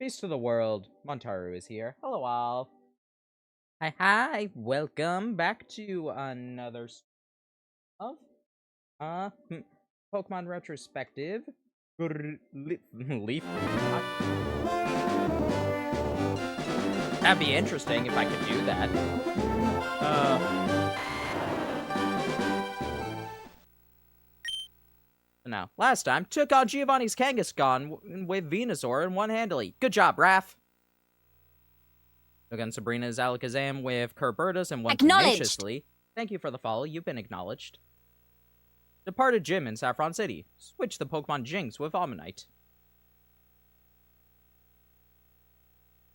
Peace to the world. Montaru is here. Hello, all. Hi. Welcome back to another of uh hmm, Pokemon Retrospective. Leaf. That'd be interesting if I could do that. Now, last time took on Giovanni's Kangaskhan with Venusaur and one-handedly. Good job, Raph. Took on Sabrina's Alakazam with Kerbertus and one tenaciously. Thank you for the follow. You've been acknowledged. Departed Gym in Saffron City. Switch the Pokemon Jinx with Omanyte.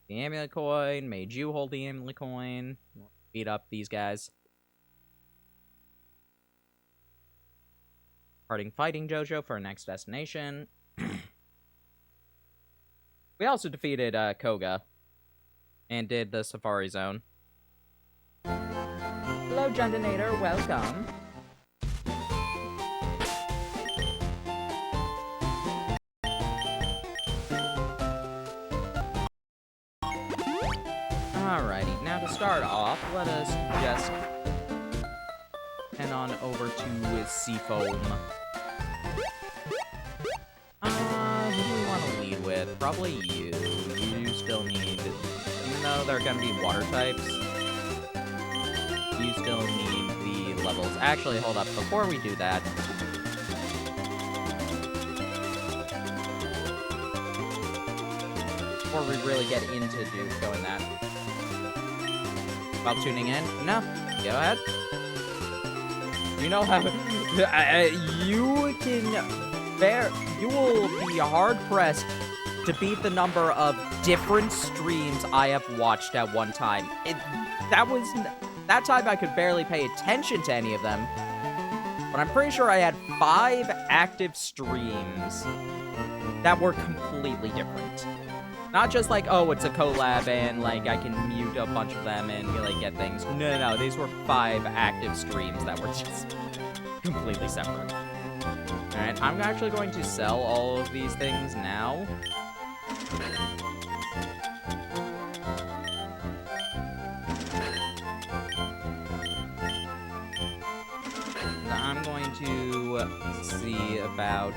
The Amulet Coin made you hold the Amulet Coin. Beat up these guys. Departing Fighting Jojo for our next destination. We also defeated Koga. And did the Safari Zone. Hello, Jundinator. Welcome. Alrighty, now to start off, let us just head on over to Seafoam. Who do we want to lead with? Probably you. You still need, even though they're gonna be water types, you still need the levels. Actually, hold up, before we do that, before we really get into doing that. While tuning in? No. Go ahead. You know how you will be hard-pressed to beat the number of different streams I have watched at one time. That time I could barely pay attention to any of them. But I'm pretty sure I had 5 active streams that were completely different. Not just like, oh, it's a collab and, like, I can mute a bunch of them and, like, get things. No. These were 5 active streams that were just completely separate. Alright, I'm actually going to sell all of these things now. I'm going to see about,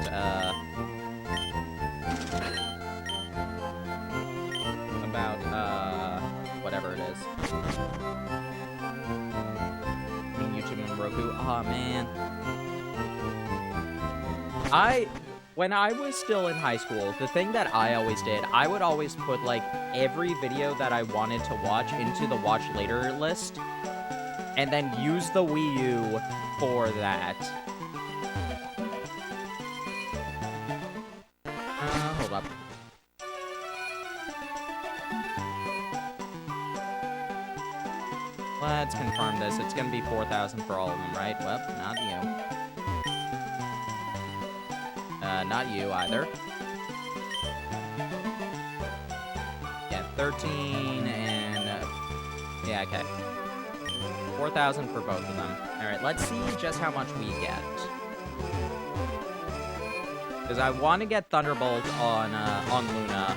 whatever it is. YouTube and Roku. Oh, man. When I was still in high school, the thing that I always did, I would always put, like, every video that I wanted to watch into the watch later list, and then use the Wii U for that. Hold up. Let's confirm this. It's gonna be 4,000 for all of them, right? Well, not you. Not you either. Yeah, 13 and... yeah, okay. 4,000 for both of them. Alright, let's see just how much we get. Because I want to get Thunderbolt on Luna.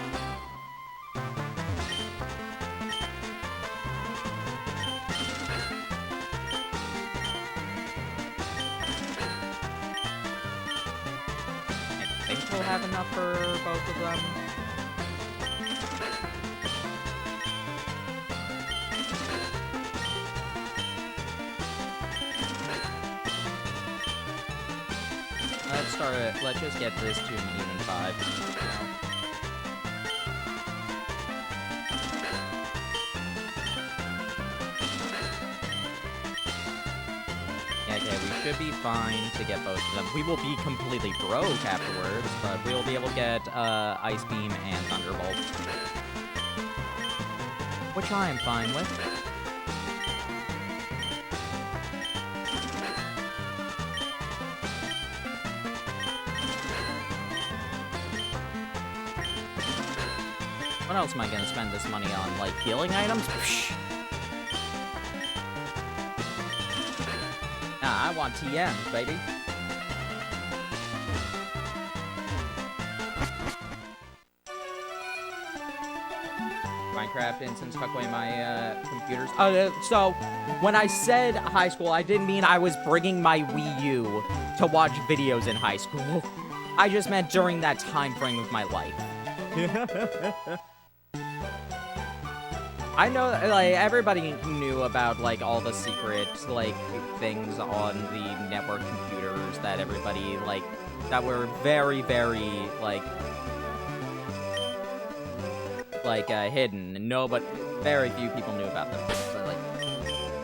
I think we'll have enough for both of them. Let's just get this to an even 5 now. Yeah, okay, we should be fine to get both of them. We will be completely broke afterwards, but we will be able to get Ice Beam and Thunderbolt. Which I am fine with. What else am I gonna spend this money on? Like, healing items? Psh. Nah, I want TMs, baby. Minecraft instance tuck away my computers. So when I said high school, I didn't mean I was bringing my Wii U to watch videos in high school. I just meant during that time frame of my life. I know, like, everybody knew about, like, all the secret, like, things on the network computers that everybody, like, that were very, very, like, hidden. No, but very few people knew about them. So, like,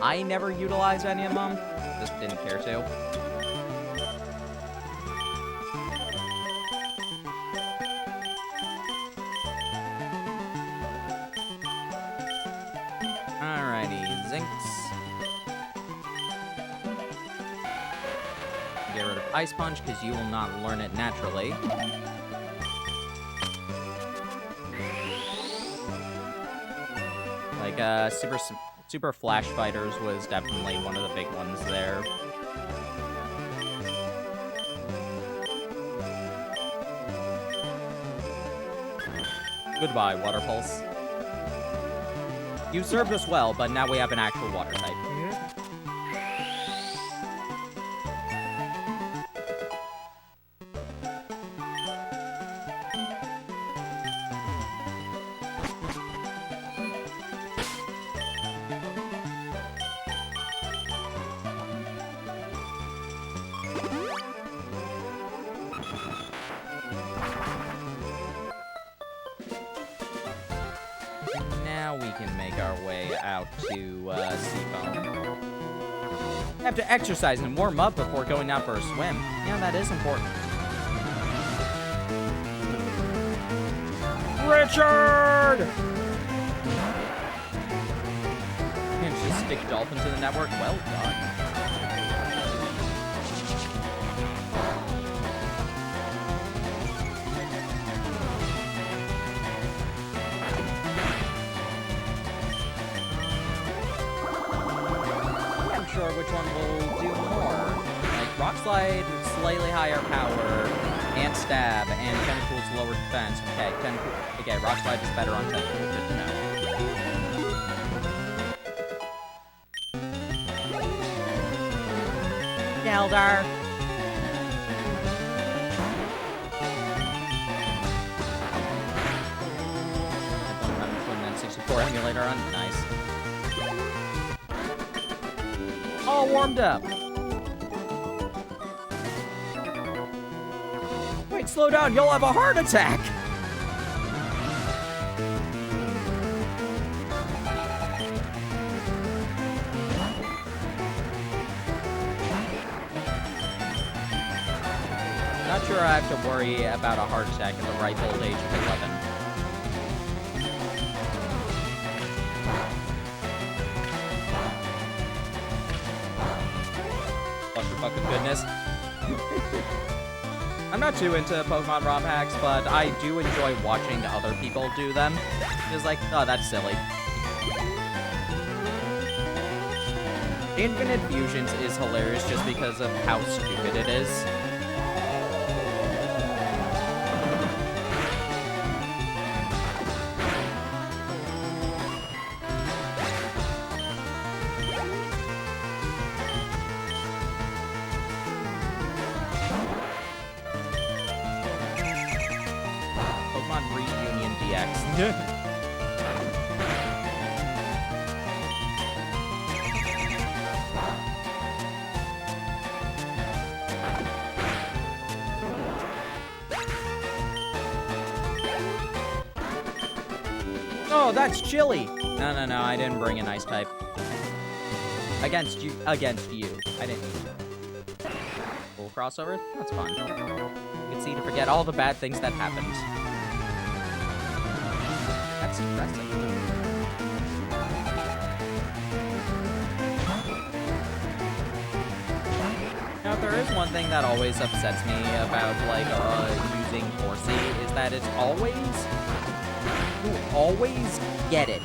I never utilized any of them. Just didn't care to. Alrighty, Zinks. Get rid of Ice Punch, because you will not learn it naturally. Like, Super Flash Fighters was definitely one of the big ones there. Goodbye, Water Pulse. You served us well, but now we have an actual water type. Now we can make our way out to Seafoam. Have to exercise and warm up before going out for a swim. Yeah, that is important. Richard! Man, just stick Dolphin to the network. Well done. Sure which one will do more. Like Rock Slide, slightly higher power, and Stab, and Tentacle's lower defense. Okay, Rock Slide is better on Tentacle. Good to know. Geldar. 64 emulator on. Nice. All warmed up. Wait, slow down, you'll have a heart attack. Not sure I have to worry about a heart attack at the ripe old age of 11. Fucking goodness. I'm not too into Pokemon ROM hacks, but I do enjoy watching other people do them. It's like, oh, that's silly. Infinite Fusions is hilarious just because of how stupid it is. Reunion DX. Oh, that's chilly. No, I didn't bring an ice type. Against you. I didn't. Full crossover? That's fun. You can see to forget all the bad things that happened. That's impressive. Now, there is one thing that always upsets me about, like, using Horsey, is that it's always... You always get it.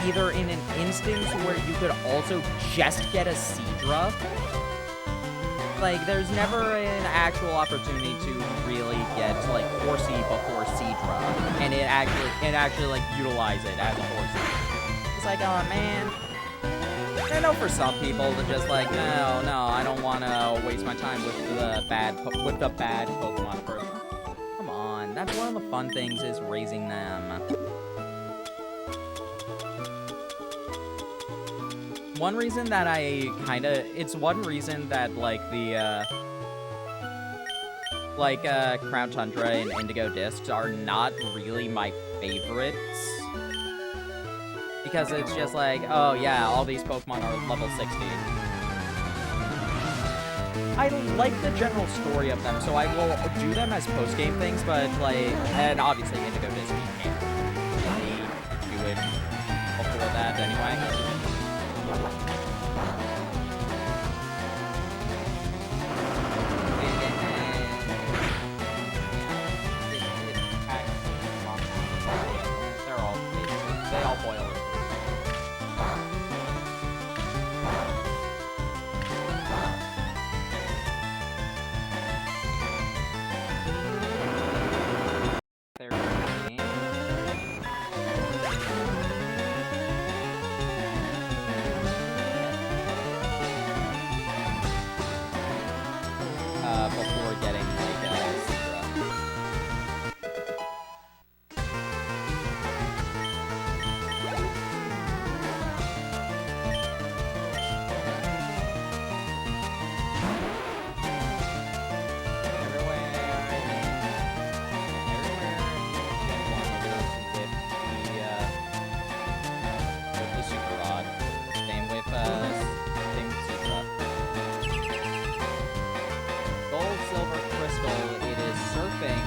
Either in an instance where you could also just get a Seadra, like, there's never an actual opportunity to really get, like, Horsey before Seadra, and actually, like, utilize it as a Horsey. It's like, oh, man. I know for some people, they're just like, no, I don't want to waste my time with the bad Pokemon first. Come on, that's one of the fun things, is raising them. One reason that it's one reason that, like, Crown Tundra and Indigo Discs are not really my favorites. Because it's just like, oh yeah, all these Pokemon are level 60. I like the general story of them, so I will do them as post-game things, but, like, and obviously Indigo Disc, you can't really do it before that anyway. They all boil it. Before getting, like, Seadra. With the Super Rod. Same with Seadra. Gold, Silver, Crystal, it is Surfing,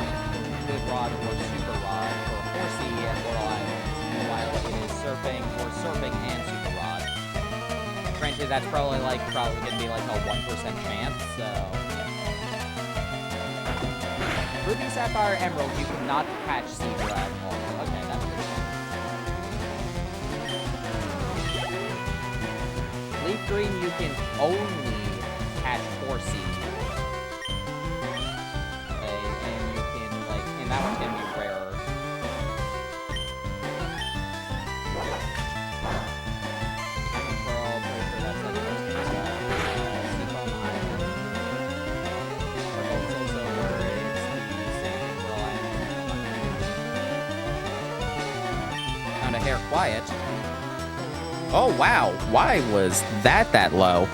Good Rod, or Super Rod for Horsey and Laurel Islands, while it is Surfing for Surfing and Super Rod. Granted, that's probably going to be like a 1% chance, so yeah. Ruby, Sapphire, Emerald, you cannot catch Seadra at all. Okay, that's pretty cool. Leaf Green, you can only catch Horsey. That one's gonna be rarer. Pearl, pretty sure that's like the first Seafoam Island. Purple's also where it's the same thing, Pearl Island. Found a hair quiet. Oh wow, why was that low?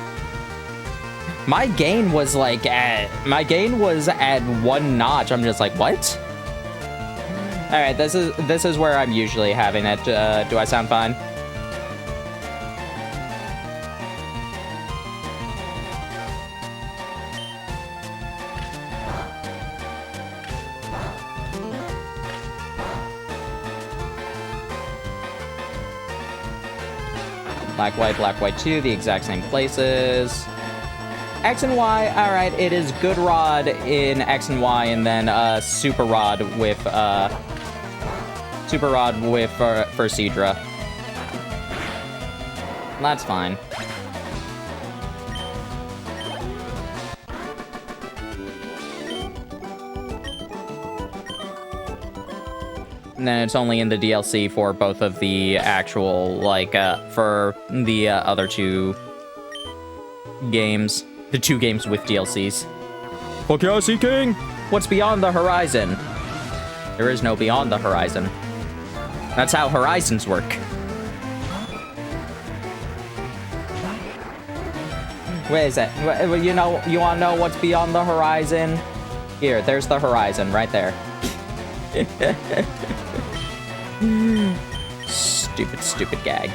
My gain was at 1 notch. I'm just like, what? All right, this is where I'm usually having it. Do I sound fine? Black, white 2, the exact same places. X and Y, alright, it is Good Rod in X and Y, and then Super Rod with for Seadra. That's fine. And then it's only in the DLC for both of the actual, for the other 2 games. The 2 games with DLCs. Fuck yeah, Sea King! What's beyond the horizon? There is no beyond the horizon. That's how horizons work. Where is it? You know, you wanna know what's beyond the horizon? Here, there's the horizon, right there. Stupid gag.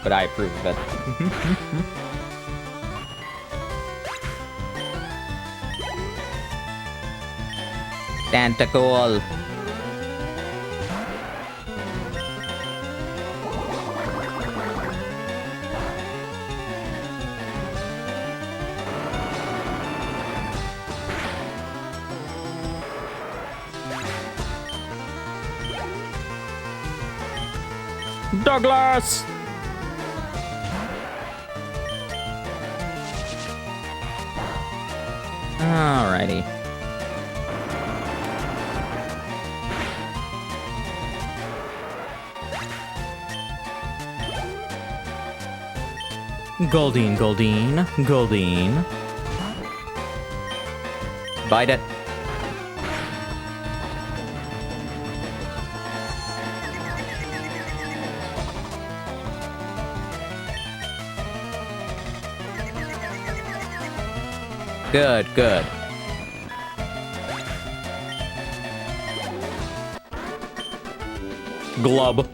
But I approve of it. Tentacle. Douglas! Alrighty. Goldine, Goldine, Goldine. Bite it. Good, good. Glub.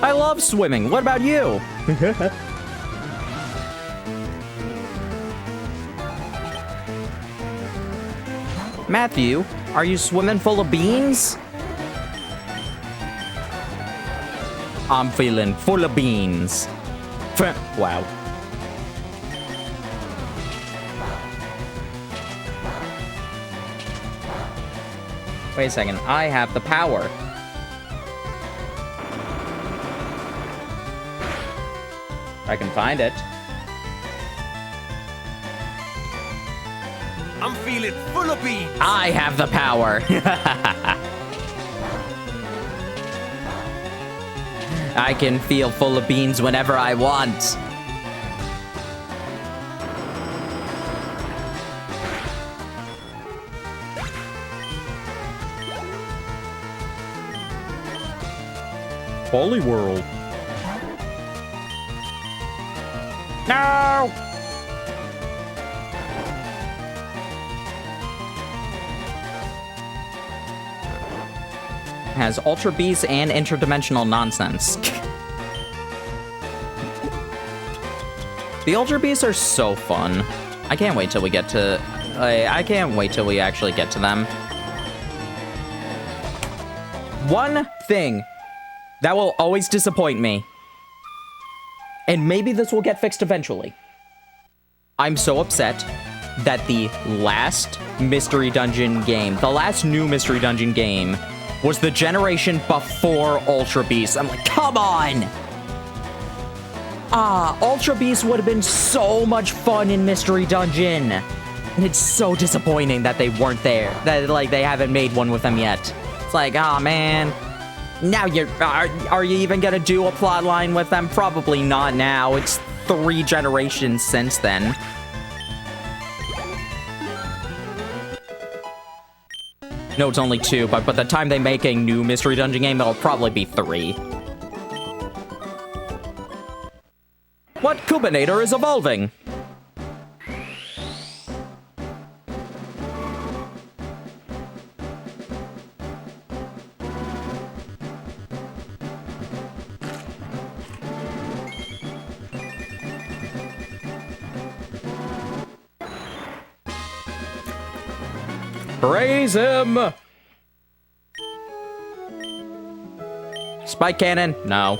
I love swimming. What about you? Matthew, are you swimming full of beans? I'm feeling full of beans. Wow. Wait a second. I have the power. I can find it. I'm feeling full of beans. I have the power. I can feel full of beans whenever I want. Holy world. No! Has Ultra Beasts and interdimensional nonsense. The Ultra Beasts are so fun. I can't wait till we get to... I can't wait till we actually get to them. One thing that will always disappoint me, and maybe this will get fixed eventually. I'm so upset that the last Mystery Dungeon game, the last new Mystery Dungeon game, was the generation before Ultra Beasts. I'm like, come on! Ultra Beasts would have been so much fun in Mystery Dungeon. And it's so disappointing that they weren't there. That, like, they haven't made one with them yet. It's like, oh man. Now are you even gonna do a plot line with them? Probably not now. It's 3 generations since then. No, it's only 2, but by the time they make a new Mystery Dungeon game, it'll probably be 3. What Kubinator is evolving? Praise him! Spike cannon? No.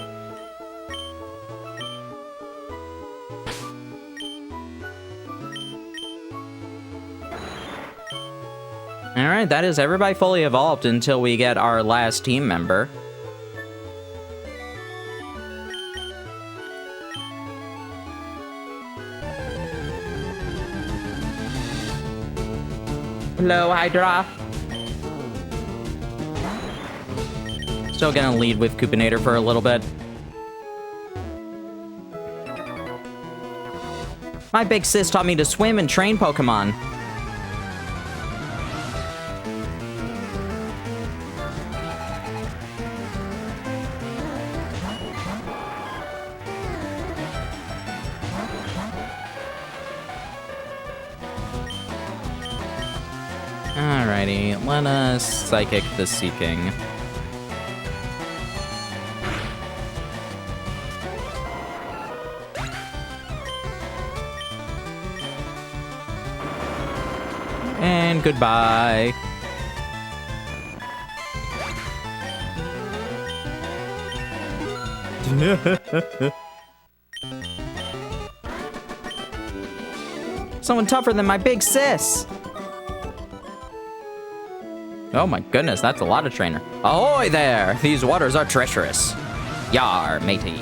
Alright, that is everybody fully evolved until we get our last team member. Hello, Hydra. Still gonna lead with Kubinator for a little bit. My big sis taught me to swim and train Pokemon. Alrighty, let us Psychic the Seeking. And goodbye. Someone tougher than my big sis. Oh my goodness, that's a lot of trainer. Ahoy there! These waters are treacherous. Yar, matey.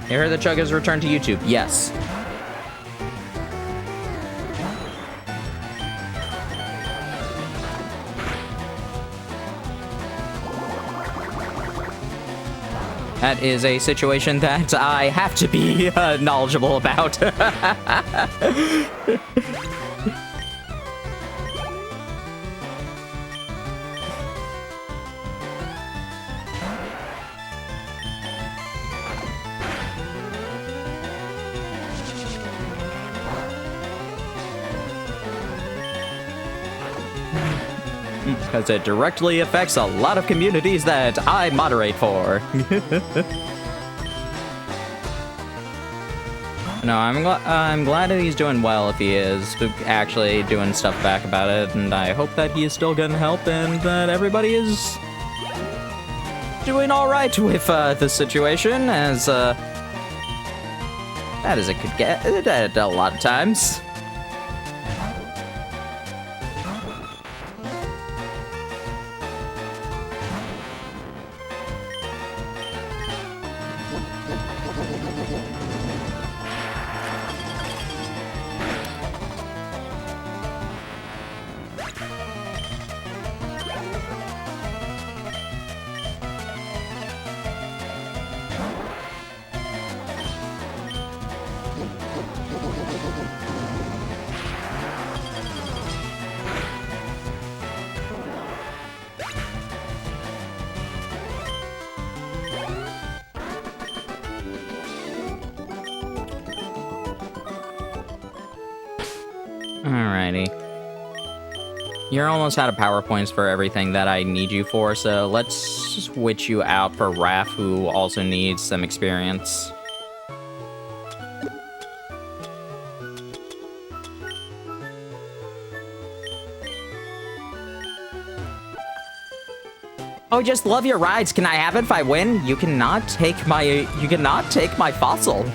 You heard that Chug has returned to YouTube. Yes. That is a situation that I have to be knowledgeable about. Because it directly affects a lot of communities that I moderate for. No, I'm glad that he's doing well if he is actually doing stuff back about it, and I hope that he is still getting help and that everybody is doing all right with the situation, as bad as it could get at a lot of times. Alrighty. You're almost out of power points for everything that I need you for, so let's switch you out for Raph, who also needs some experience. Oh, just love your rides. Can I have it if I win? You cannot take my fossil.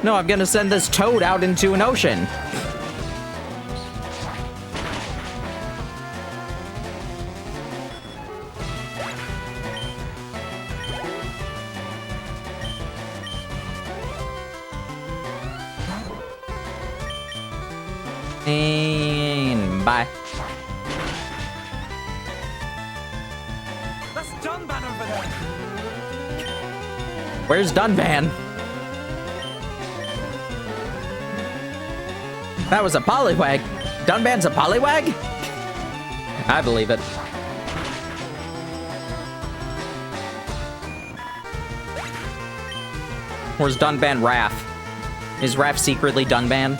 No, I'm gonna send this toad out into an ocean. And bye. That's Dunban over there. Where's Dunban? That was a Poliwag. Dunban's a Poliwag? I believe it. Where's Dunban Raph? Is Raph secretly Dunban?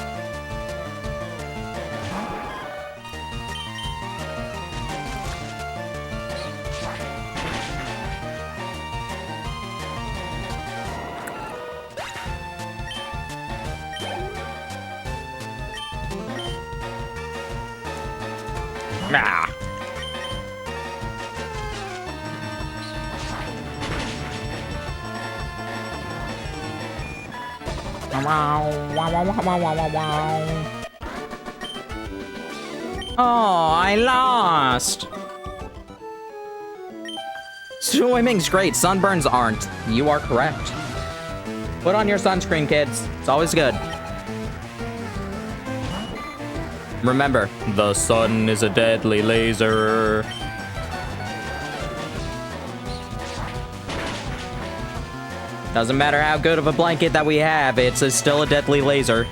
Ah. Oh, I lost. Swimming's great, sunburns aren't. You are correct. Put on your sunscreen, kids. It's always good. Remember, the sun is a deadly laser. Doesn't matter how good of a blanket that we have, it's still a deadly laser.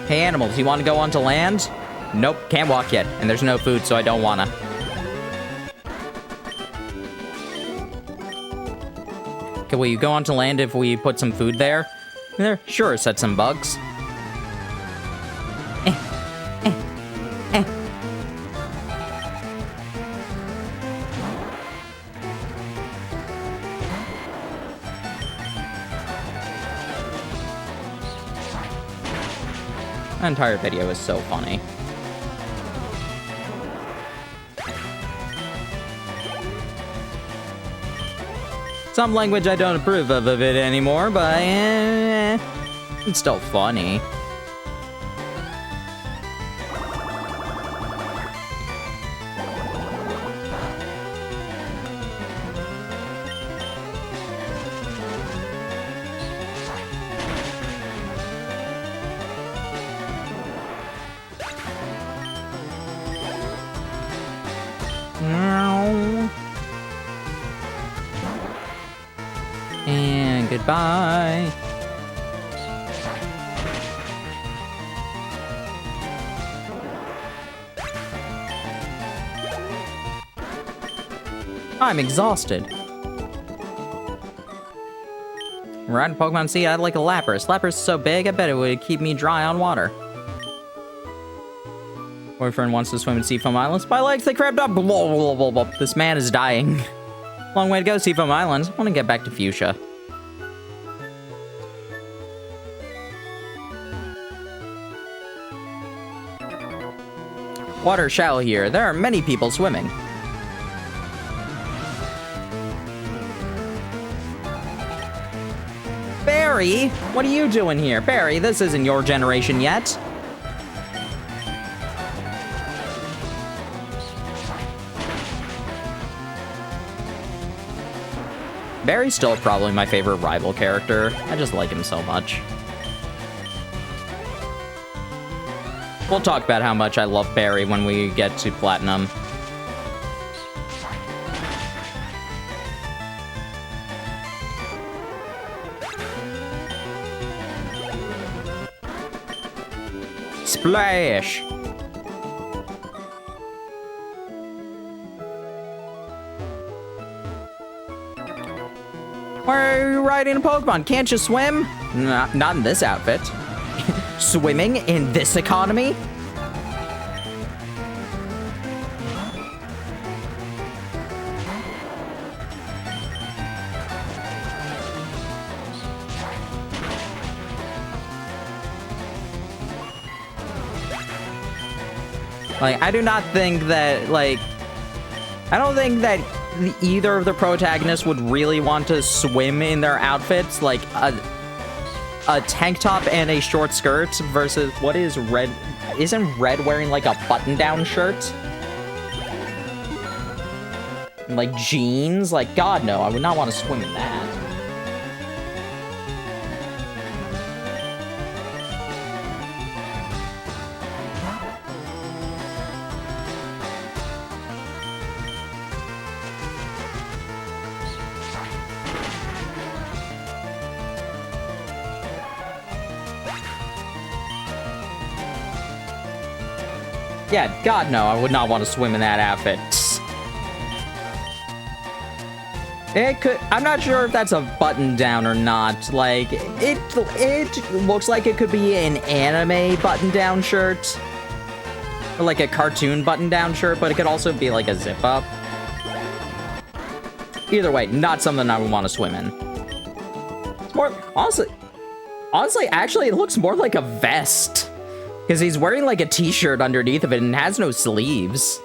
Hey animals, you want to go onto land? Nope, can't walk yet, and there's no food, so I don't wanna. Okay, will you go onto land if we put some food there? There, sure, said some bugs. That entire video is so funny. Some language I don't approve of it anymore, but it's still funny. And goodbye. I'm exhausted. Riding Pokemon Sea, I'd like a Lapras. Lapras is so big, I bet it would keep me dry on water. Boyfriend wants to swim in Seafoam Islands. My legs, they cramped up. Blah, blah, blah, blah. This man is dying. Long way to go, Seafoam Islands. I want to get back to Fuchsia. Water shallow here. There are many people swimming. Barry, what are you doing here? Barry, this isn't your generation yet. Barry's still probably my favorite rival character. I just like him so much. We'll talk about how much I love Barry when we get to Platinum. Splash! Why are you riding a Pokemon? Can't you swim? Not in this outfit. Swimming in this economy? Like, I do not think that, like, I don't think that either of the protagonists would really want to swim in their outfits, like a tank top and a short skirt versus what is Red? Isn't Red wearing like a button-down shirt? And, like jeans? Like, God no, I would not want to swim in that. Yeah, God no, I would not want to swim in that outfit. It could, I'm not sure if that's a button down or not. Like, it looks like it could be an anime button down shirt. Or like a cartoon button down shirt, but it could also be like a zip up. Either way, not something I would want to swim in. It's more, honestly, actually, it looks more like a vest. Because he's wearing like a t-shirt underneath of it and has no sleeves.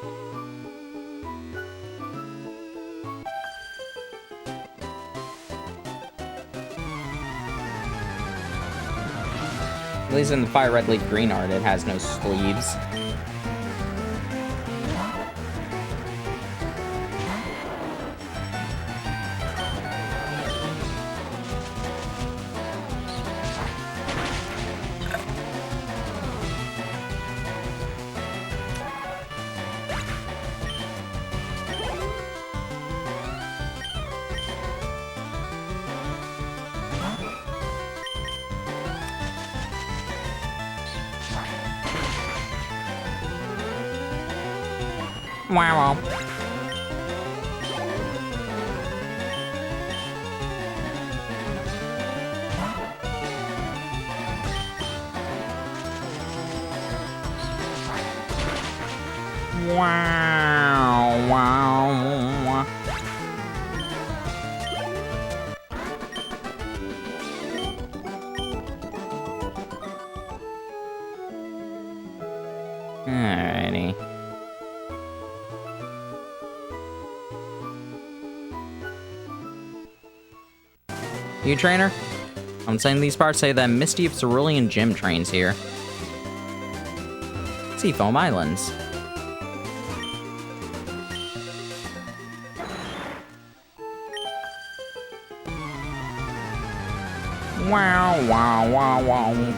At least in the Fire Red Leaf Green art, it has no sleeves. Wow. Wow, wow. Alrighty. You trainer? I'm saying these parts say that Misty of Cerulean Gym trains here. Seafoam Islands. Wow, wow, wow, wow.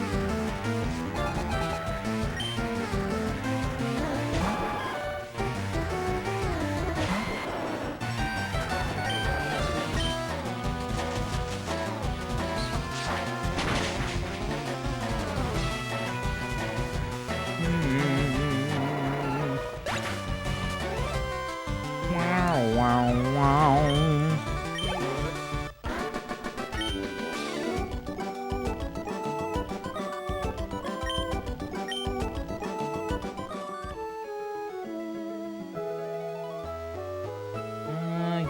Wow, wow, wow.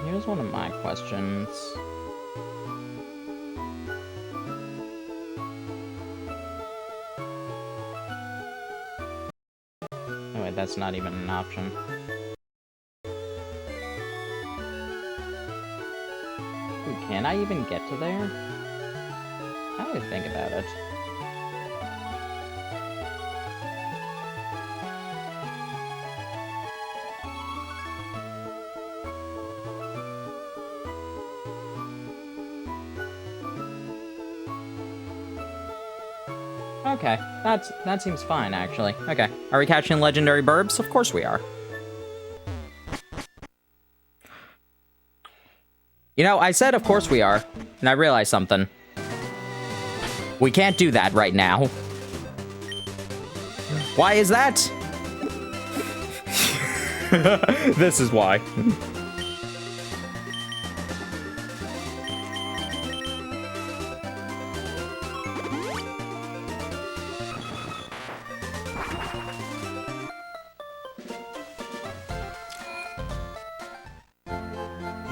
Here's one of my questions. Oh wait, that's not even an option. Ooh, can I even get to there? How do I think about it? Okay, that seems fine, actually. Okay, are we catching legendary burbs? Of course we are. You know, I said of course we are, and I realized something. We can't do that right now. Why is that? This is why.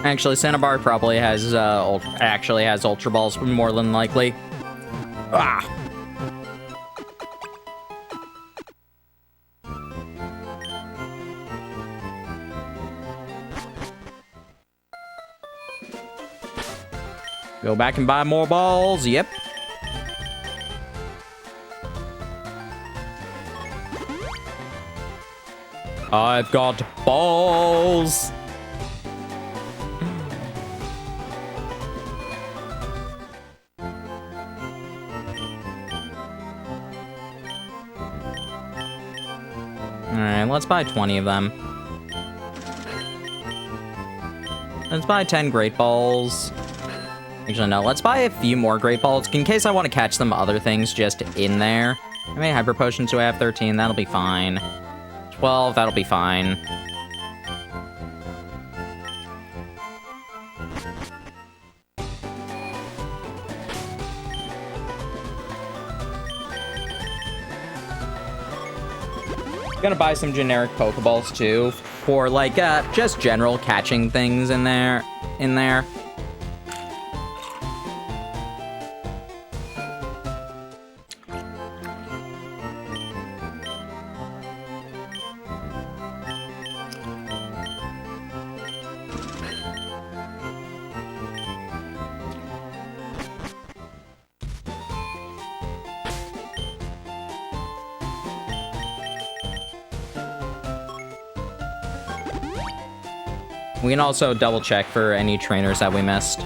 Actually, Cinnabar probably has Ultra Balls more than likely. Ah. Go back and buy more balls. Yep. I've got balls. Alright, let's buy 20 of them. Let's buy 10 Great Balls. Actually, no, let's buy a few more Great Balls in case I want to catch some other things just in there. How many Hyper Potions do I have? 13, that'll be fine. 12, that'll be fine. Gonna buy some generic Pokeballs too, for like just general catching things in there. We can also double check for any trainers that we missed.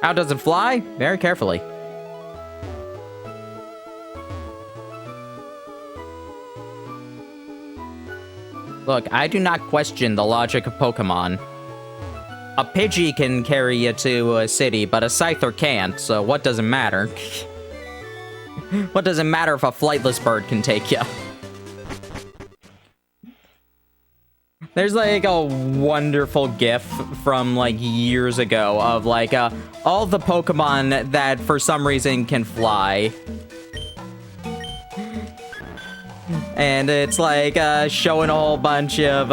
How does it fly? Very carefully. Look, I do not question the logic of Pokemon. A Pidgey can carry you to a city, but a Scyther can't, so what does it matter? What does it matter if a flightless bird can take you? There's like a wonderful gif from like years ago of like all the Pokemon that for some reason can fly. And it's like showing a whole bunch of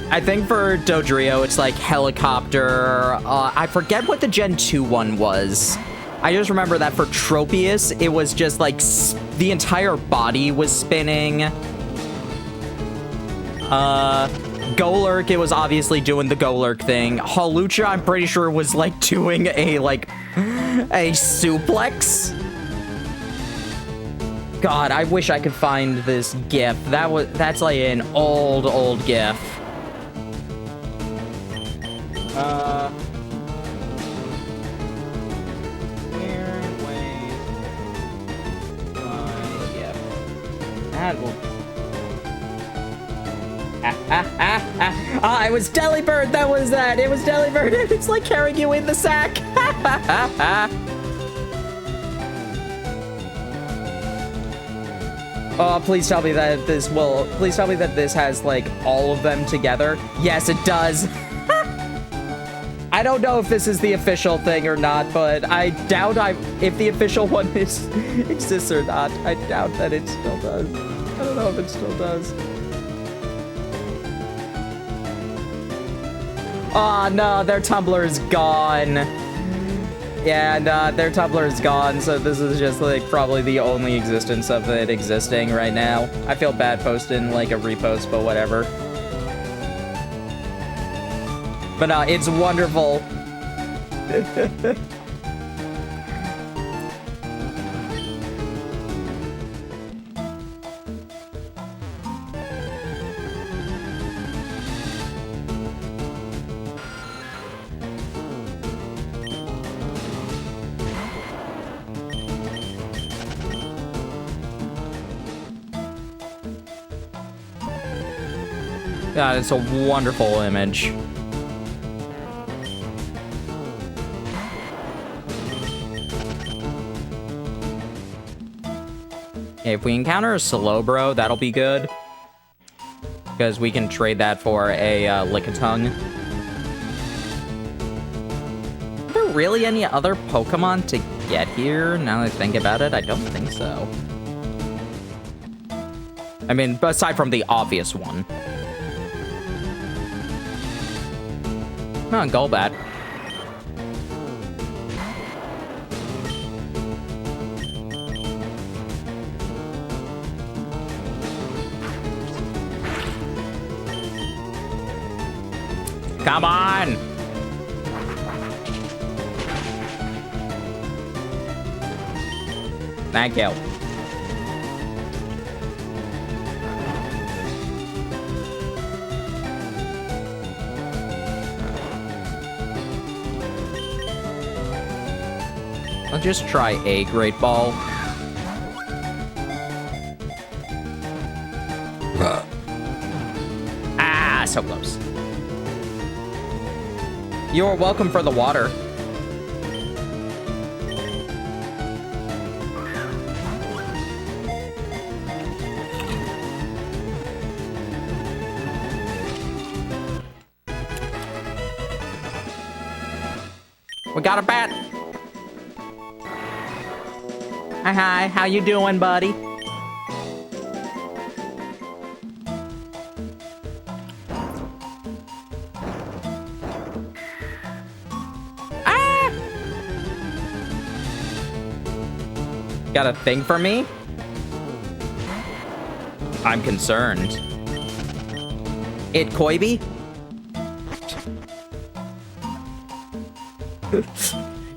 I think for Dodrio, it's like helicopter. I forget what the Gen 2 one was. I just remember that for Tropius, it was just like the entire body was spinning. Golurk, it was obviously doing the Golurk thing. Hawlucha, I'm pretty sure was like doing a suplex. God, I wish I could find this GIF. That's like an old GIF. Here, wait. GIF. That will. Ah, it was Delibird. That was that. It was Delibird. It's like carrying you in the sack. Oh, please tell me that please tell me that this has, like, all of them together. Yes, it does. I don't know if this is the official thing or not, but I doubt if the official one exists or not. I doubt that it still does. I don't know if it still does. Oh, no, their Tumblr is gone. Yeah, and their Tumblr is gone, so this is just, like, probably the only existence of it existing right now. I feel bad posting, like, a repost, but whatever. But, it's wonderful. God, it's a wonderful image. If we encounter a Slowbro, that'll be good. Because we can trade that for a Lickitung. Are there really any other Pokemon to get here? Now that I think about it, I don't think so. I mean, aside from the obvious one. Oh, Golbat. Come on! Thank you. I'll just try a Great Ball. Ah, so close. You're welcome for the water. We got a bat. Hi, how you doing, buddy? Ah! Got a thing for me? I'm concerned. It Koibi?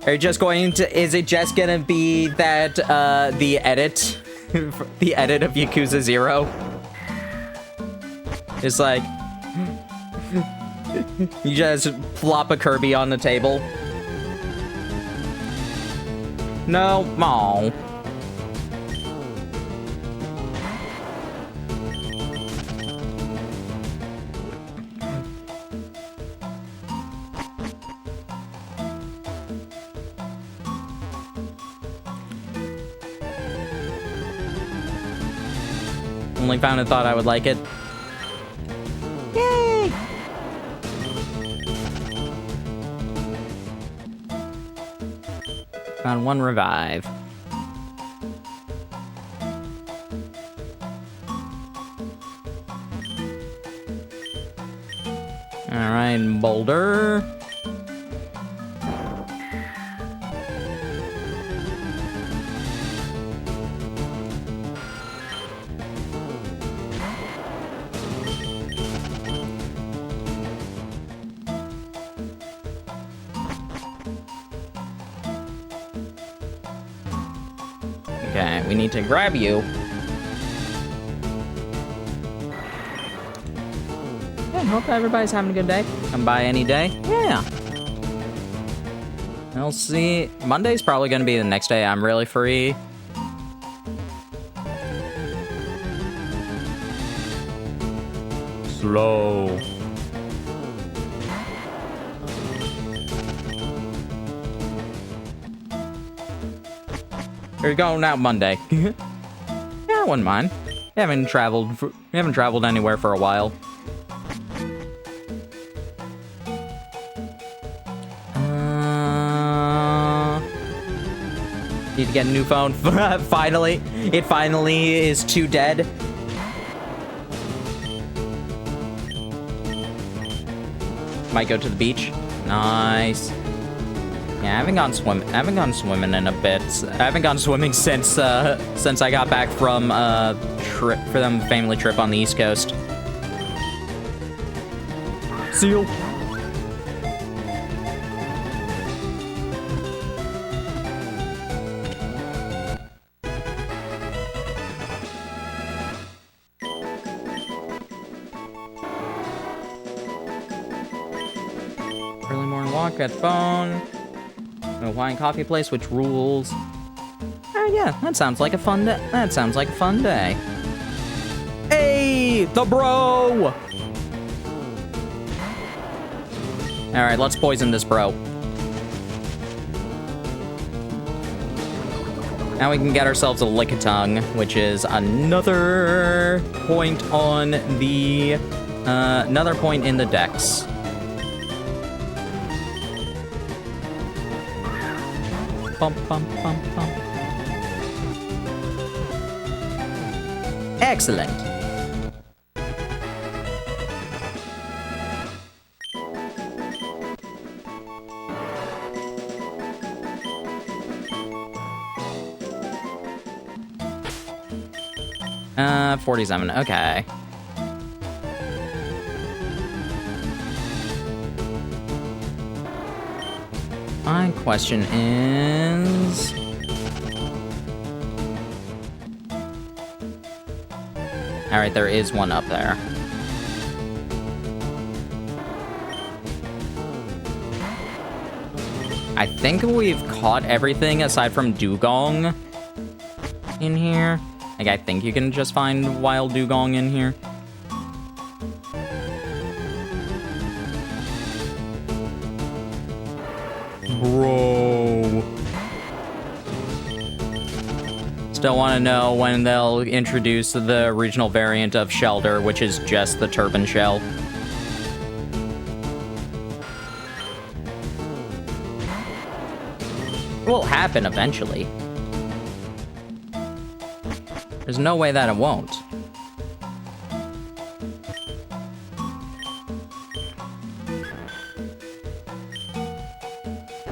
Are you just going to, is it just gonna be that, the edit of Yakuza 0? It's like, you just plop a Kirby on the table. No, aw. Only found and thought I would like it. Yay! Found one revive. Alright, Boulder. Okay, we need to grab you. Yeah, hope everybody's having a good day. Come by any day. Yeah. We'll see. Monday's probably going to be the next day I'm really free. Slow. We're going out Monday. Yeah, I wouldn't mind. We haven't traveled anywhere for a while. Need to get a new phone. Finally. It finally is too dead. Might go to the beach. Nice. Yeah, I haven't gone swimming in a bit. I haven't gone swimming since I got back from family trip on the East Coast. Seal. Early morning walk, got phone. A wine coffee place, which rules. Yeah, that sounds like a fun day. That sounds like a fun day. Hey, the bro! Alright, let's poison this bro. Now we can get ourselves a lick-a-tongue, which is another point on the... another point in the dex. Bum, bum, bum, bum. Excellent. Uh, 47, okay. My question is... Alright, there is one up there. I think we've caught everything aside from dugong in here. Like, I think you can just find wild dugong in here. Bro. Still want to know when they'll introduce the regional variant of Shelter, which is just the turban shell. It will happen eventually. There's no way that it won't.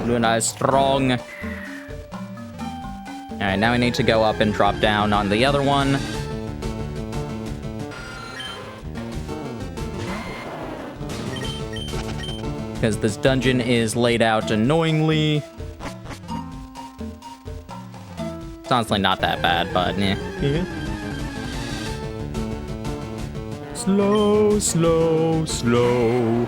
Luna is strong. Alright, now we need to go up and drop down on the other one. Because this dungeon is laid out annoyingly. It's honestly not that bad, but yeah. Slow, slow, slow.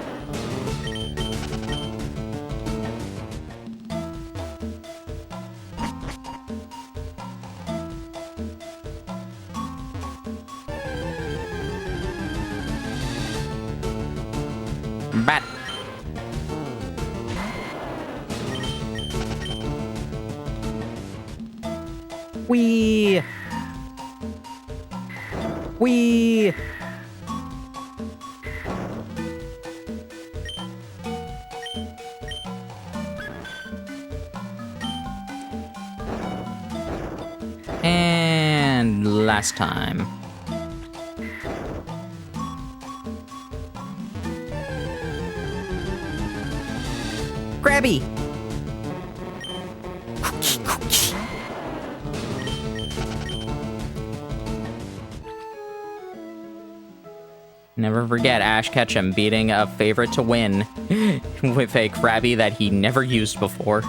Bat. Wee. Wee. And last time. Krabby! Never forget Ash Ketchum beating a favorite to win with a Krabby that he never used before.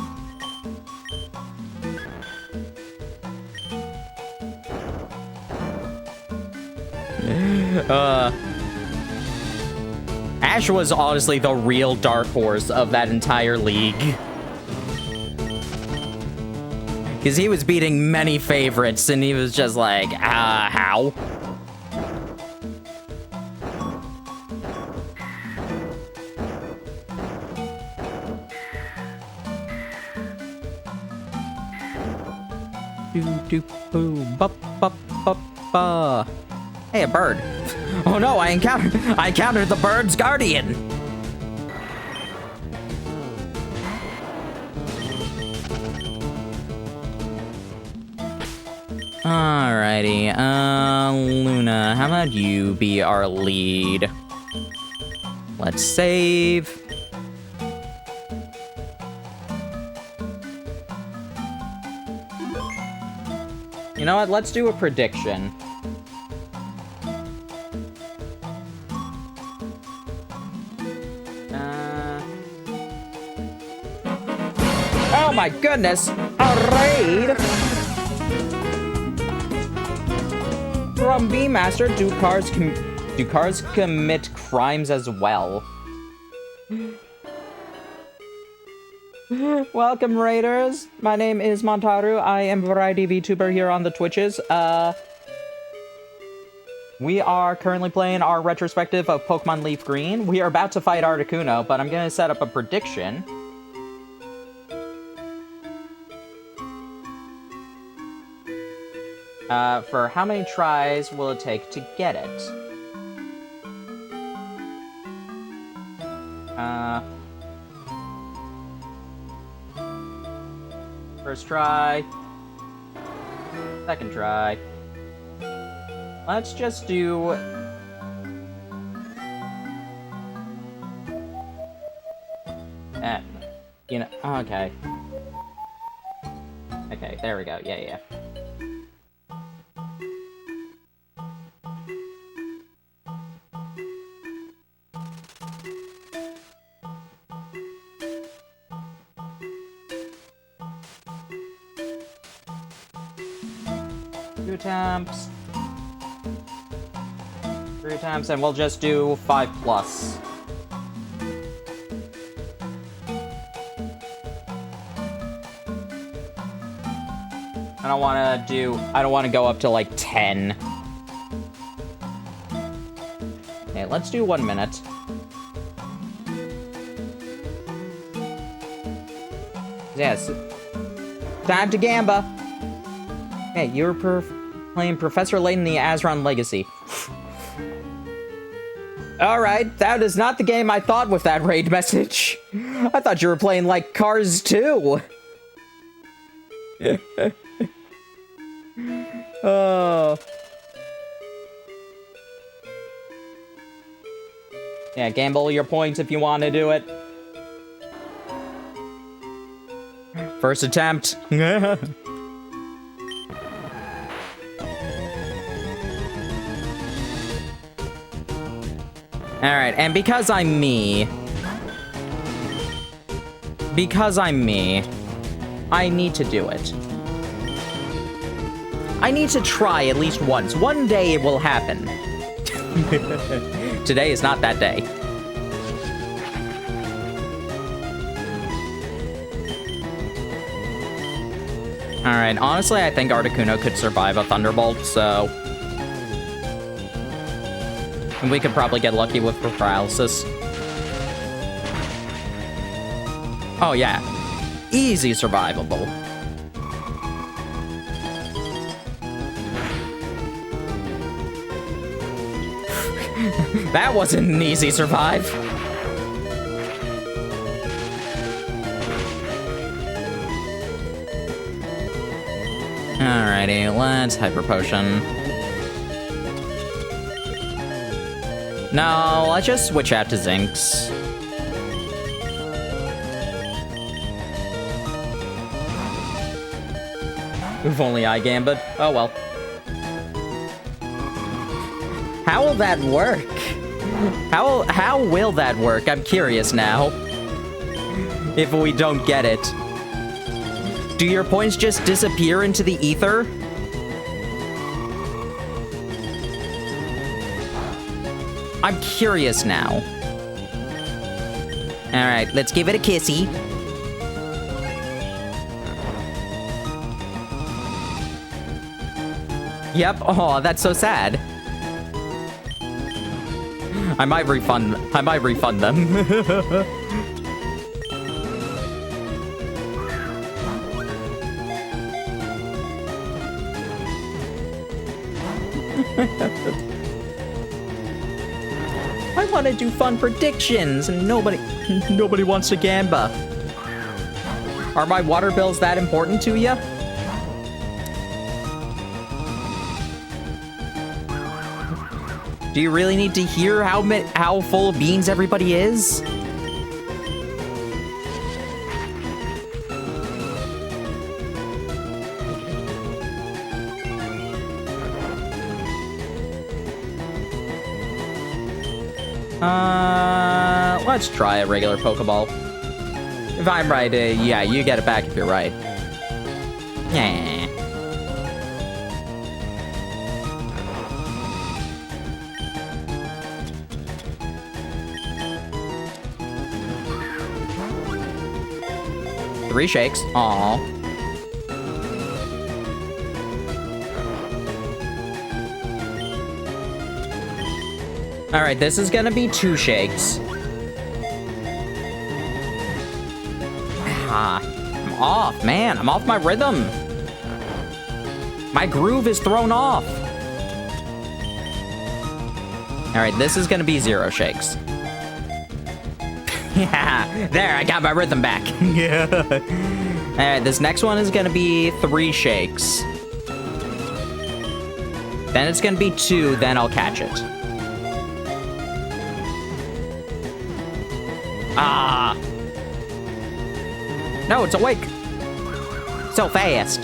Ash was honestly the real dark horse of that entire league. Because he was beating many favorites, and he was just like, how? Hey, a bird. Oh no, I encountered the bird's guardian. Alrighty, Luna, how about you be our lead? Let's save. You know what? Let's do a prediction. Oh my goodness! A raid from B-Master. Do cars commit crimes as well? Welcome, Raiders. My name is Montaru. I am a variety VTuber here on the Twitches. We are currently playing our retrospective of Pokemon Leafgreen. We are about to fight Articuno, but I'm going to set up a prediction. For how many tries will it take to get it? First try. Second try. Let's just do... you know, okay. Okay, there we go. Yeah. 2 attempts. 3 attempts, and we'll just do 5+. I don't want to go up to like 10. Okay, let's do 1 minute. Yes. Time to Gamba. Hey, you're playing Professor Layton the Azron Legacy. Alright, that is not the game I thought with that raid message. I thought you were playing, like, Cars 2. Oh. Yeah, gamble your points if you want to do it. First attempt. Alright, and because I'm me, I need to do it. I need to try at least once. One day it will happen. Today is not that day. Alright, honestly, I think Articuno could survive a Thunderbolt, so... And we could probably get lucky with paralysis. Oh, yeah. Easy survivable. That wasn't an easy survive. Alrighty, let's Hyper Potion. No, let's just switch out to Zinx. If only I gambled. Oh well. How will that work? How will that work? I'm curious now. If we don't get it. Do your points just disappear into the ether? I'm curious now. Alright, let's give it a kissy. Yep. Oh, that's so sad. I might refund them. I want to do fun predictions, and nobody wants to gamba. Are my water bills that important to you? Do you really need to hear how full of beans everybody is? Let's try a regular Pokeball. If I'm right, yeah, you get it back if you're right. Yeah. Three shakes. Aww. Alright, this is gonna be 2 shakes. I'm off, man. I'm off my rhythm. My groove is thrown off. Alright, this is gonna be 0 shakes. Yeah, there, I got my rhythm back. Alright, this next one is gonna be 3 shakes. Then it's gonna be 2, then I'll catch it. Ah! No, it's awake! So fast!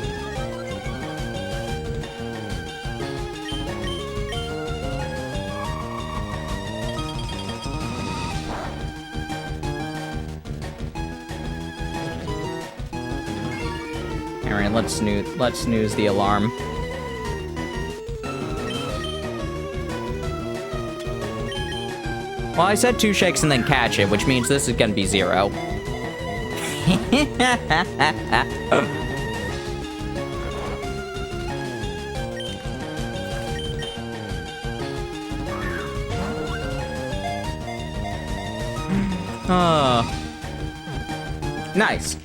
Alright, let's snooze the alarm. Well, I said 2 shakes and then catch it, which means this is gonna be 0. Nice.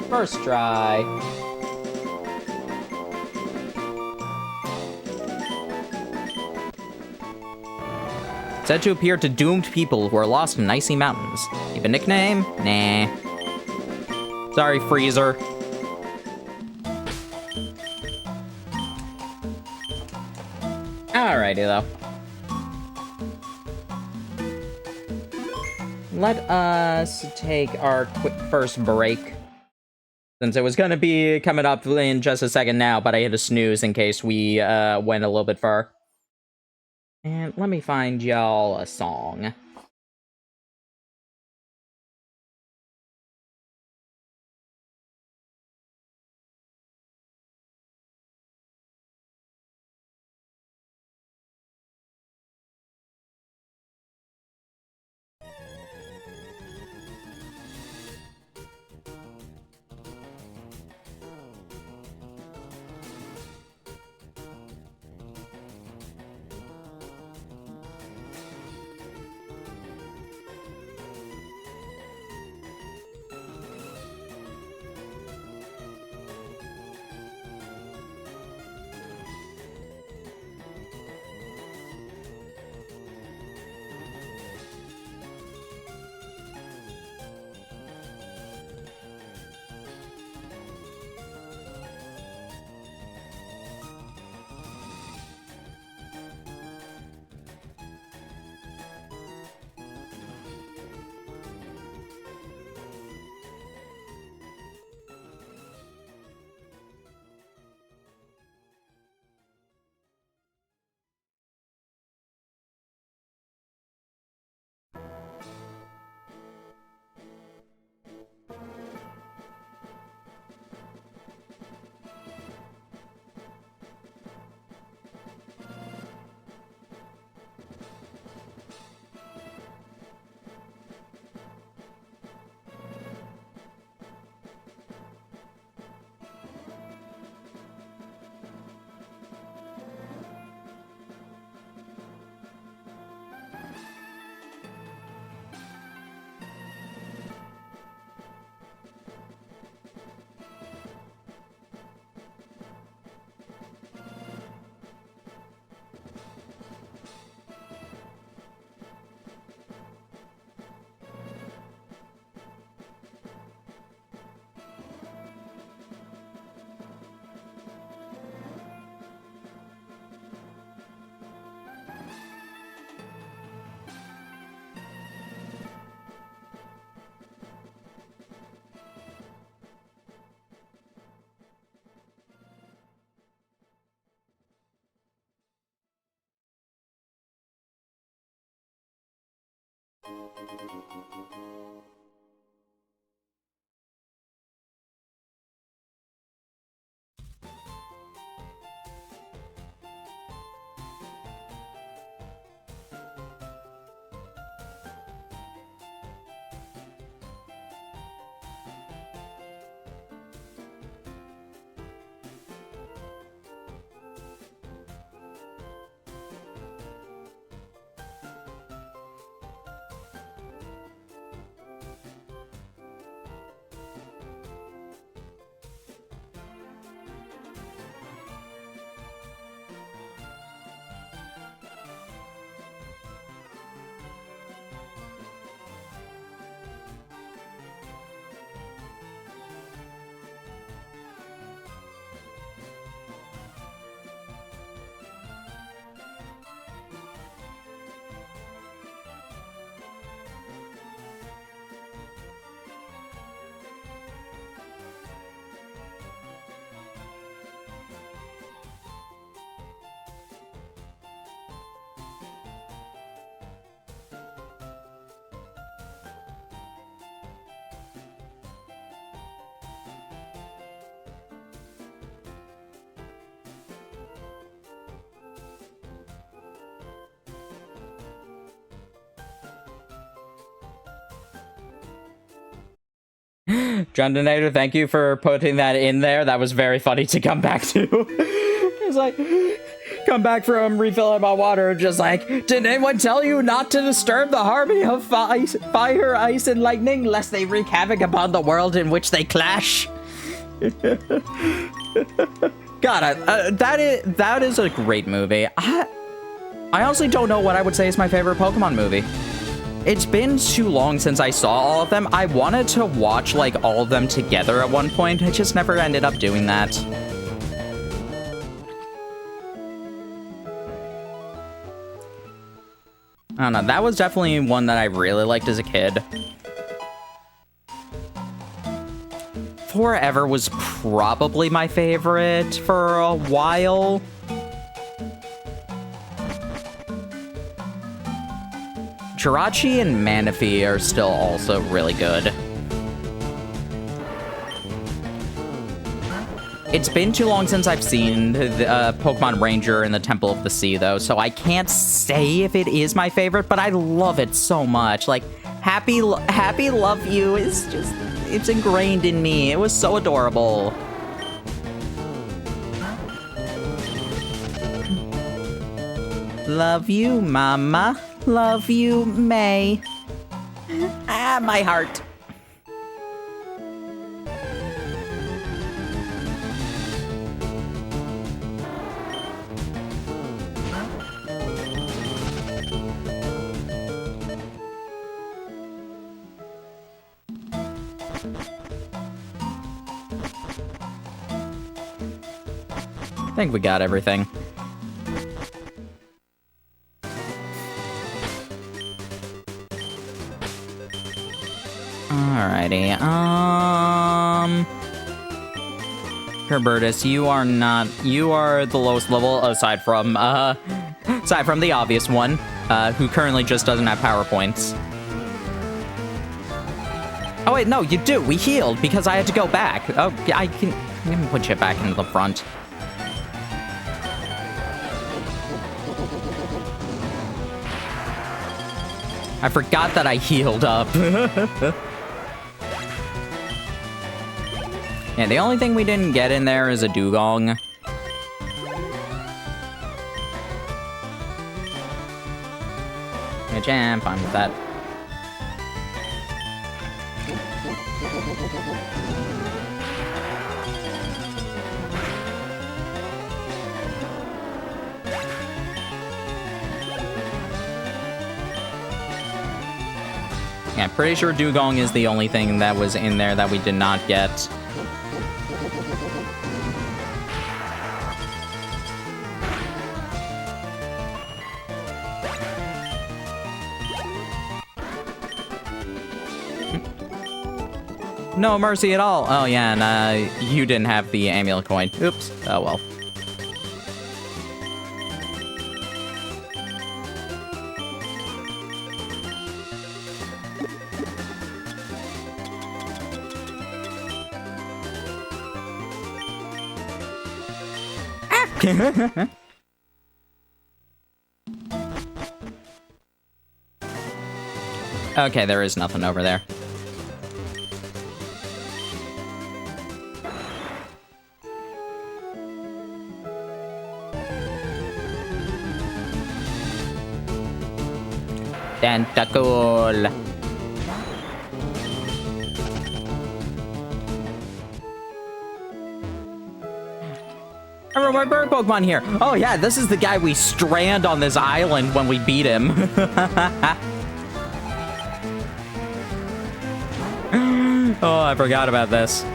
First try. Said to appear to doomed people who are lost in icy mountains. Keep a nickname? Nah. Sorry, Freezer. Alrighty, though. Let us take our quick first break. Since it was going to be coming up in just a second now, but I hit a snooze in case we went a little bit far. And let me find y'all a song. John Donator, thank you for putting that in there. That was very funny to come back to. It's like, come back from refilling my water, just like, did anyone tell you not to disturb the harmony of fire, ice, and lightning, lest they wreak havoc upon the world in which they clash? God, that is a great movie. I honestly don't know what I would say is my favorite Pokemon movie. It's been too long since I saw all of them. I wanted to watch, like, all of them together at one point. I just never ended up doing that. I don't know. That was definitely one that I really liked as a kid. Forever was probably my favorite for a while. Jirachi and Manaphy are still also really good. It's been too long since I've seen the Pokemon Ranger in the Temple of the Sea, though, so I can't say if it is my favorite, but I love it so much. Like, Happy Love You is just, it's ingrained in me. It was so adorable. Love you, Mama. Love you, May. Ah, my heart. I think we got everything. Alrighty, Herbertus, you are the lowest level aside from the obvious one, who currently just doesn't have PowerPoints. Oh wait, no, you do, we healed because I had to go back. Oh, yeah, I'm gonna put you back into the front. I forgot that I healed up. Yeah, the only thing we didn't get in there is a dugong. Which I'm fine with that. Yeah, I'm pretty sure dugong is the only thing that was in there that we did not get. No mercy at all. Oh, yeah, and you didn't have the amulet coin. Oops. Oh, well. Okay, there is nothing over there. Tentacle. I remember my bird Pokemon here. Oh yeah, this is the guy we strand on this island when we beat him. Oh, I forgot about this.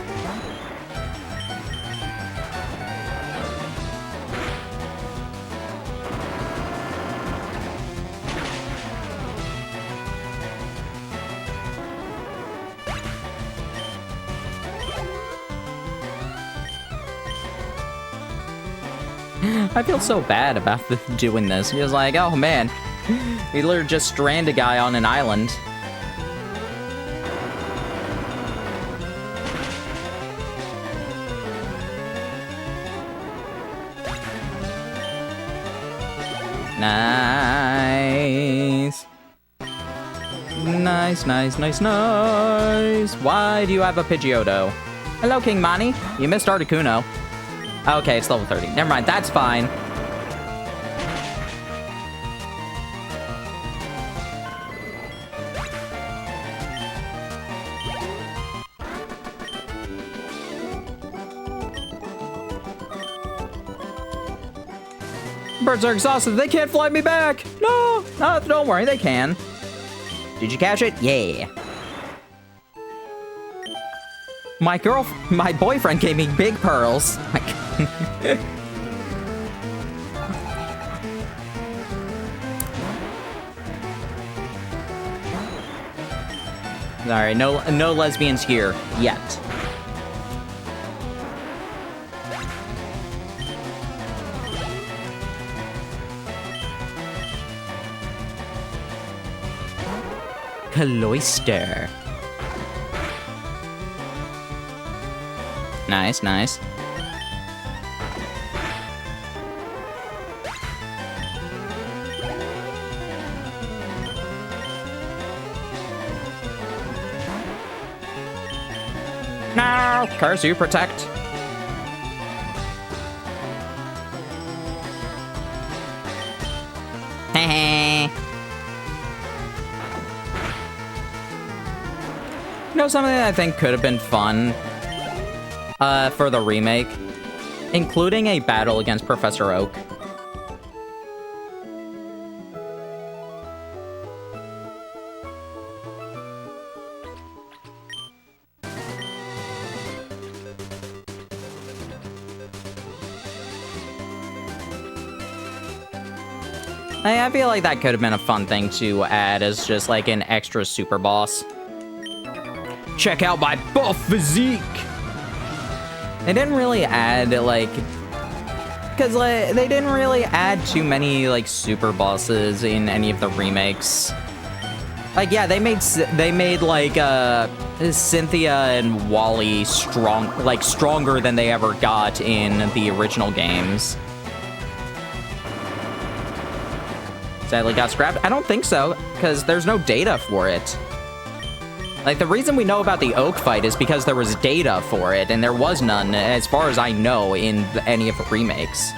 I feel so bad about doing this. He was like, oh man, we literally just strand a guy on an island. Nice. Nice, nice, nice, nice. Why do you have a Pidgeotto? Hello, King Mani. You missed Articuno. Okay, it's level 30. Never mind, that's fine. Birds are exhausted. They can't fly me back. No, don't worry, they can. Did you catch it? Yeah. My boyfriend gave me big pearls. Alright, no lesbians here yet. Cloister. Nice, nice. No! Curse you, protect. Heh. You know something that I think could have been fun for the remake? Including a battle against Professor Oak. I feel like that could have been a fun thing to add as just like an extra super boss. Check out my buff physique! They didn't really add, like... Because, like, they didn't really add too many, like, super bosses in any of the remakes. Like, yeah, they made like, Cynthia and Wally stronger than they ever got in the original games. Sadly got scrapped? I don't think so, because there's no data for it. Like, the reason we know about the Oak fight is because there was data for it, and there was none, as far as I know, in any of the remakes.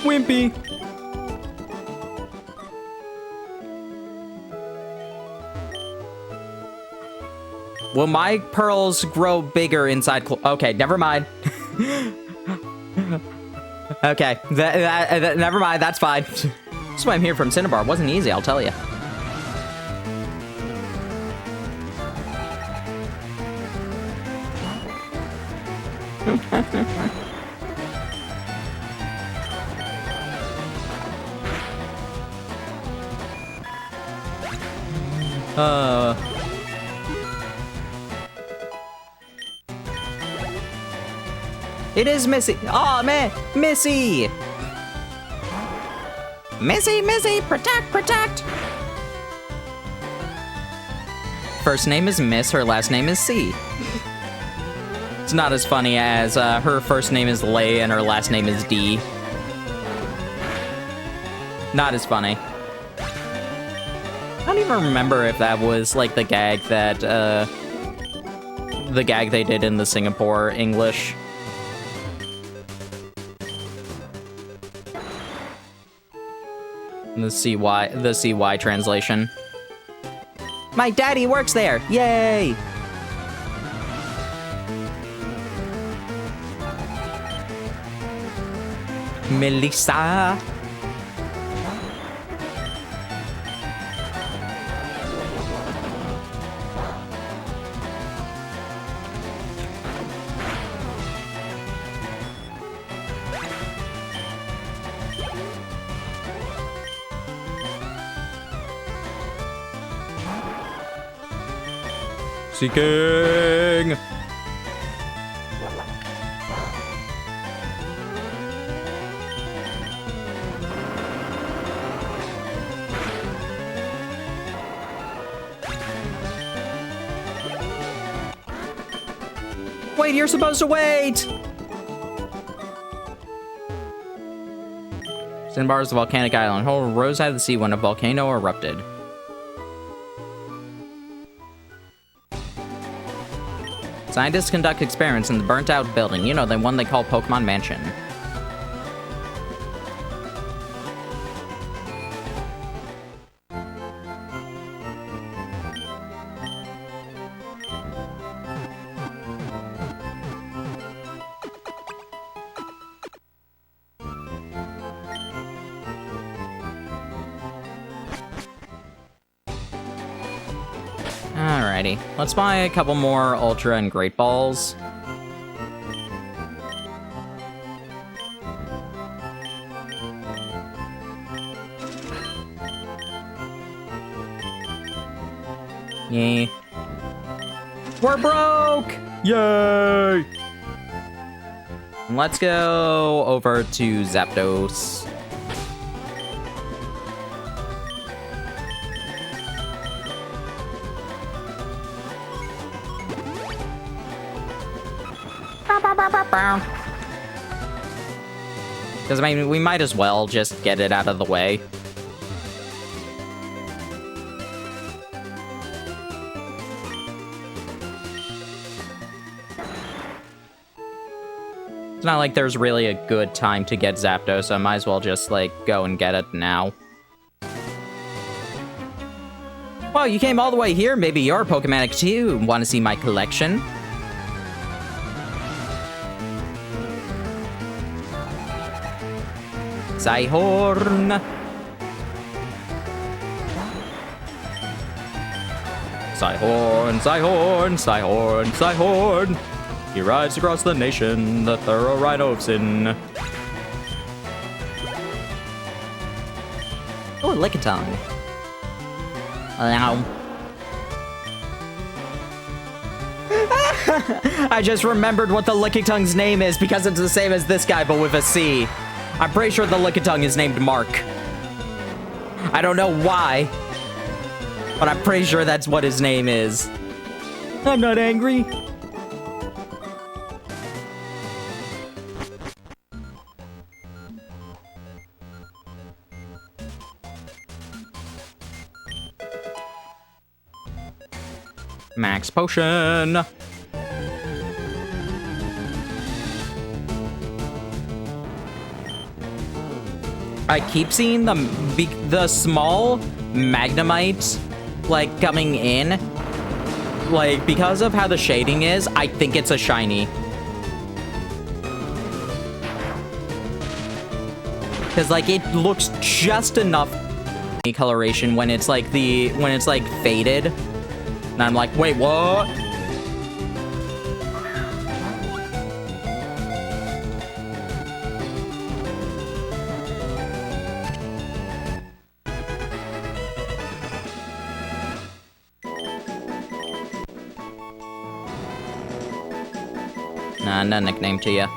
Wimpy! Will my pearls grow bigger inside okay, never mind. Okay, never mind, that's fine. Swam here from Cinnabar wasn't easy, I'll tell you. It is Missy. Oh man, Missy. Missy, protect, protect. first name is Miss, her last name is C. It's not as funny as her first name is Lay and her last name is D. Not as funny. I don't even remember if that was like the gag that they did in the Singapore English. The CY translation. My daddy works there! Yay! Melissa! Seeking! Wait, you're supposed to wait! Sandbar is a volcanic island. Whole rose out of the sea when a volcano erupted. Scientists conduct experiments in the burnt-out building. You know, the one they call Pokemon Mansion. Alrighty, let's buy a couple more Ultra and Great Balls. Yay. We're broke! Yay! Let's go over to Zapdos. Because, I mean, we might as well just get it out of the way. It's not like there's really a good time to get Zapdos, so I might as well just, like, go and get it now. Well, you came all the way here. Maybe you're a Pokemanic too. Want to see my collection? Psyhorn! Psyhorn, Psyhorn, Psyhorn, Psyhorn! He rides across the nation, the thorough rhino of sin. Oh, a Lickitung. Ow. I just remembered what the Lickitung's name is because it's the same as this guy, but with a C. I'm pretty sure the Lickitung is named Mark. I don't know why, but I'm pretty sure that's what his name is. I'm not angry. Max Potion. I keep seeing the small Magnemite, like, coming in. Like, because of how the shading is, I think it's a shiny. Because, like, it looks just enough coloration when it's, like, faded. And I'm like, wait, what? Nah, no nickname to ya.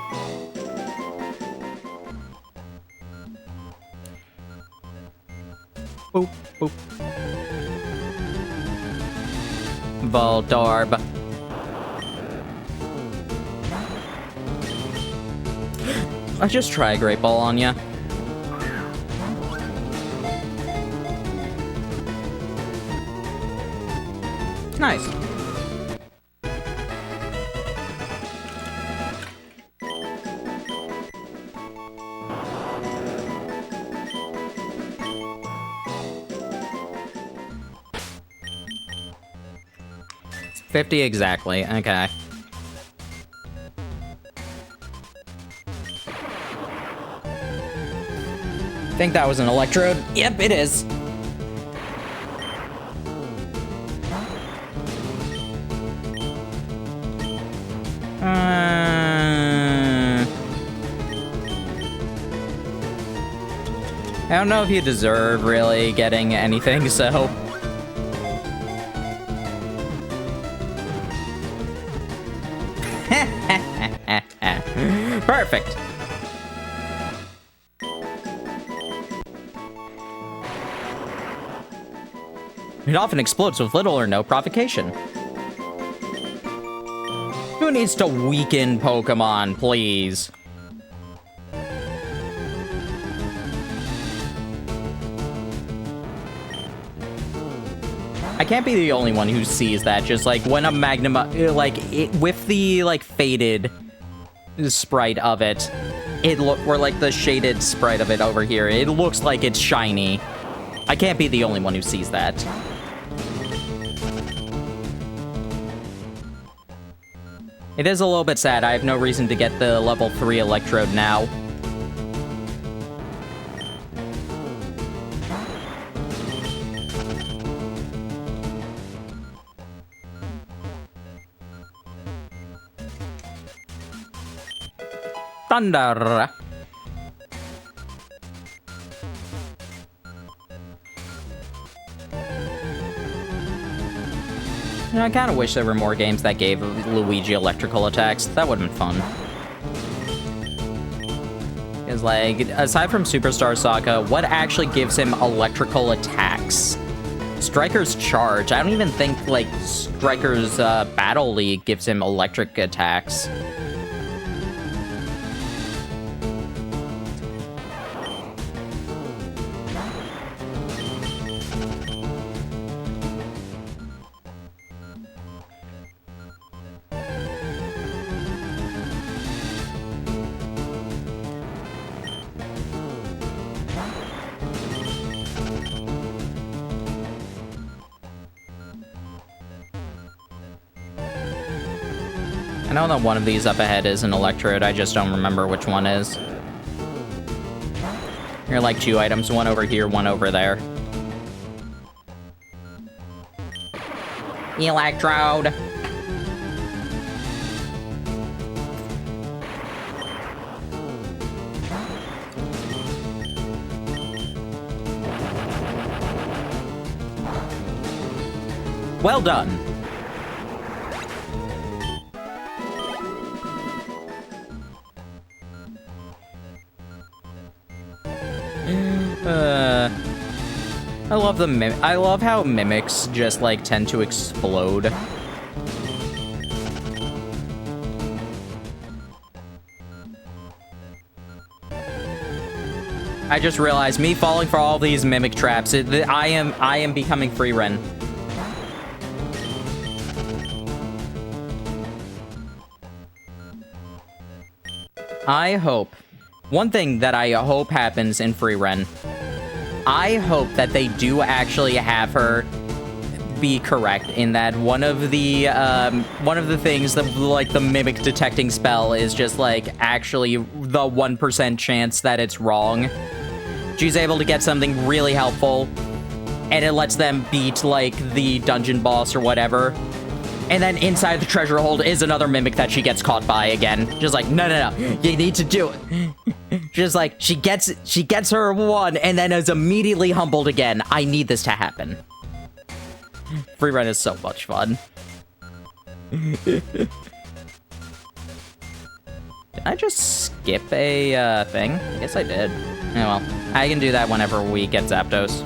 Boop, boop. Voltorb. I'll just try a Great Ball on ya. Nice. It's 50 exactly. Okay. Think that was an Electrode? Yep, it is. I don't know if you deserve really getting anything, so... Perfect. It often explodes with little or no provocation. Who needs to weaken Pokemon, please? I can't be the only one who sees that, just like when a Magnum, with the like faded sprite of it, or like the shaded sprite of it over here, it looks like it's shiny. I can't be the only one who sees that. It is a little bit sad. I have no reason to get the level 3 Electrode now. Thunder. You know, I kind of wish there were more games that gave Luigi electrical attacks. That would have been fun. Because, like, aside from Superstar Saga, what actually gives him electrical attacks? Striker's Charge. I don't even think, like, Striker's Battle League gives him electric attacks. I know that one of these up ahead is an Electrode, I just don't remember which one is. Here are like 2 items, one over here, one over there. Electrode! Well done! I love how mimics just, like, tend to explode. I just realized me falling for all these mimic traps. I am becoming free Ren. I hope. One thing that I hope happens in free Ren. I hope that they do actually have her be correct in that one of the things that, like, the mimic detecting spell is just, like, actually the 1% chance that it's wrong. She's able to get something really helpful, and it lets them beat, like, the dungeon boss or whatever. And then inside the treasure hold is another mimic that she gets caught by again. Just like, no, you need to do it. Just like, she gets her one and then is immediately humbled again. I need this to happen. Free run is so much fun. Did I just skip a thing? I guess I did. Oh well, I can do that whenever we get Zapdos.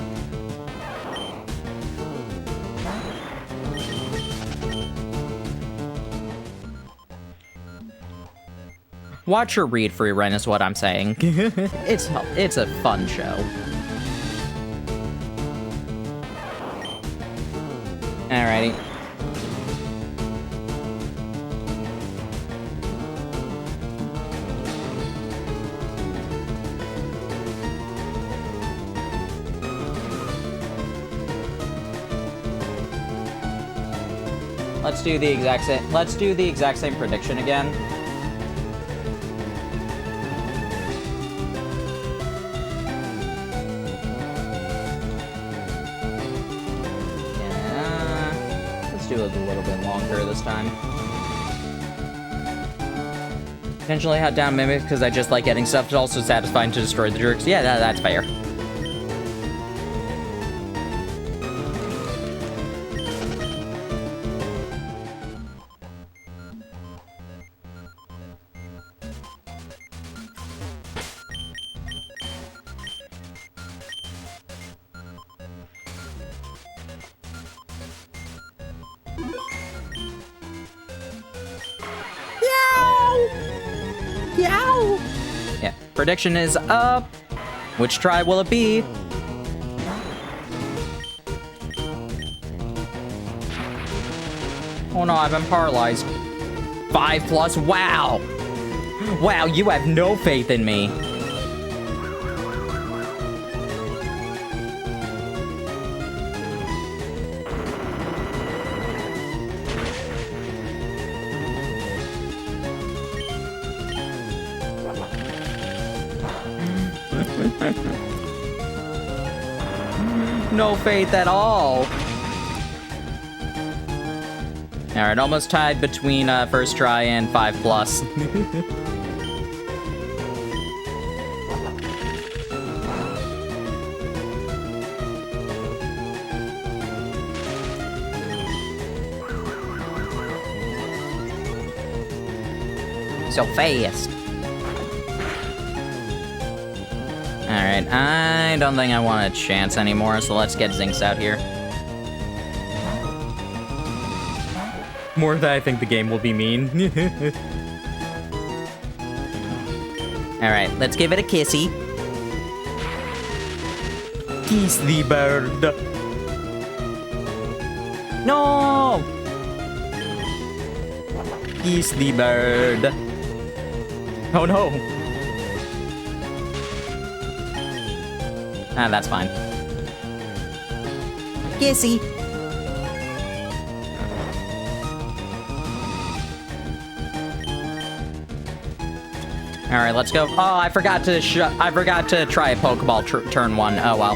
Watch or read Free Rent is what I'm saying. It's a fun show. Alrighty. Let's do the exact same prediction again. Yeah. Let's do it a little bit longer this time. Potentially had down Mimic because I just like getting stuff. It's also satisfying to destroy the jerks. Yeah, that's fair. Yeah, prediction is up. Which try will it be? Oh no, I've been paralyzed. 5+, wow! Wow, you have no faith in me. No faith at all. Alright, almost tied between first try and 5+. So fast. Alright, I don't think I want a chance anymore, so let's get Zinx out here. More than I think the game will be mean. Alright, let's give it a kissy. Kiss the bird. No! Kiss the bird. Oh no! Ah, that's fine. Kissy. All right, let's go. Oh, I forgot to try a Pokeball turn 1. Oh well.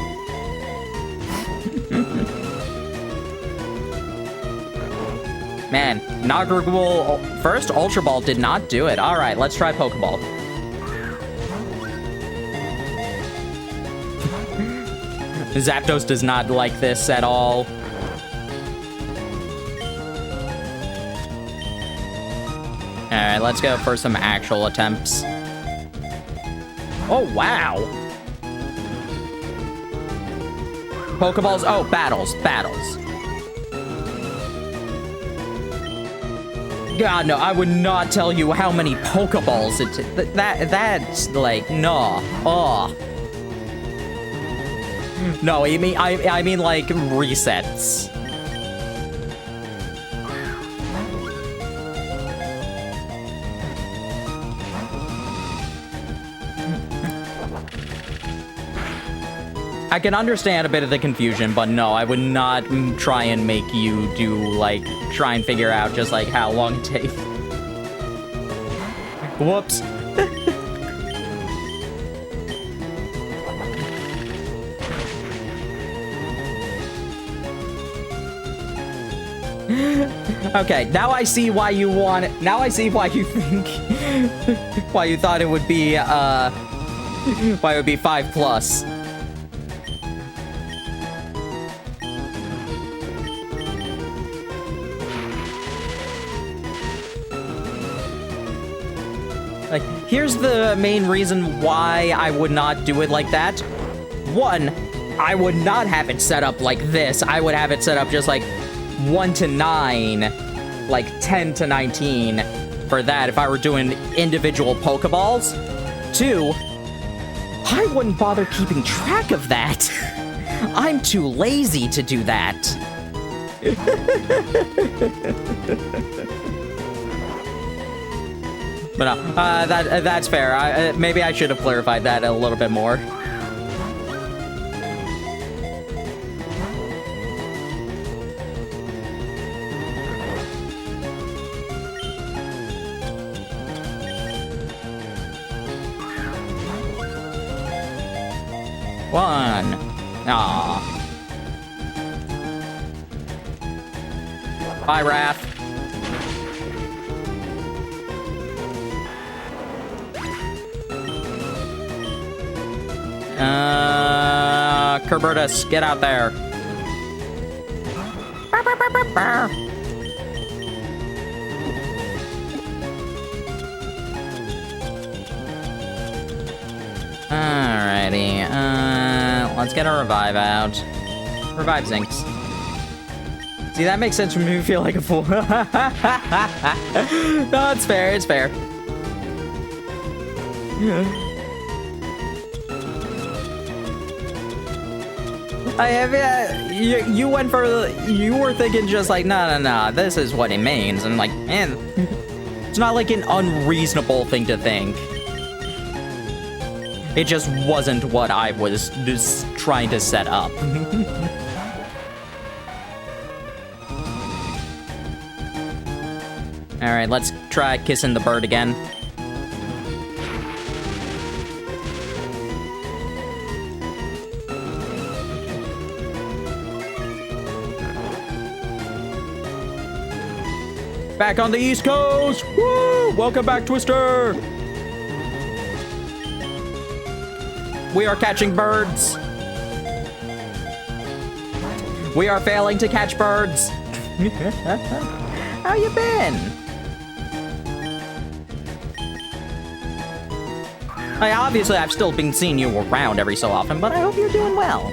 Man, inaugurable first Ultra Ball did not do it. All right, let's try Pokeball. Zapdos does not like this at all. Alright, let's go for some actual attempts. Oh, wow. Pokeballs. Oh, battles. God, no, I would not tell you how many Pokeballs that's like, no. Oh. No, I mean like resets. I can understand a bit of the confusion, but no, I would not try and make you try and figure out just like how long it takes. Whoops. Okay, now I see why you want it. Now I see why you think why you thought it would be why it would be 5+. Like, here's the main reason why I would not do it like that. One, I would not have it set up like this. I would have it set up just like 1 to 9, like 10 to 19, for that if I were doing individual Pokeballs. 2, I wouldn't bother keeping track of that. I'm too lazy to do that. But no, that's fair. Maybe I should have clarified that a little bit more. One. Aw. Bye, Wrath. Kerbertus, get out there. Alrighty, let's get a revive out. Revive Zinx. See, that makes sense for me to feel like a fool. No, it's fair, it's fair. You went for, you were thinking just like, no, this is what it means. And like, man, it's not like an unreasonable thing to think. It just wasn't what I was just trying to set up. Alright, let's try kissing the bird again. Back on the East Coast! Woo! Welcome back, Twister! We are catching birds. We are failing to catch birds. How you been? Obviously, I've still been seeing you around every so often, but I hope you're doing well.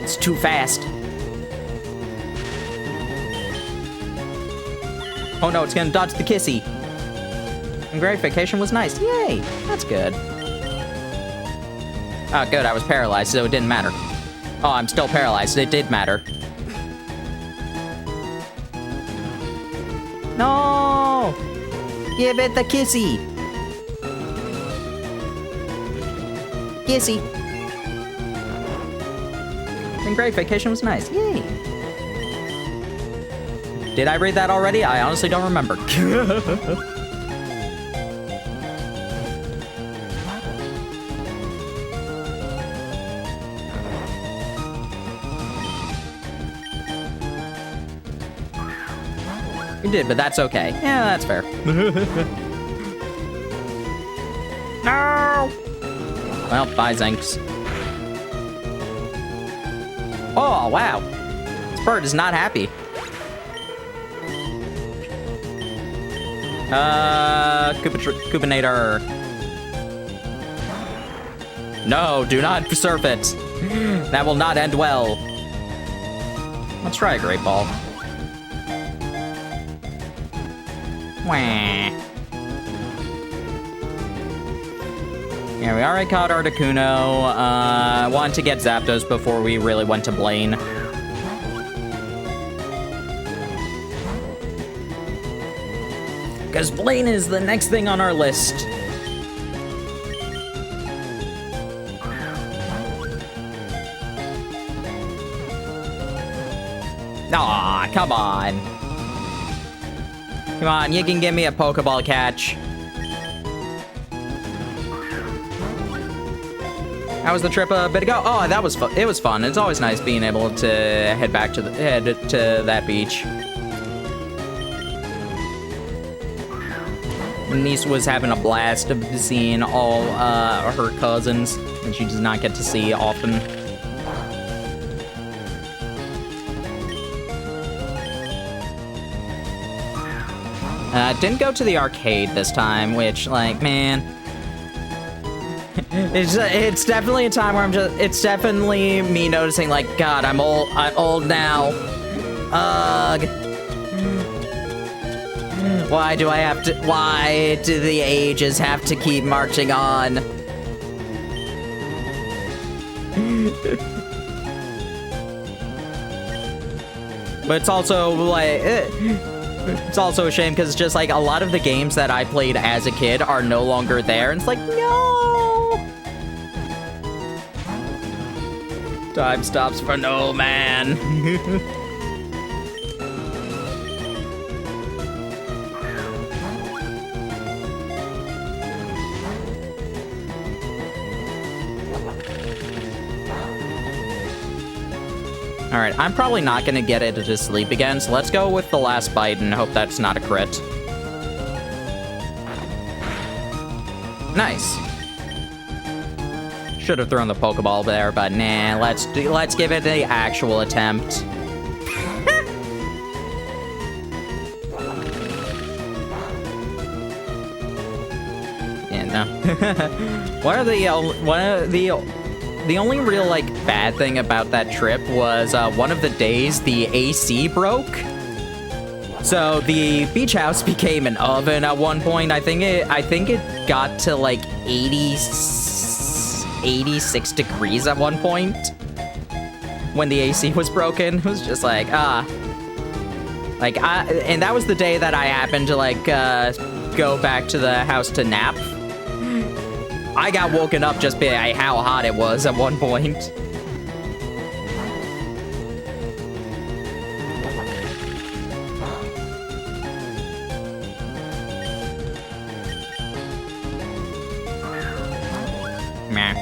It's too fast. Oh no, it's gonna dodge the kissy. And great vacation was nice. Yay, that's good. Oh, good, I was paralyzed, so it didn't matter. Oh, I'm still paralyzed, it did matter. No! Give it the kissy! Kissy! And great vacation was nice. Yay! Did I read that already? I honestly don't remember. You did, but that's okay. Yeah, that's fair. No! Well, bye, Zinx. Oh, wow. This bird is not happy. Coopinator. No, do not surf it. That will not end well. Let's try a Great Ball. Wah. Yeah, we already caught Articuno. Wanted to get Zapdos before we really went to Blaine. Because Blaine is the next thing on our list. Aw, come on. Come on, you can give me a Pokeball catch. How was the trip a bit ago? Oh, that was fun. It was fun. It's always nice being able to head to that beach. Niece was having a blast of seeing all her cousins, and she does not get to see often. Didn't go to the arcade this time, which, like, man, It's definitely a time where it's definitely me noticing, like, God, I'm old now. Ugh. Why do the ages have to keep marching on? But it's also, like, it's also a shame because it's just, like, a lot of the games that I played as a kid are no longer there, and it's like, no! Time stops for no man. Alright, I'm probably not gonna get it to sleep again, so let's go with the last bite and hope that's not a crit. Nice. Should have thrown the Pokeball there, but nah, let's give it the actual attempt. Yeah, no. The only real, like, bad thing about that trip was one of the days the AC broke. So the beach house became an oven at one point. I think it got to like 86 degrees at one point when the AC was broken. It was just like, and that was the day that I happened to like go back to the house to nap. I got woken up just by how hot it was at one point. Meh.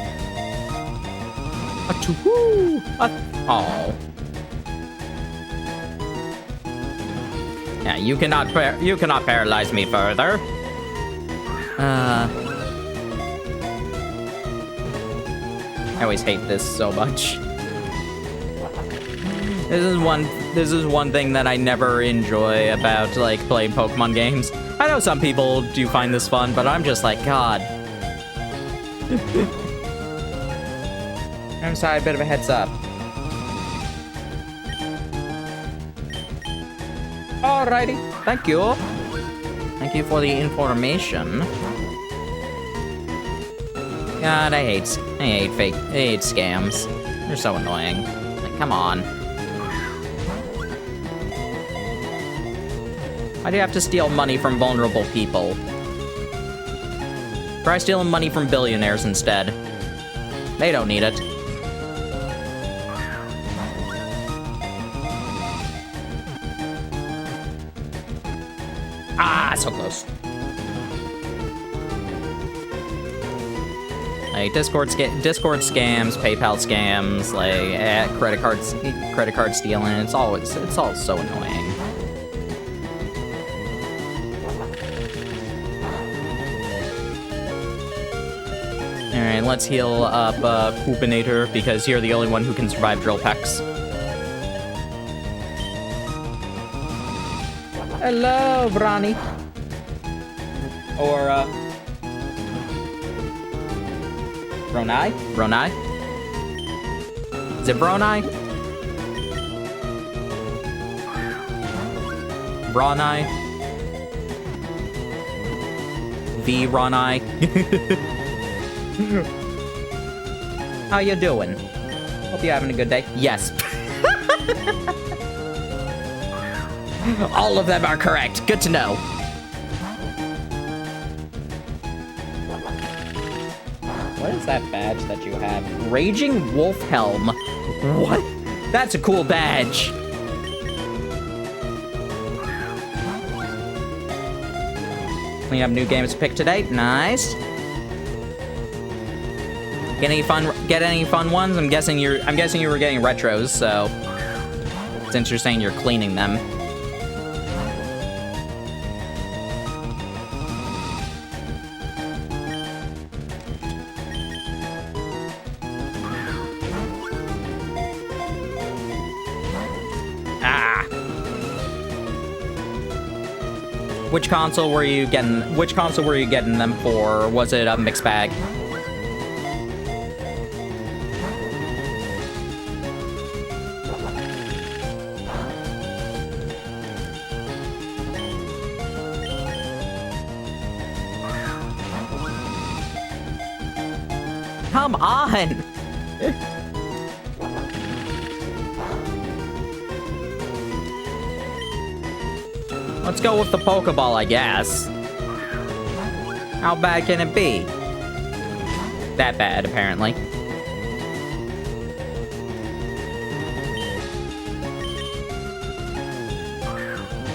Oh. Yeah, you cannot paralyze me further. I always hate this so much. This is one thing that I never enjoy about like playing Pokemon games. I know some people do find this fun, but I'm just like, God. I'm sorry, a bit of a heads up. Alrighty, thank you. Thank you for the information. God, I hate scams. They're so annoying. Like, come on. Why do you have to steal money from vulnerable people? Try stealing money from billionaires instead. They don't need it. Ah, so close. Like Discord scams, PayPal scams, like credit card stealing. It's all so annoying. All right, let's heal up Poopinator because you're the only one who can survive Drill Pecks. Hello, Bronny. Or Bronai? Bronai? Is it Bronai? Bronai? V Ronai? How you doing? Hope you're having a good day. Yes. All of them are correct. Good to know. What is that badge that you have? Raging Wolf Helm. What? That's a cool badge. We have new games to pick today. Nice. Get any fun ones? I'm guessing you were getting retros, so since you're saying you're cleaning them. Which console were you getting them for? Or was it a mixed bag? Come on! Let's go with the Pokeball, I guess. How bad can it be? That bad, apparently.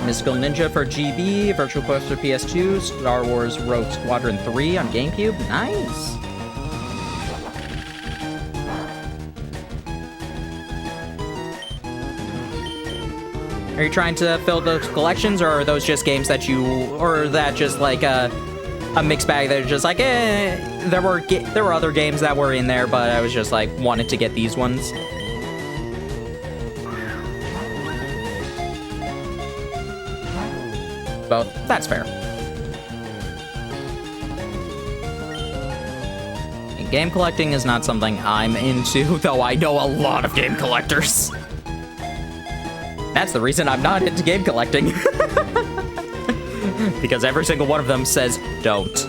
Mystical Ninja for GB, Virtual Quest for PS2, Star Wars Rogue Squadron 3 on GameCube. Nice! Are you trying to fill those collections, or are those just games that you, or that just like a mixed bag that are just like, there were other games that were in there, but I was just like, wanted to get these ones. Both. That's fair. And game collecting is not something I'm into, though I know a lot of game collectors. That's the reason I'm not into game collecting. Because every single one of them says, don't.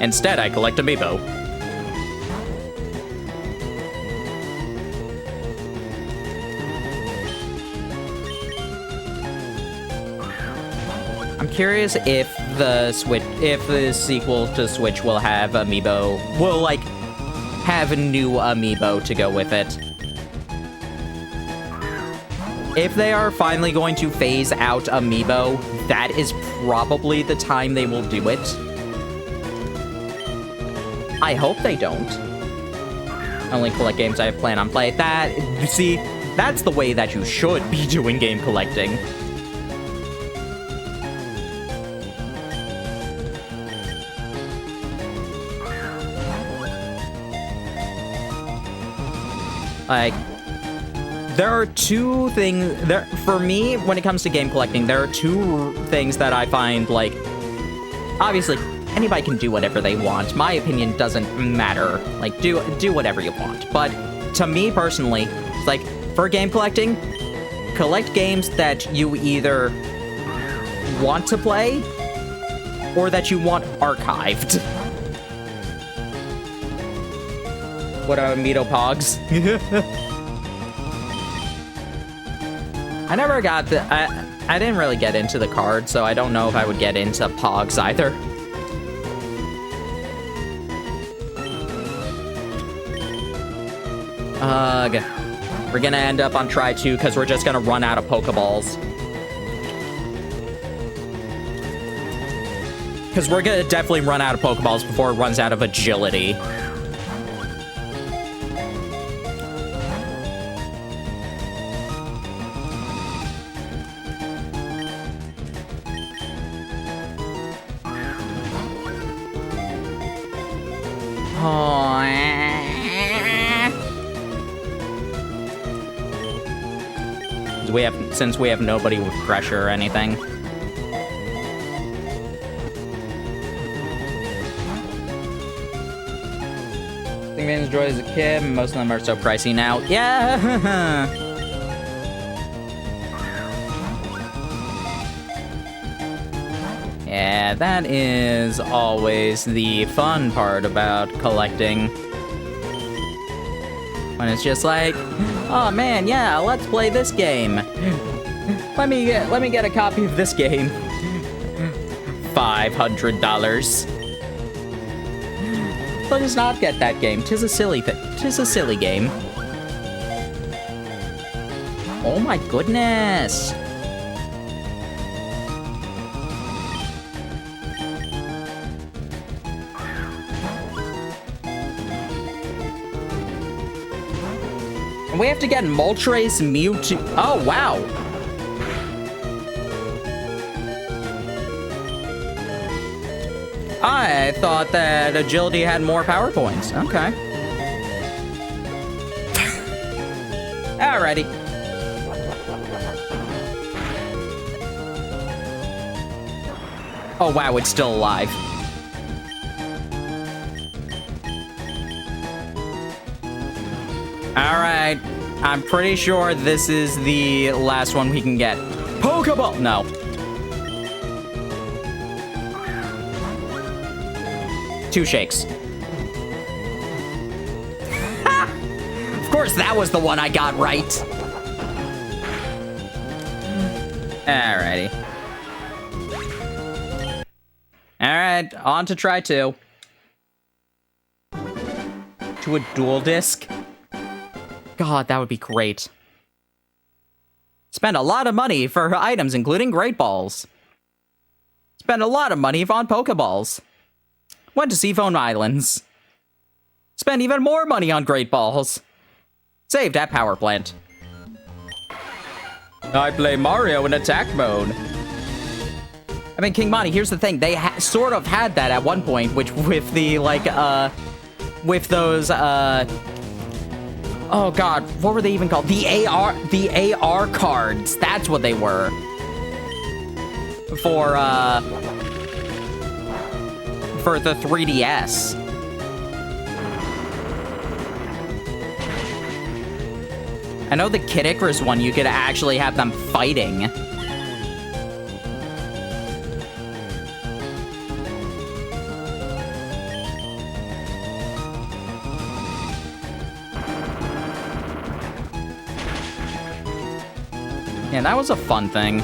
Instead, I collect amiibo. I'm curious if the sequel to Switch will have amiibo, will like have a new amiibo to go with it. If they are finally going to phase out amiibo, that is probably the time they will do it. I hope they don't. Only collect games I plan on playing. See, that's the way that you should be doing game collecting. Like, there are two things, for me, when it comes to game collecting, there are two things that I find, like, obviously, anybody can do whatever they want. My opinion doesn't matter. Like, do whatever you want. But to me, personally, it's like, for game collecting, collect games that you either want to play or that you want archived. What are Amiibo Pogs? I never got the... I didn't really get into the card, so I don't know if I would get into Pogs either. Ugh. We're gonna end up on try 2 because we're just gonna run out of Pokeballs. Because we're gonna definitely run out of Pokeballs before it runs out of agility. Since we have nobody with pressure or anything. I think I enjoyed as a kid, most of them are so pricey now. Yeah! Yeah, that is always the fun part about collecting. When it's just like, oh man, yeah, let's play this game. Let me get a copy of this game. $500. Let us not get that game. Tis a silly game. Oh my goodness. We have to get Moltres, Mewtwo. Oh, wow. I thought that agility had more power points. Okay. Alrighty. Oh, wow, it's still alive. Alright. I'm pretty sure this is the last one we can get. Pokeball! No. 2 shakes. Of course, that was the one I got right. Alrighty. Alright, on to try 2. To a dual disc. God, that would be great. Spend a lot of money for items, including Great Balls. Spend a lot of money on Pokeballs. Went to Seafoam Islands. Spend even more money on Great Balls. Saved at Power Plant. I play Mario in attack mode. I mean, King Monty, here's the thing. They sort of had that at one point, which with the, like, with those, oh god, what were they even called? The AR cards. That's what they were. For the 3DS. I know the Kid Icarus one, you could actually have them fighting. Yeah, that was a fun thing.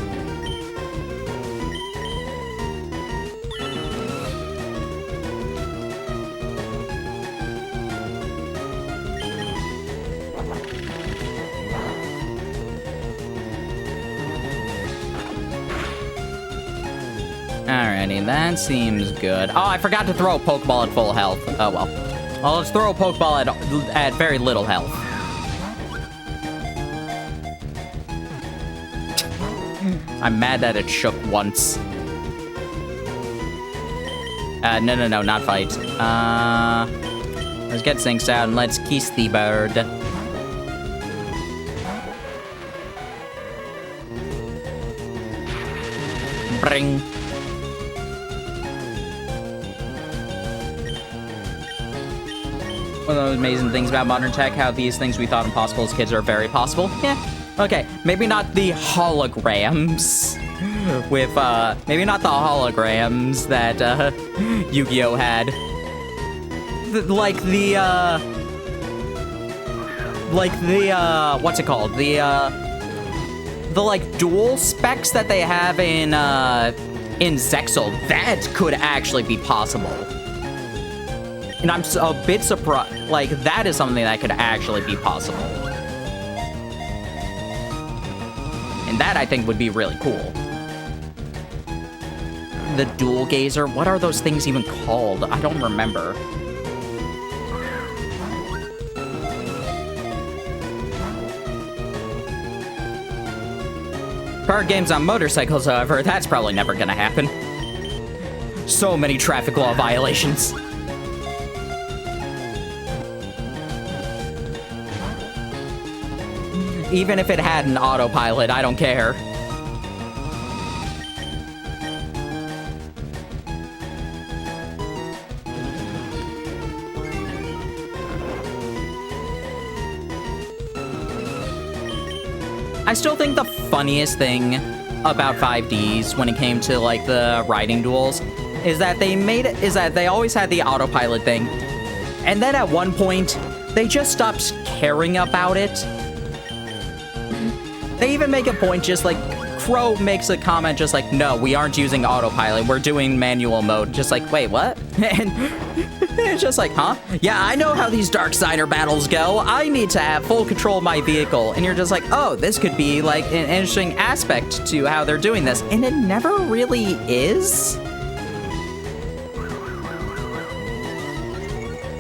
Alrighty, that seems good. Oh, I forgot to throw a Pokeball at full health. Oh, well. Well, let's throw a Pokeball at very little health. I'm mad that it shook once. No, not fight. Let's get Syncs out and let's kiss the bird. Bring. One of those amazing things about modern tech, how these things we thought impossible as kids are very possible. Yeah. Okay, maybe not the holograms with, maybe not the holograms that, Yu-Gi-Oh! Had. What's it called? The, like, dual specs that they have in Zexal, that could actually be possible. And I'm a bit surprised, like, that is something that could actually be possible. And that, I think, would be really cool. The Dual Gazer, what are those things even called? I don't remember. Card games on motorcycles, however, that's probably never gonna happen. So many traffic law violations. Even if it had an autopilot, I don't care. I still think the funniest thing about 5Ds when it came to, like, the riding duels is that they always had the autopilot thing. And then at one point, they just stopped caring about it. They even make a point, just like, Crow makes a comment just like, no, we aren't using autopilot, we're doing manual mode. Just like, wait, what? And it's just like, huh? Yeah, I know how these Darksider battles go. I need to have full control of my vehicle. And you're just like, oh, this could be, like, an interesting aspect to how they're doing this. And it never really is.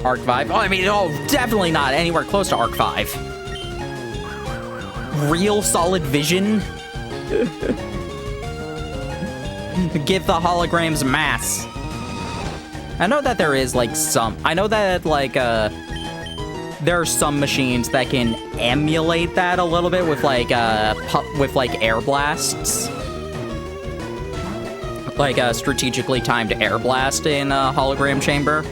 Arc 5? Oh, I mean, oh, definitely not anywhere close to Arc 5. Real solid vision. Give the holograms mass. I know that there is, like, I know that, like, there are some machines that can emulate that a little bit with, like, air blasts. Like a strategically timed air blast in a hologram chamber.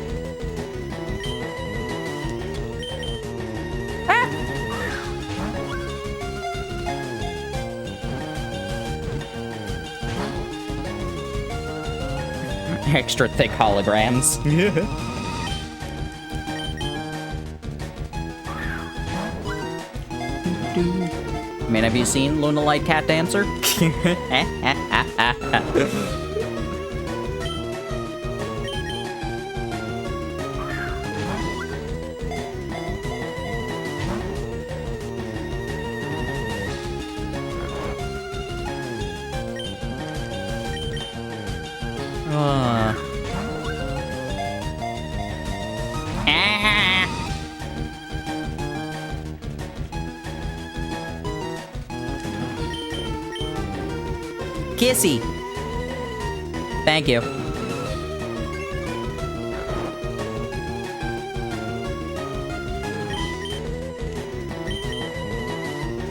extra thick holograms. I mean, have you seen Luna Light Cat Dancer? Kissy. Thank you.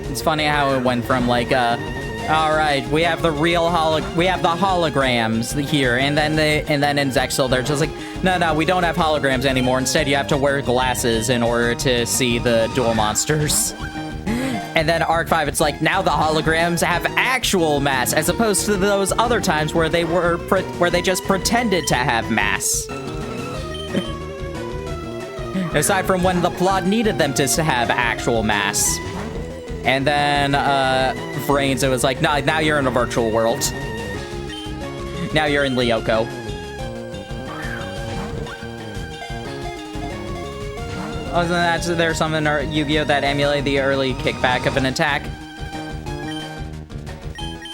It's funny how it went from like, all right, we have the real holograms here, and then in Zexal they're just like, no, we don't have holograms anymore. Instead, you have to wear glasses in order to see the dual monsters. And then Arc 5, it's like, now the holograms have actual mass, as opposed to those other times where they just pretended to have mass. Aside from when the plot needed them to have actual mass. And then, Brains, it was like, nah, now you're in a virtual world. Now you're in Lyoko. Other than that, there's something in Yu-Gi-Oh! That emulate the early kickback of an attack.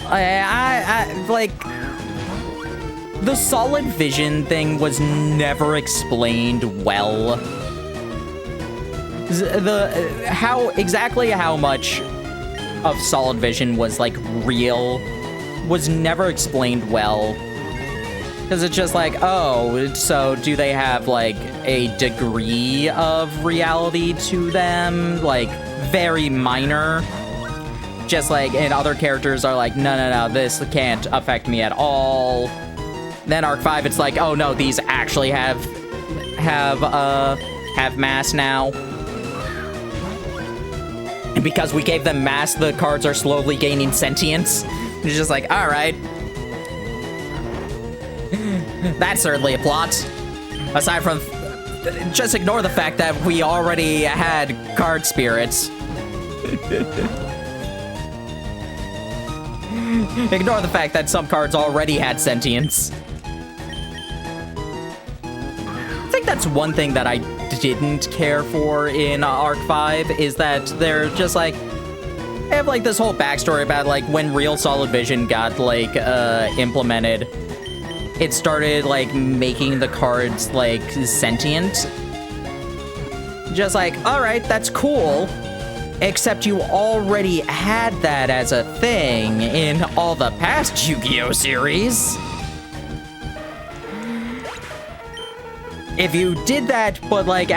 I like... The solid vision thing was never explained well. Exactly how much of solid vision was, like, real was never explained well. Because it's just like, oh, so do they have, like, a degree of reality to them? Like, very minor? Just like, and other characters are like, no, this can't affect me at all. Then Arc 5, it's like, oh no, these actually have mass now. And because we gave them mass, the cards are slowly gaining sentience. It's just like, alright. That's certainly a plot. Aside from, just ignore the fact that we already had card spirits. Ignore the fact that some cards already had sentience. I think that's one thing that I didn't care for in Arc 5, is that they're just like, they have like this whole backstory about like when Real Solid Vision got like implemented. It started, like, making the cards, like, sentient. Just like, alright, that's cool. Except you already had that as a thing in all the past Yu-Gi-Oh! Series. If you did that, but, like,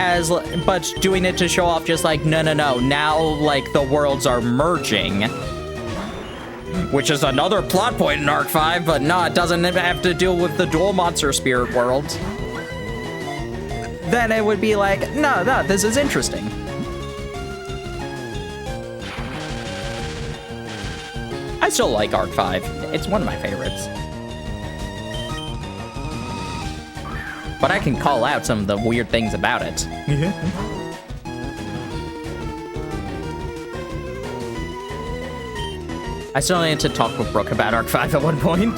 but doing it to show off just like, no, now, like, the worlds are merging. Which is another plot point in Arc 5, but no, it doesn't have to deal with the dual monster spirit world. Then it would be like, no, this is interesting. I still like Arc 5. It's one of my favorites. But I can call out some of the weird things about it. I still need to talk with Brooke about Arc 5 at one point.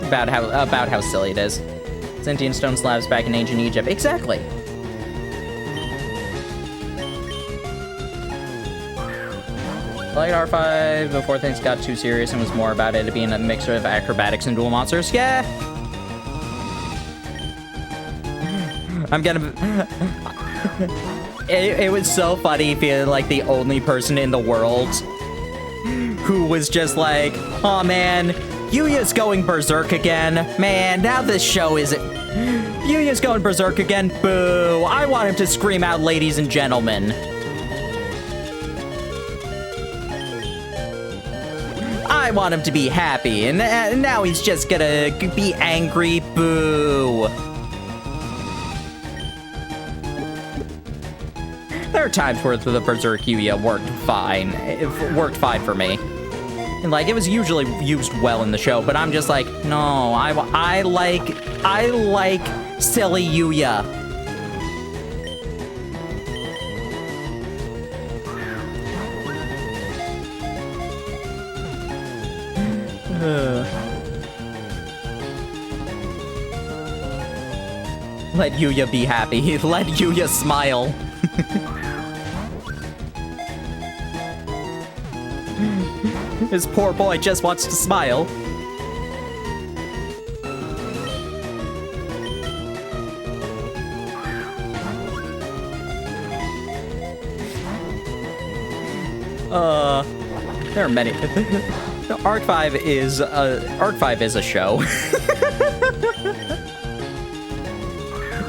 about how silly it is. Sentient stone slabs back in ancient Egypt. Exactly. I liked Arc 5 before things got too serious and was more about it being a mixture of acrobatics and dual monsters. Yeah. I'm gonna... It was so funny feeling like the only person in the world who was just like, oh man, Yuya's going berserk again. Man, now this show isn't... Yuya's going berserk again. Boo. I want him to scream out, ladies and gentlemen. I want him to be happy, and now he's just gonna be angry. Boo. There are times where the Berserk Yuya worked fine. It worked fine for me. Like, it was usually used well in the show, but I'm just like, no, I like silly Yuya. Let Yuya be happy. Let Yuya smile. This poor boy just wants to smile. There are many. Arc 5 is a show.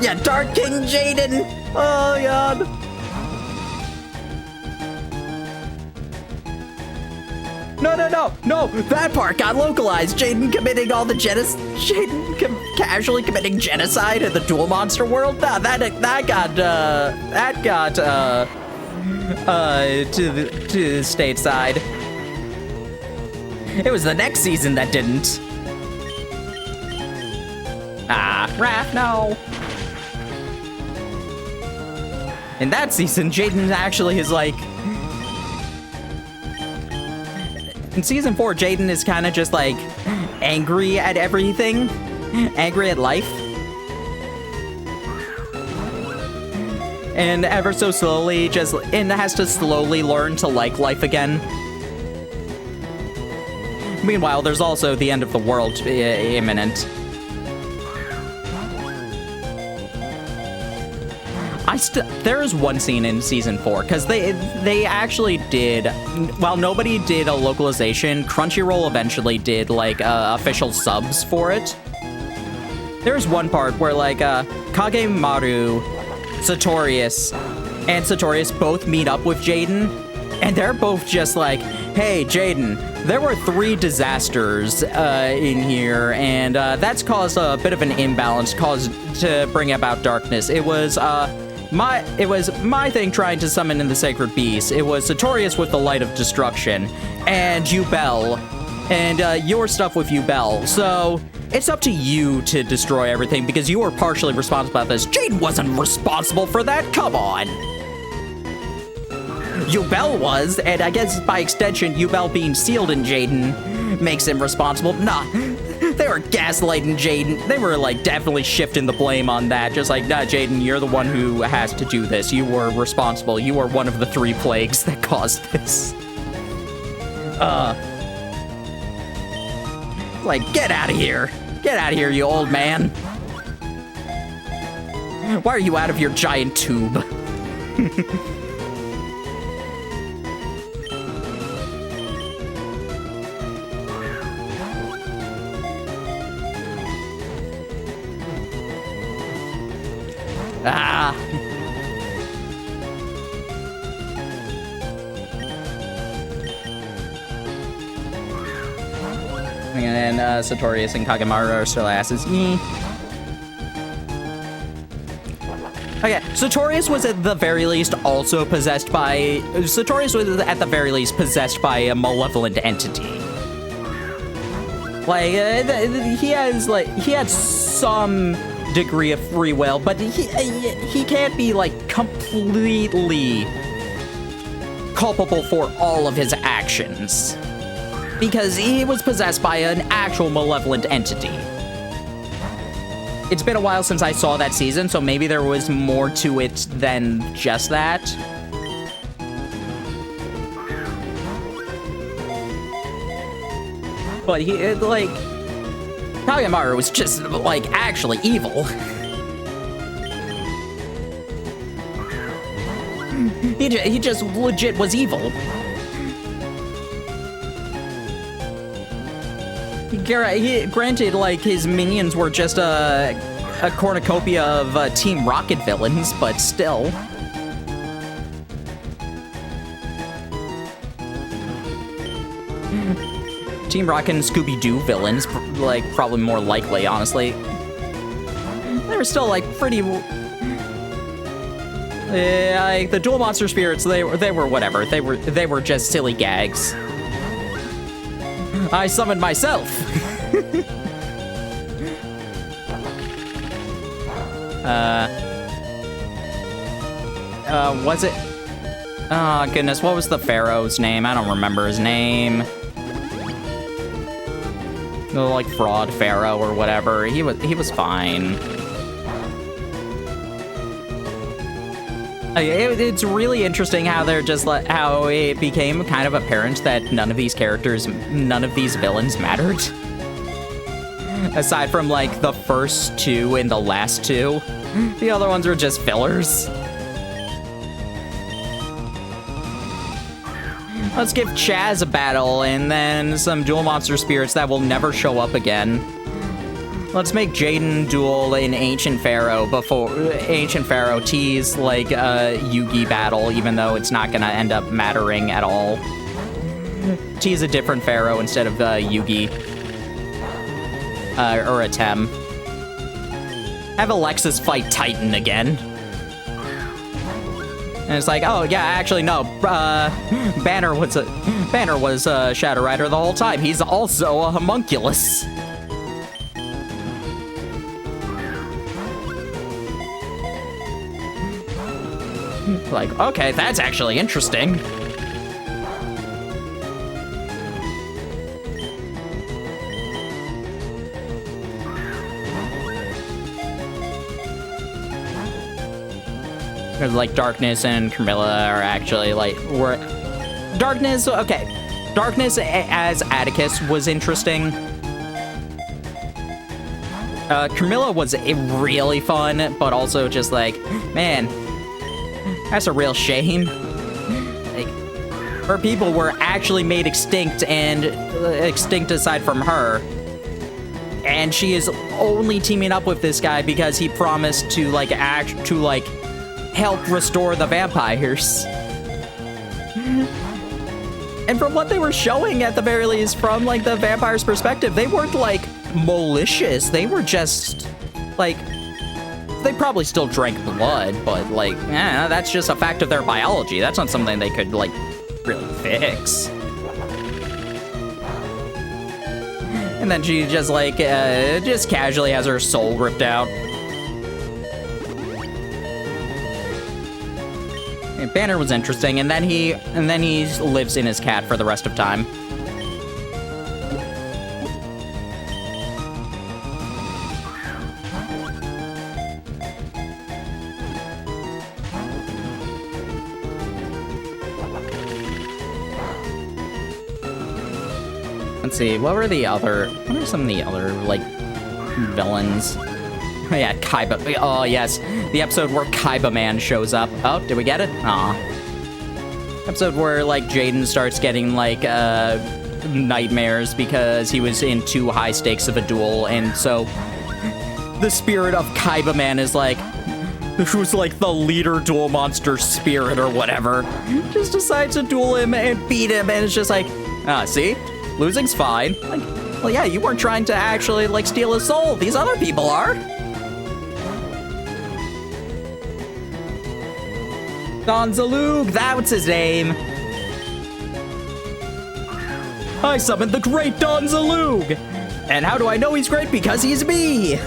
Yeah, Dark King Jaden. Oh god. No! That part got localized. Jaden committing all the casually committing genocide in the Duel Monster world. Nah, that got to the stateside. It was the next season that didn't. Ah, Raph, no. In that season, Jaden actually is like. In season 4, Jaden is kind of just like angry at everything, angry at life. And ever so slowly has to slowly learn to like life again. Meanwhile, there's also the end of the world imminent. There is one scene in season 4 because they actually did. While nobody did a localization, Crunchyroll eventually did like official subs for it. There's one part where like Kagemaru, Sartorius both meet up with Jaden, and they're both just like, "Hey, Jaden, there were 3 disasters in here, and that's caused a bit of an imbalance, caused to bring about darkness. It was my thing trying to summon in the sacred beast. It was Sartorius with the light of destruction, and Yubel, and your stuff with Yubel. So it's up to you to destroy everything because you were partially responsible for this. Jaden wasn't responsible for that. Come on." Yubel was, and I guess by extension, Yubel being sealed in Jaden makes him responsible. Nah, they were gaslighting Jaden. They were like definitely shifting the blame on that. Just like, nah, Jaden, you're the one who has to do this. You were responsible. You were one of the 3 plagues that caused this. Like, get out of here. Get out of here, you old man. Why are you out of your giant tube? Ah. And then Sartorius and Kagemaru are still asses. Okay, Sartorius was at the very least also possessed by. Sartorius was at the very least possessed by a malevolent entity. Like he had some degree of free will, but he can't be like completely culpable for all of his actions because he was possessed by an actual malevolent entity. It's been a while since I saw that season, so maybe there was more to it than just that. But he, like, Kagemaru was just, like, actually evil. He just legit was evil. Granted, like, his minions were just a cornucopia of Team Rocket villains, but still. Team Rocket and Scooby-Doo villains, like, probably more likely, honestly. They were still, like, pretty... like, the Duel Monster Spirits, they were whatever. They were just silly gags. I summoned myself. Was it? Oh, goodness, what was the pharaoh's name? I don't remember his name. The, like, fraud pharaoh or whatever. He was fine. It's really interesting how they're just like, how it became kind of apparent that none of these villains mattered. Aside from, like, the first two and the last two. The other ones were just fillers. Let's give Chaz a battle, and then some dual monster spirits that will never show up again. Let's make Jaden duel an Ancient Pharaoh before Ancient Pharaoh tease, like, a Yugi battle, even though it's not gonna end up mattering at all. Tease a different Pharaoh instead of Yugi. Or a Tem. Have Alexis fight Titan again. And it's like, oh yeah, actually no. Banner was Shadow Rider the whole time. He's also a homunculus. Like, okay, that's actually interesting. Because, like, Darkness and Camilla are actually, like, Darkness, okay. Darkness as Atticus was interesting. Camilla was really fun, but also just like, man, that's a real shame. Like, her people were actually made extinct, and extinct aside from her. And she is only teaming up with this guy because he promised to, like, help restore the vampires. And from what they were showing, at the very least, from, like, the vampire's perspective, they weren't, like, malicious. They were just, like, they probably still drank blood, but, like, that's just a fact of their biology. That's not something they could, like, really fix. And then she just, like, just casually has her soul ripped out. And Banner was interesting, and then he lives in his cat for the rest of time. Let's see, what are some of the other, like, villains? Oh, yeah, Kaiba. Oh, yes. The episode where Kaiba Man shows up. Oh, did we get it? Aw. Episode where, like, Jaden starts getting, like, nightmares because he was in too high stakes of a duel, and so the spirit of Kaiba Man is like, who's, like, the leader duel monster spirit or whatever, just decides to duel him and beat him, and it's just like, see? Losing's fine. Like, well, yeah, you weren't trying to actually, like, steal his soul. These other people are. Don Zalug, that's his name. I summoned the great Don Zalug. And how do I know he's great? Because he's me.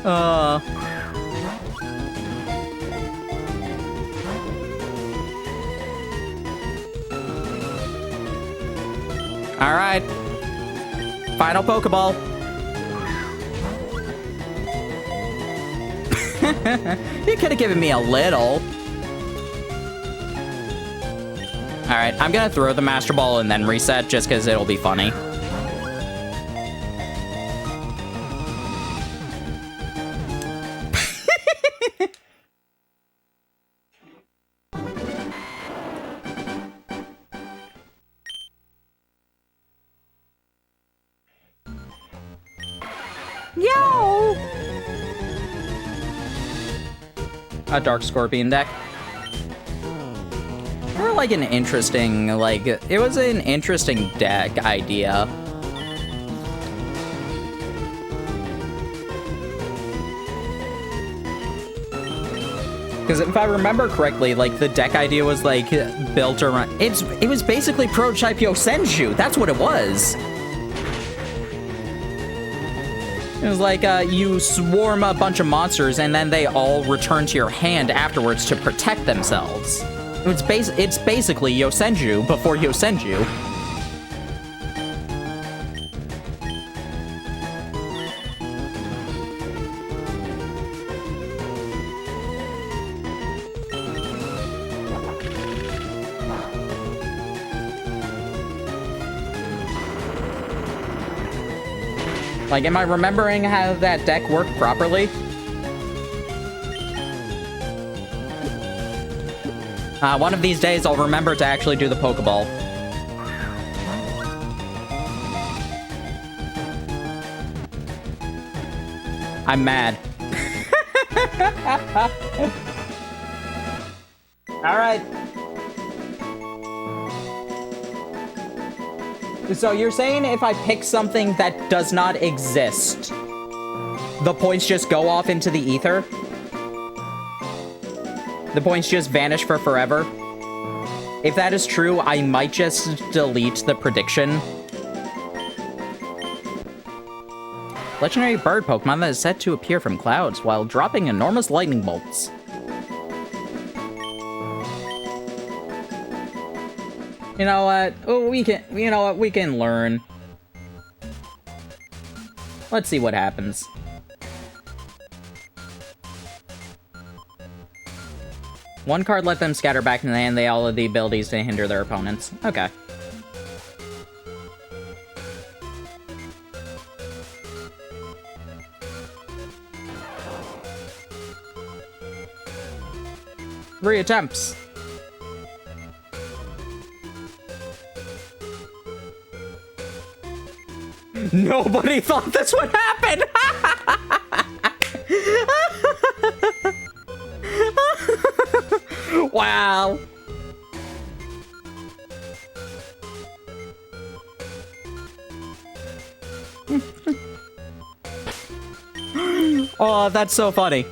All right. Final Pokeball. You could have given me a little. All right, I'm gonna throw the Master Ball and then reset just because it'll be funny. Yo! A Dark Scorpion deck. Or like an interesting, like, it was an interesting deck idea. Because if I remember correctly, like, the deck idea was, like, built around... It was basically Prototype Yosenju. That's what it was. It was like, you swarm a bunch of monsters, and then they all return to your hand afterwards to protect themselves. It's basically Yosenju before Yosenju. Like, am I remembering how that deck worked properly? One of these days, I'll remember to actually do the Pokeball. I'm mad. All right. So you're saying if I pick something that does not exist, the points just go off into the ether? The points just vanish for forever? If that is true, I might just delete the prediction. Legendary bird Pokemon that is said to appear from clouds while dropping enormous lightning bolts. You know what? Oh, you know what? We can learn. Let's see what happens. One card let them scatter back in the hand. They all have the abilities to hinder their opponents. Okay. Three attempts. Nobody thought this would happen! Wow. Oh, that's so funny.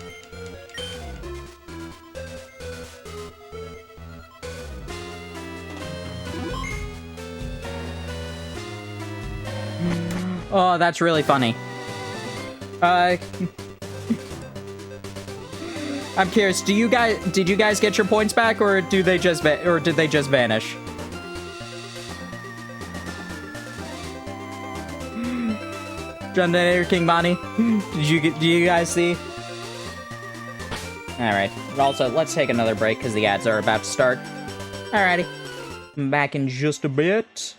Oh, that's really funny. I'm curious. Did you guys get your points back, or did they just vanish? Generator King Bonnie, do you guys see? All right. Also, let's take another break because the ads are about to start. Alrighty. I'm back in just a bit.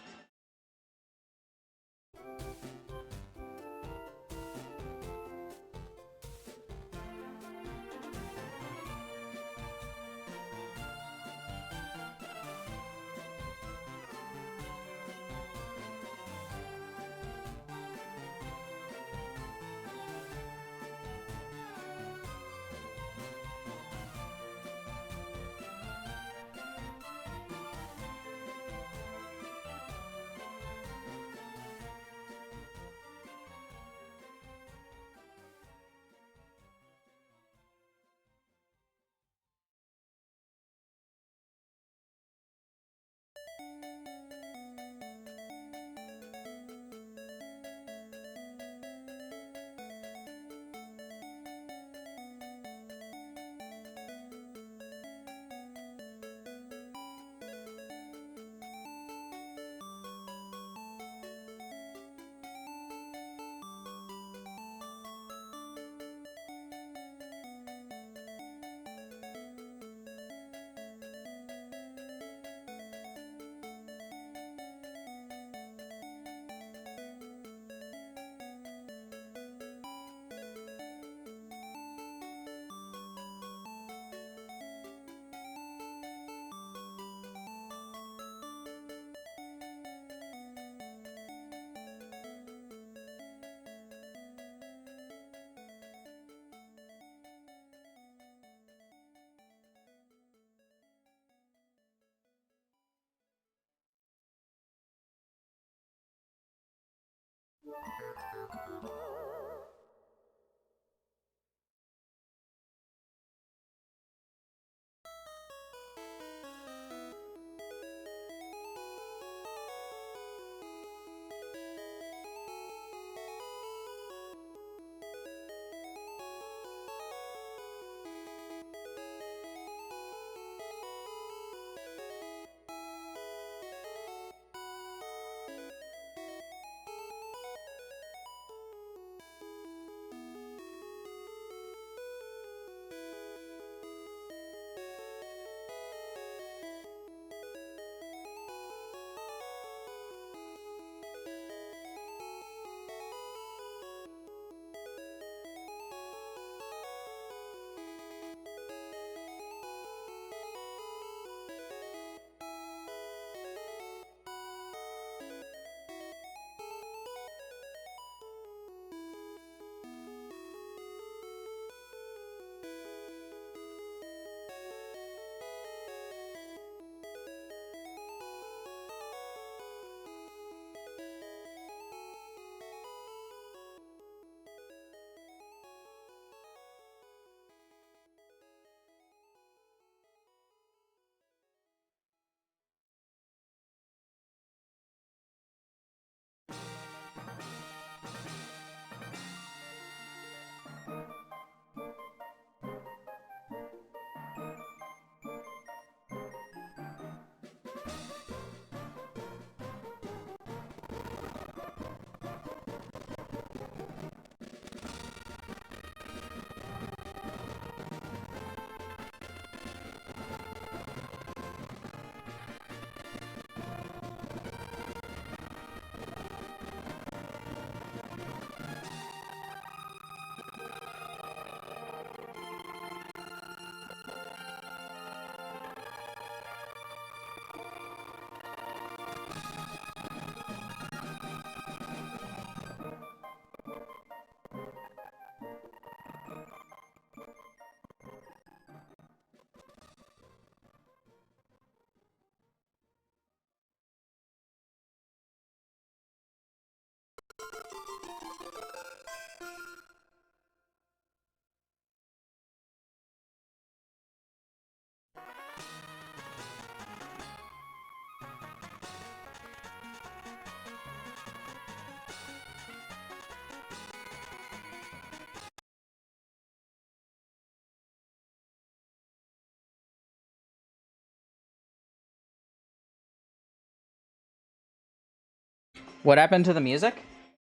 What happened to the music?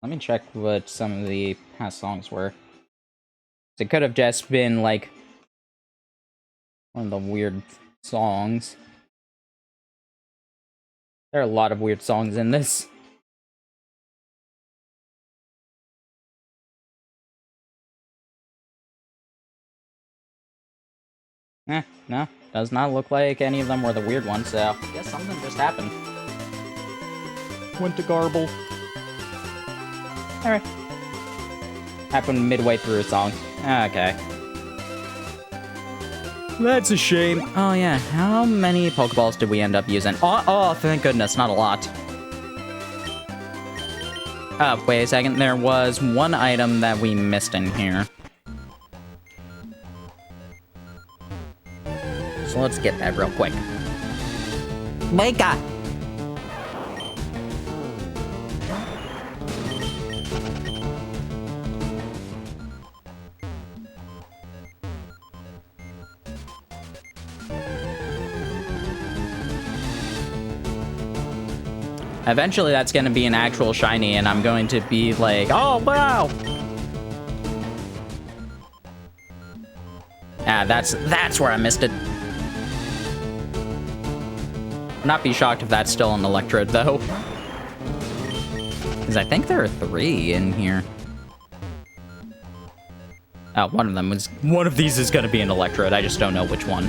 Let me check what some of the past songs were. It could have just been, like, one of the weird songs. There are a lot of weird songs in this. No. Does not look like any of them were the weird ones, so I guess something just happened. Went to garble. Alright. Happened midway through a song. Okay. That's a shame. Oh yeah, how many Pokeballs did we end up using? Oh, thank goodness, not a lot. Wait a second, there was one item that we missed in here. So let's get that real quick. Mega! Eventually that's gonna be an actual shiny, and I'm going to be like, oh, wow! Ah, that's where I missed it. Not be shocked if that's still an Electrode, though. Because I think there are 3 in here. Oh, one of these is gonna be an Electrode, I just don't know which one.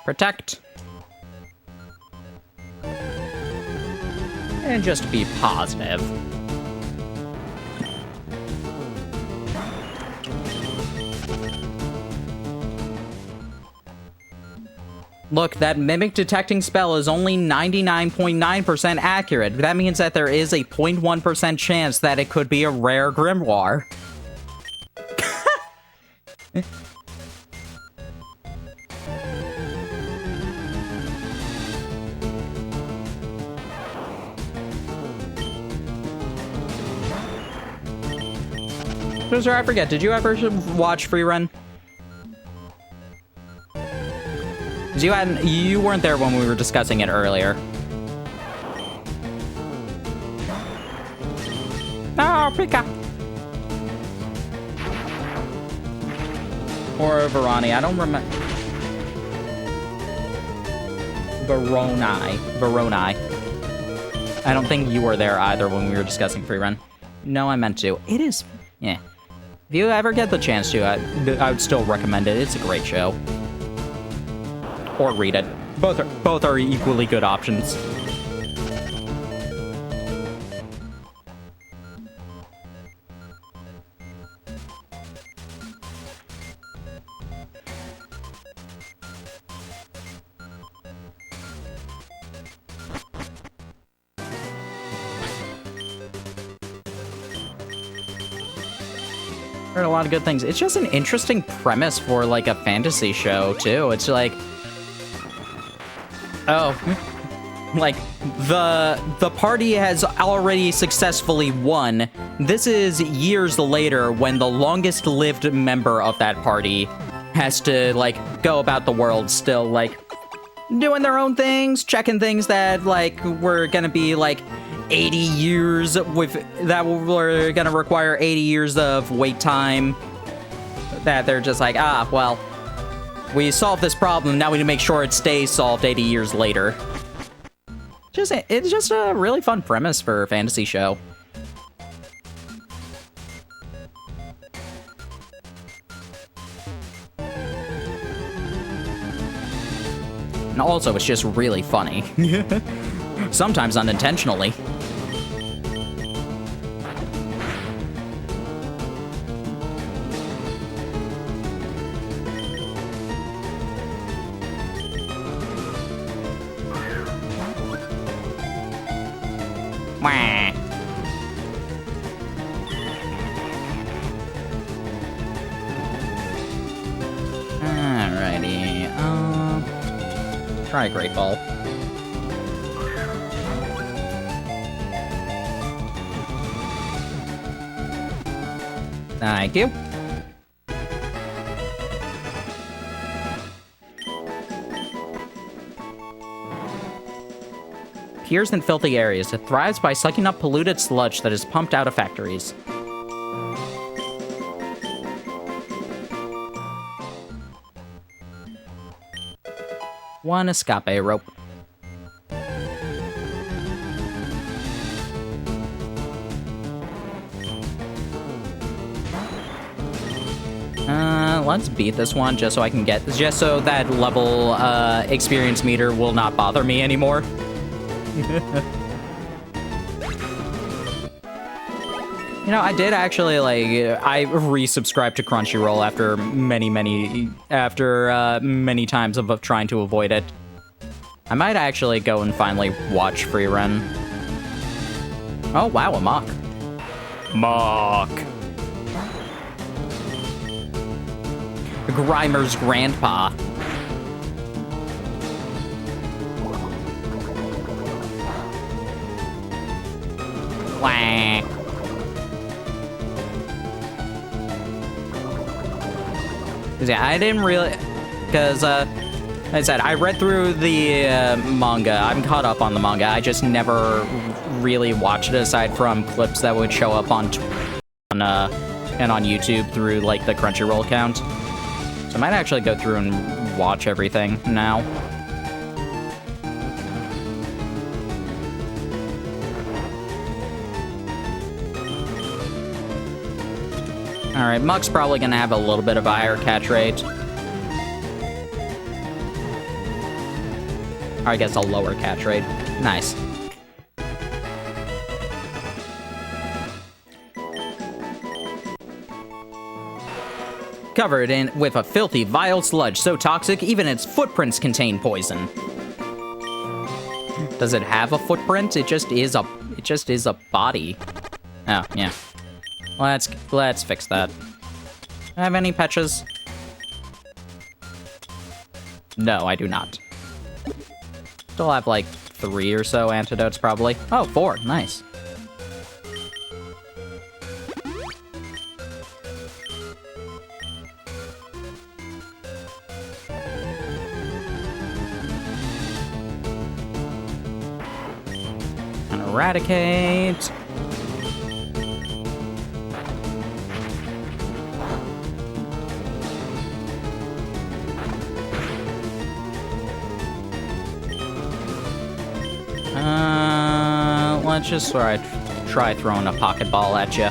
Protect. And just be positive. Look, that mimic detecting spell is only 99.9% accurate. That means that there is a 0.1% chance that it could be a rare grimoire. Boozer, I forget, did you ever watch Free Run? You weren't there when we were discussing it earlier. Oh, Pika! Or Veroni, I don't remember. Veroni. I don't think you were there either when we were discussing Free Run. No, I meant to. It is, yeah. If you ever get the chance to, I would still recommend it. It's a great show. Or read it. Both are equally good options. Heard a lot of good things. It's just an interesting premise for, like, a fantasy show, too. It's like, oh, like, the party has already successfully won. This is years later when the longest-lived member of that party has to, like, go about the world still, like, doing their own things, checking things that, like, were gonna be, like, 80 years that were gonna require 80 years of wait time. That they're just like, ah, well, we solved this problem, now we need to make sure it stays solved 80 years later. It's just a really fun premise for a fantasy show. And also, it's just really funny. Sometimes unintentionally. Wah. Alrighty. Try a Great Ball. Thank you. Appears in filthy areas. It thrives by sucking up polluted sludge that is pumped out of factories. One escape rope. Let's beat this one just so I can get, just so that level experience meter will not bother me anymore. You know, I did actually, like, I resubscribed to Crunchyroll after many times of trying to avoid it. I might actually go and finally watch Free Run. Oh, wow, a mock. Mock. Grimer's grandpa. Wah. Yeah, I didn't really, because, like I said, I read through the manga. I'm caught up on the manga. I just never really watched it aside from clips that would show up on and on YouTube through, like, the Crunchyroll account. So I might actually go through and watch everything now. Alright, Muck's probably gonna have a little bit of a higher catch rate. Or I guess a lower catch rate. Nice. Covered with a filthy, vile sludge so toxic even its footprints contain poison. Does it have a footprint? It just is a body. Oh, yeah. Let's fix that. Do I have any patches? No, I do not. Still have like 3 or so antidotes probably. Oh, 4, nice. And eradicate. Let's just try throwing a pocket ball at you.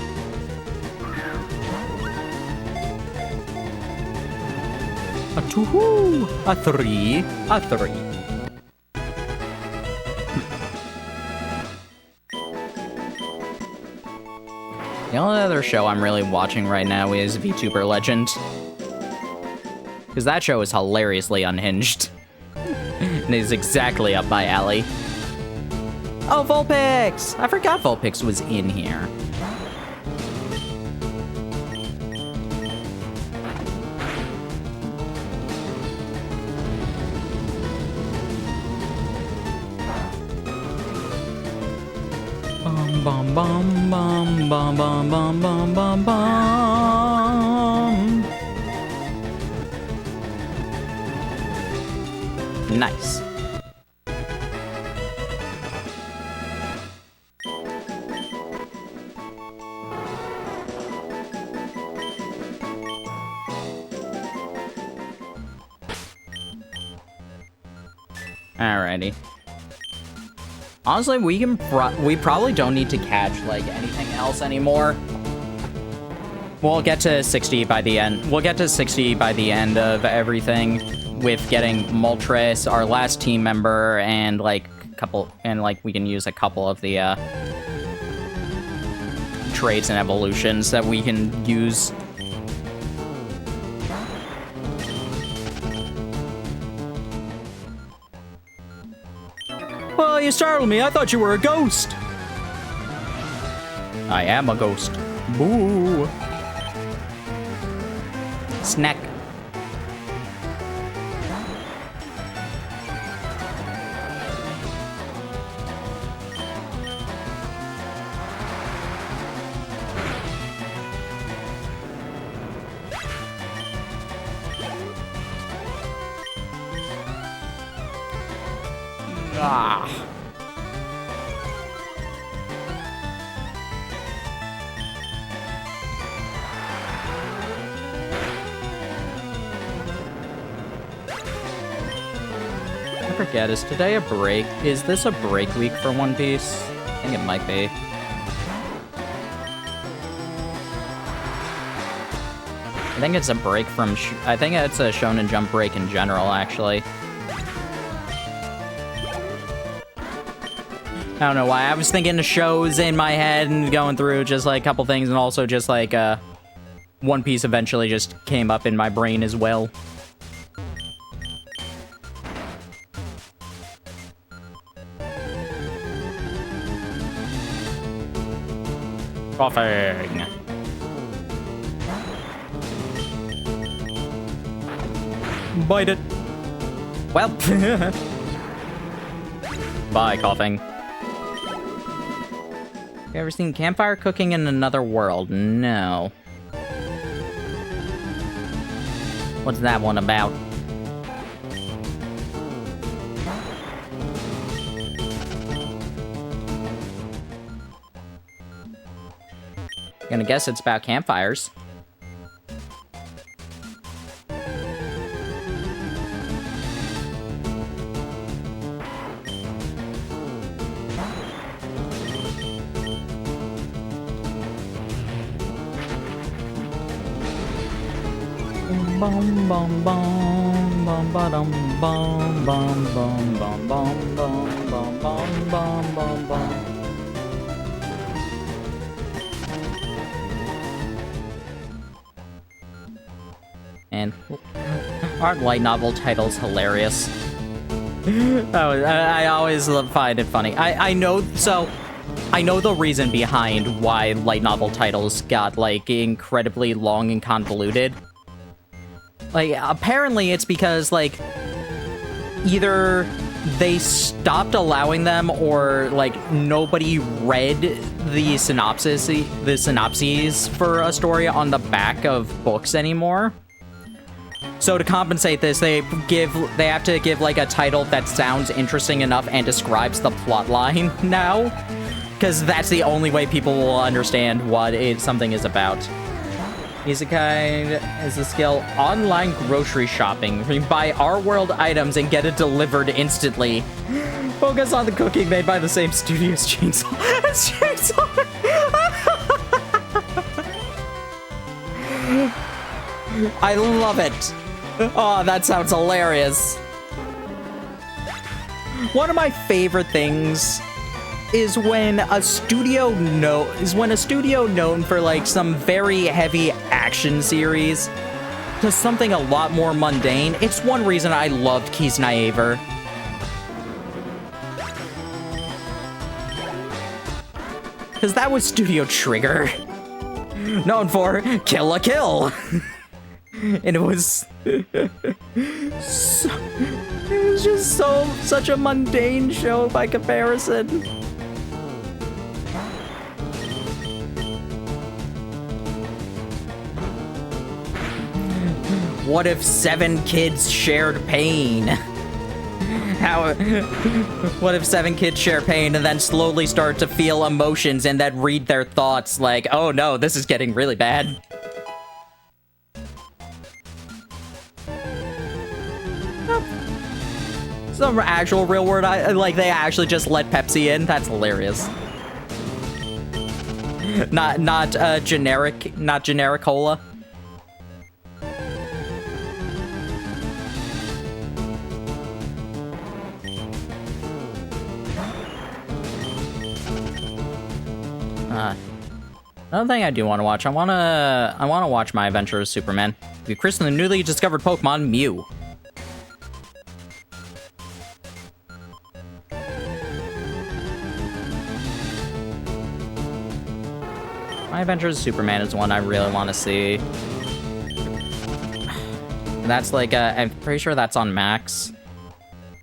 A 2, a 3, a 3. The only other show I'm really watching right now is VTuber Legend. Because that show is hilariously unhinged. And is exactly up my alley. Oh, Vulpix! I forgot Vulpix was in here. Bum bum bum bum bum bum bum bum bum bum. Nice. Alrighty. Honestly, we probably don't need to catch, like, anything else anymore. We'll get to 60 by the end. We'll get to 60 by the end of everything with getting Moltres, our last team member, and, like, we can use a couple of the, traits and evolutions that we can use. Well, you startled me. I thought you were a ghost. I am a ghost. Boo. Snack. Ah. I forget, is today a break? Is this a break week for One Piece? I think it might be. I think it's a break from... I think it's a Shonen Jump break in general, actually. I don't know why. I was thinking of shows in my head and going through just, like, a couple things, and also just, like, One Piece eventually just came up in my brain as well. Coughing. Bite it. Well. Bye, coughing. You ever seen campfire cooking in another world? No. What's that one about? Gonna guess it's about campfires. Bum bum bum bum ba dum bum bum bum bum bum bum bum bum bum bum bum. And aren't light novel titles hilarious? Oh, I always find it funny. I know the reason behind why light novel titles got, like, incredibly long and convoluted. Like, apparently it's because, like, either they stopped allowing them or, like, nobody read the synopses for a story on the back of books anymore. So to compensate this, they have to give, like, a title that sounds interesting enough and describes the plot line now. Because that's the only way people will understand what something is about. Isekai is the skill online grocery shopping. You buy our world items and get it delivered instantly. Focus on the cooking made by the same studio as Chainsaw. I love it. Oh, that sounds hilarious. One of my favorite things is when a studio known for, like, some very heavy action series does something a lot more mundane. It's one reason I loved Kisnaever. Because that was Studio Trigger. Known for Kill la Kill. And it was... it was just such a mundane show by comparison. What if 7 kids shared pain? What if 7 kids share pain and then slowly start to feel emotions and then read their thoughts like, oh no, this is getting really bad. Some actual real world, like, they actually just let Pepsi in. That's hilarious. Not generic cola. Another thing I do want to watch, I want to watch My Adventure with Superman. We christened the newly discovered Pokemon Mew. My Adventures of Superman is one I really want to see. That's like, I'm pretty sure that's on Max.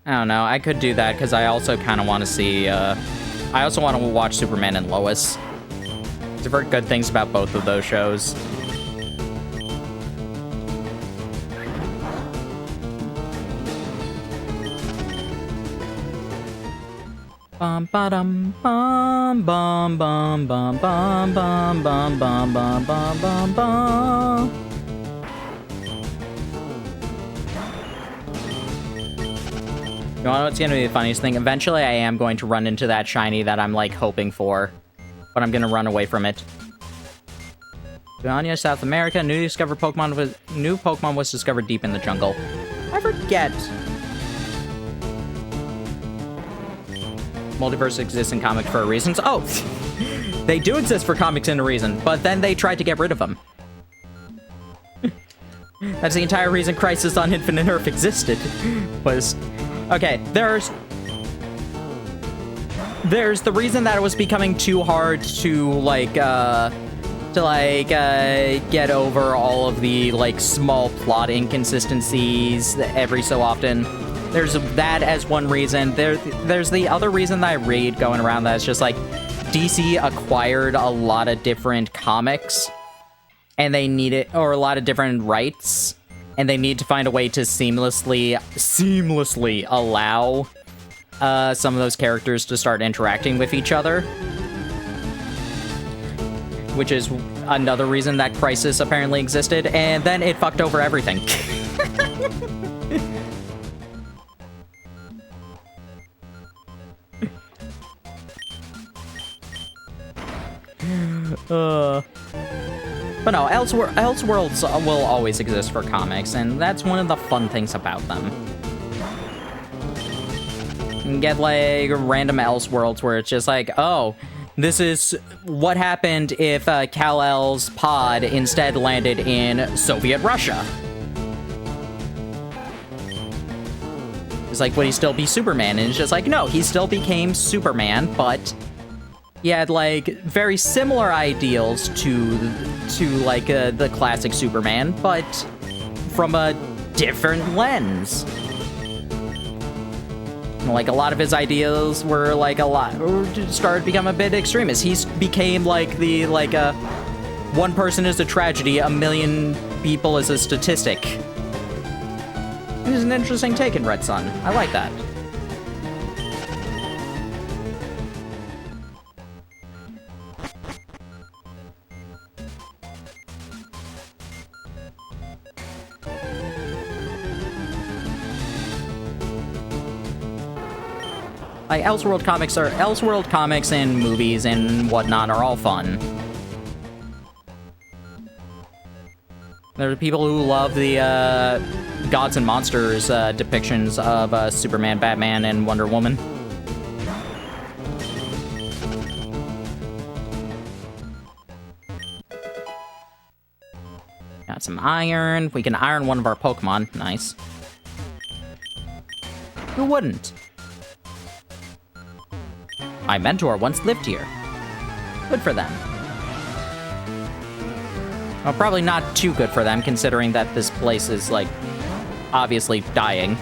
I don't know, I could do that because I also kind of want to see, I also want to watch Superman and Lois. I've heard good things about both of those shows. Bum ba-dum bum bum bum bum bum bum bum bum bum bum bum bum. You know what's gonna be the funniest thing? Eventually I am going to run into that shiny that I'm like hoping for, but I'm gonna run away from it. Guyana, South America, new Pokemon was discovered deep in the jungle. I forget. Multiverse exists in comics for a reason. So, oh, they do exist for comics in a reason, but then they tried to get rid of them. That's the entire reason Crisis on Infinite Earth existed. Was okay. There's the reason that it was becoming too hard to get over all of the like small plot inconsistencies every so often. There's that as one reason. There's the other reason that I read going around that's just like DC acquired a lot of different comics and they need it, or a lot of different rights, and they need to find a way to seamlessly allow some of those characters to start interacting with each other. Which is another reason that Crisis apparently existed, and then it fucked over everything. But no, Elseworlds will always exist for comics, and that's one of the fun things about them. You can get, like, random Elseworlds where it's just like, oh, this is what happened if Kal-El's pod instead landed in Soviet Russia. It's like, would he still be Superman? And it's just like, no, he still became Superman, but he had, like, very similar ideals to like, the classic Superman, but from a different lens. Like, a lot of his ideas were, like, started to become a bit extremist. He became, like, one person is a tragedy, a million people is a statistic. It is an interesting take in Red Sun. I like that. Like, Elseworld comics and movies and whatnot are all fun. There are people who love the Gods and Monsters depictions of Superman, Batman, and Wonder Woman. Got some iron. We can iron one of our Pokemon. Nice. Who wouldn't? My mentor once lived here. Good for them. Well, probably not too good for them, considering that this place is, like, obviously dying.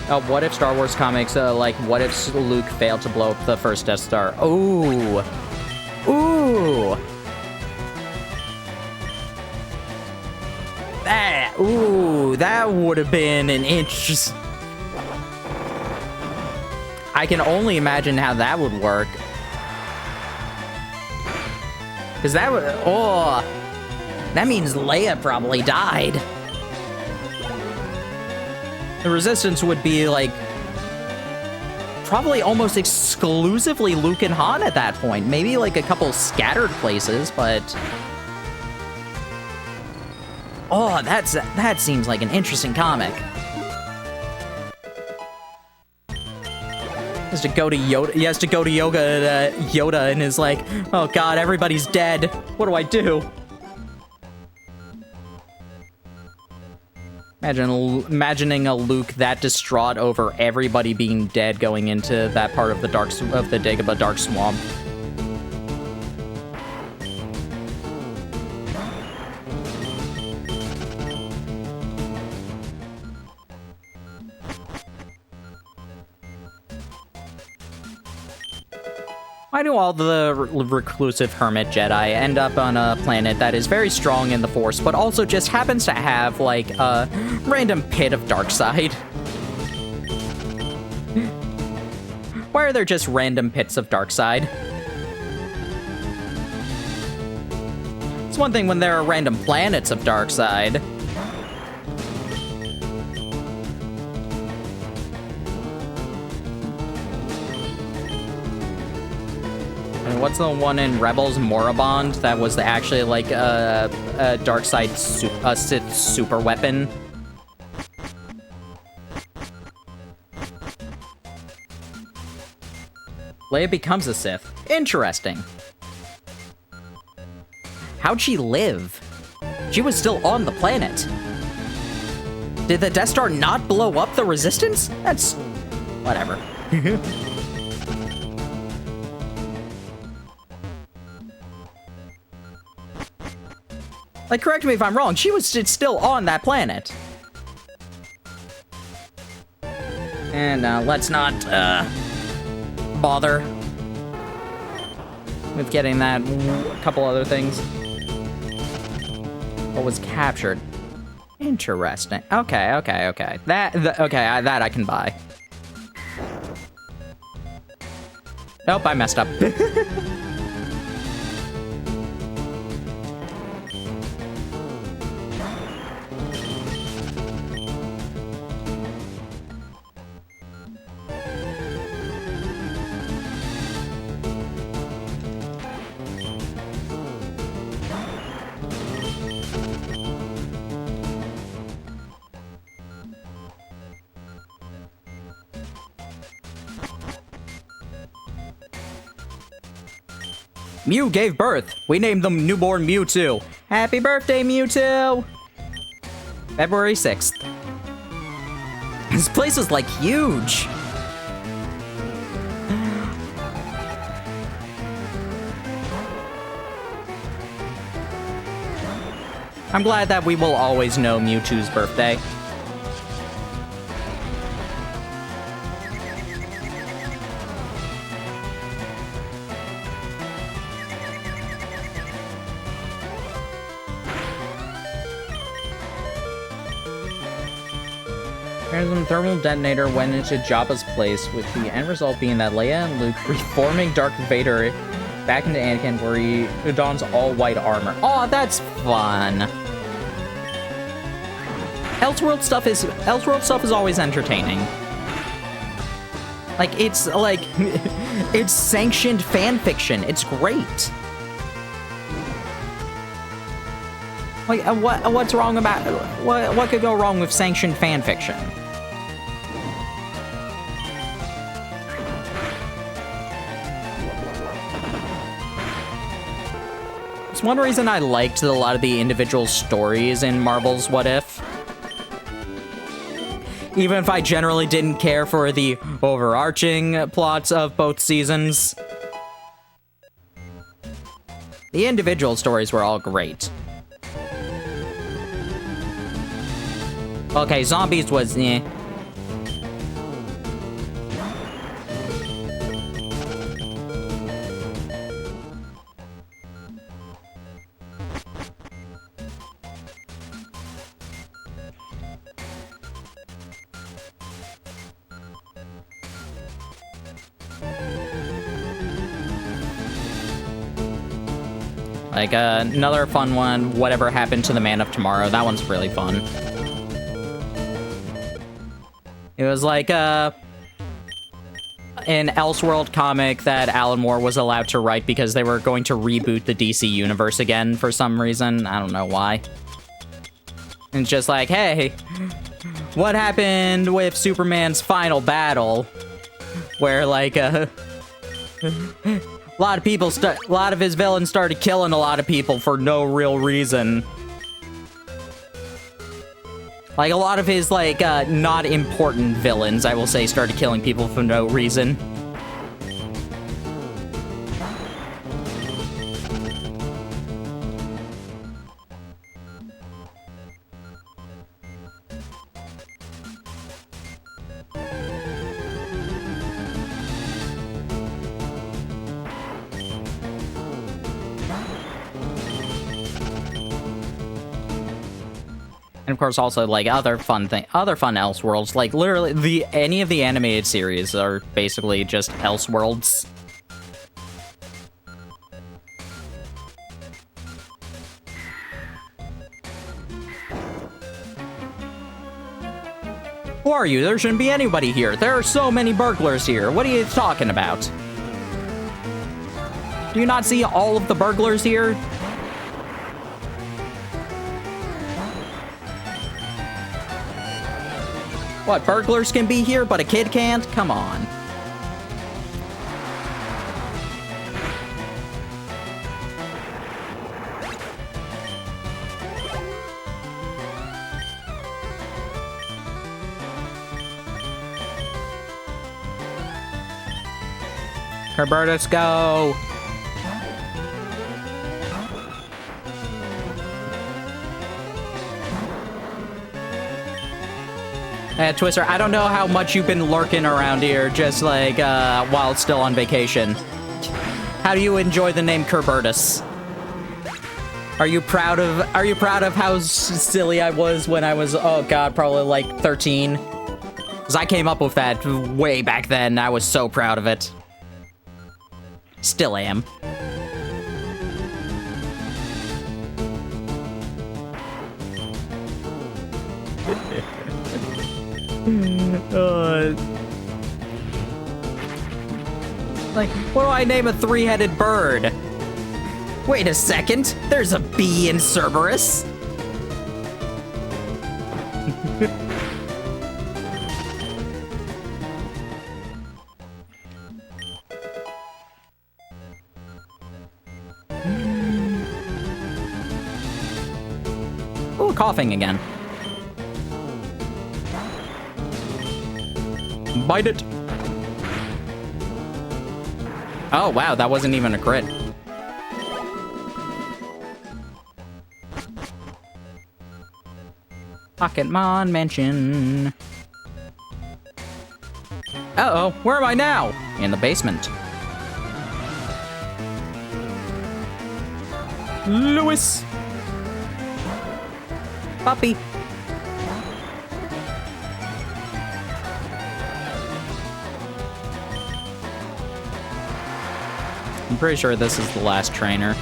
Oh, what if Star Wars comics, like, what if Luke failed to blow up the first Death Star? Ooh. Ooh. That would have been an interesting... I can only imagine how that would work. Because that would... Oh! That means Leia probably died. The Resistance would be, like... probably almost exclusively Luke and Han at that point. Maybe, like, a couple scattered places, but... Oh, that seems like an interesting comic. He has to go to Yoda and is like, oh god, everybody's dead. What do I do? Imagining a Luke that distraught over everybody being dead going into that part of the Dagobah Dark Swamp. Why do all the reclusive hermit Jedi end up on a planet that is very strong in the Force, but also just happens to have, like, a random pit of dark side? Why are there just random pits of dark side? It's one thing when there are random planets of dark side. What's the one in Rebels, Moribund, that was actually like a dark side Sith super weapon? Leia becomes a Sith. Interesting. How'd she live? She was still on the planet. Did the Death Star not blow up the Resistance? That's... whatever. Like, correct me if I'm wrong, she was still on that planet. And let's not bother with getting that couple other things. What was captured? Interesting. Okay. That I can buy. Nope, I messed up. Mew gave birth. We named them newborn Mewtwo. Happy birthday, Mewtwo! February 6th. This place is, like, huge. I'm glad that we will always know Mewtwo's birthday. Random thermal detonator went into Jabba's place, with the end result being that Leia and Luke reforming Darth Vader back into Anakin, where he dons all white armor. Oh, that's fun. Elseworld stuff is always entertaining. Like, it's like it's sanctioned fan fiction. It's great. Like, what's wrong about what could go wrong with sanctioned fan fiction? It's one reason I liked a lot of the individual stories in Marvel's What If. Even if I generally didn't care for the overarching plots of both seasons, the individual stories were all great. Okay, zombies was eh. Like, another fun one, Whatever Happened to the Man of Tomorrow. That one's really fun. It was like, an Elseworld comic that Alan Moore was allowed to write because they were going to reboot the DC universe again for some reason. I don't know why. And it's just like, hey, what happened with Superman's final battle? Where, like, a lot of his villains started killing a lot of people for no real reason. Like, a lot of his, like, not important villains, I will say, started killing people for no reason. And of course, also like other fun Elseworlds. Like literally, any of the animated series are basically just Elseworlds. Who are you? There shouldn't be anybody here. There are so many burglars here. What are you talking about? Do you not see all of the burglars here? What, burglars can be here, but a kid can't? Come on. Herbertus, go! Twister, I don't know how much you've been lurking around here, just like, while still on vacation. How do you enjoy the name Kerbertus? Are you proud of how silly I was when I was, oh god, probably like 13? Because I came up with that way back then, I was so proud of it. Still am. Like, what do I name a three-headed bird? Wait a second, there's a bee in Cerberus. Oh, coughing again. Bite it. Oh, wow, that wasn't even a crit. Pocketmon Mansion. Uh-oh, where am I now? In the basement. Lewis! Puppy. I'm pretty sure this is the last trainer.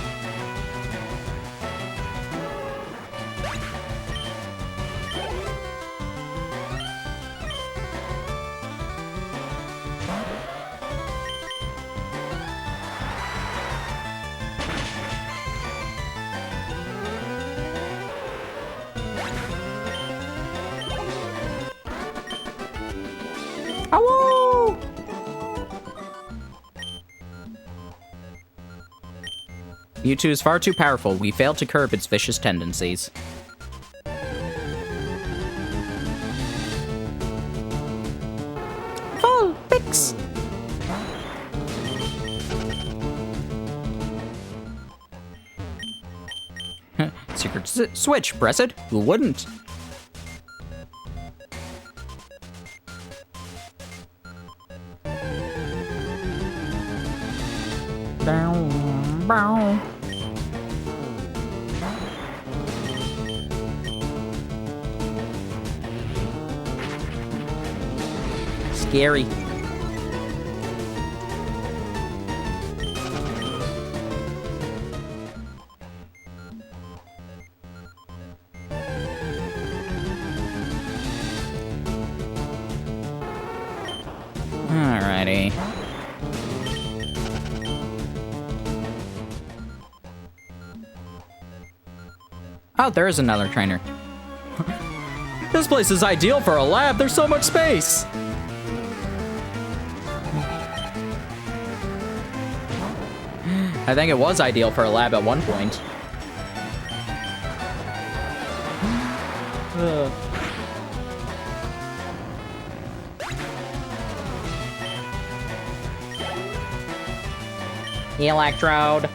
Ow! Mewtwo is far too powerful. We failed to curb its vicious tendencies. Full fix. Secret switch. Press it. Who wouldn't? Bow, bow. Scary. Alrighty. Oh, there is another trainer. This place is ideal for a lab. There's so much space. I think it was ideal for a lab at one point. Electrode.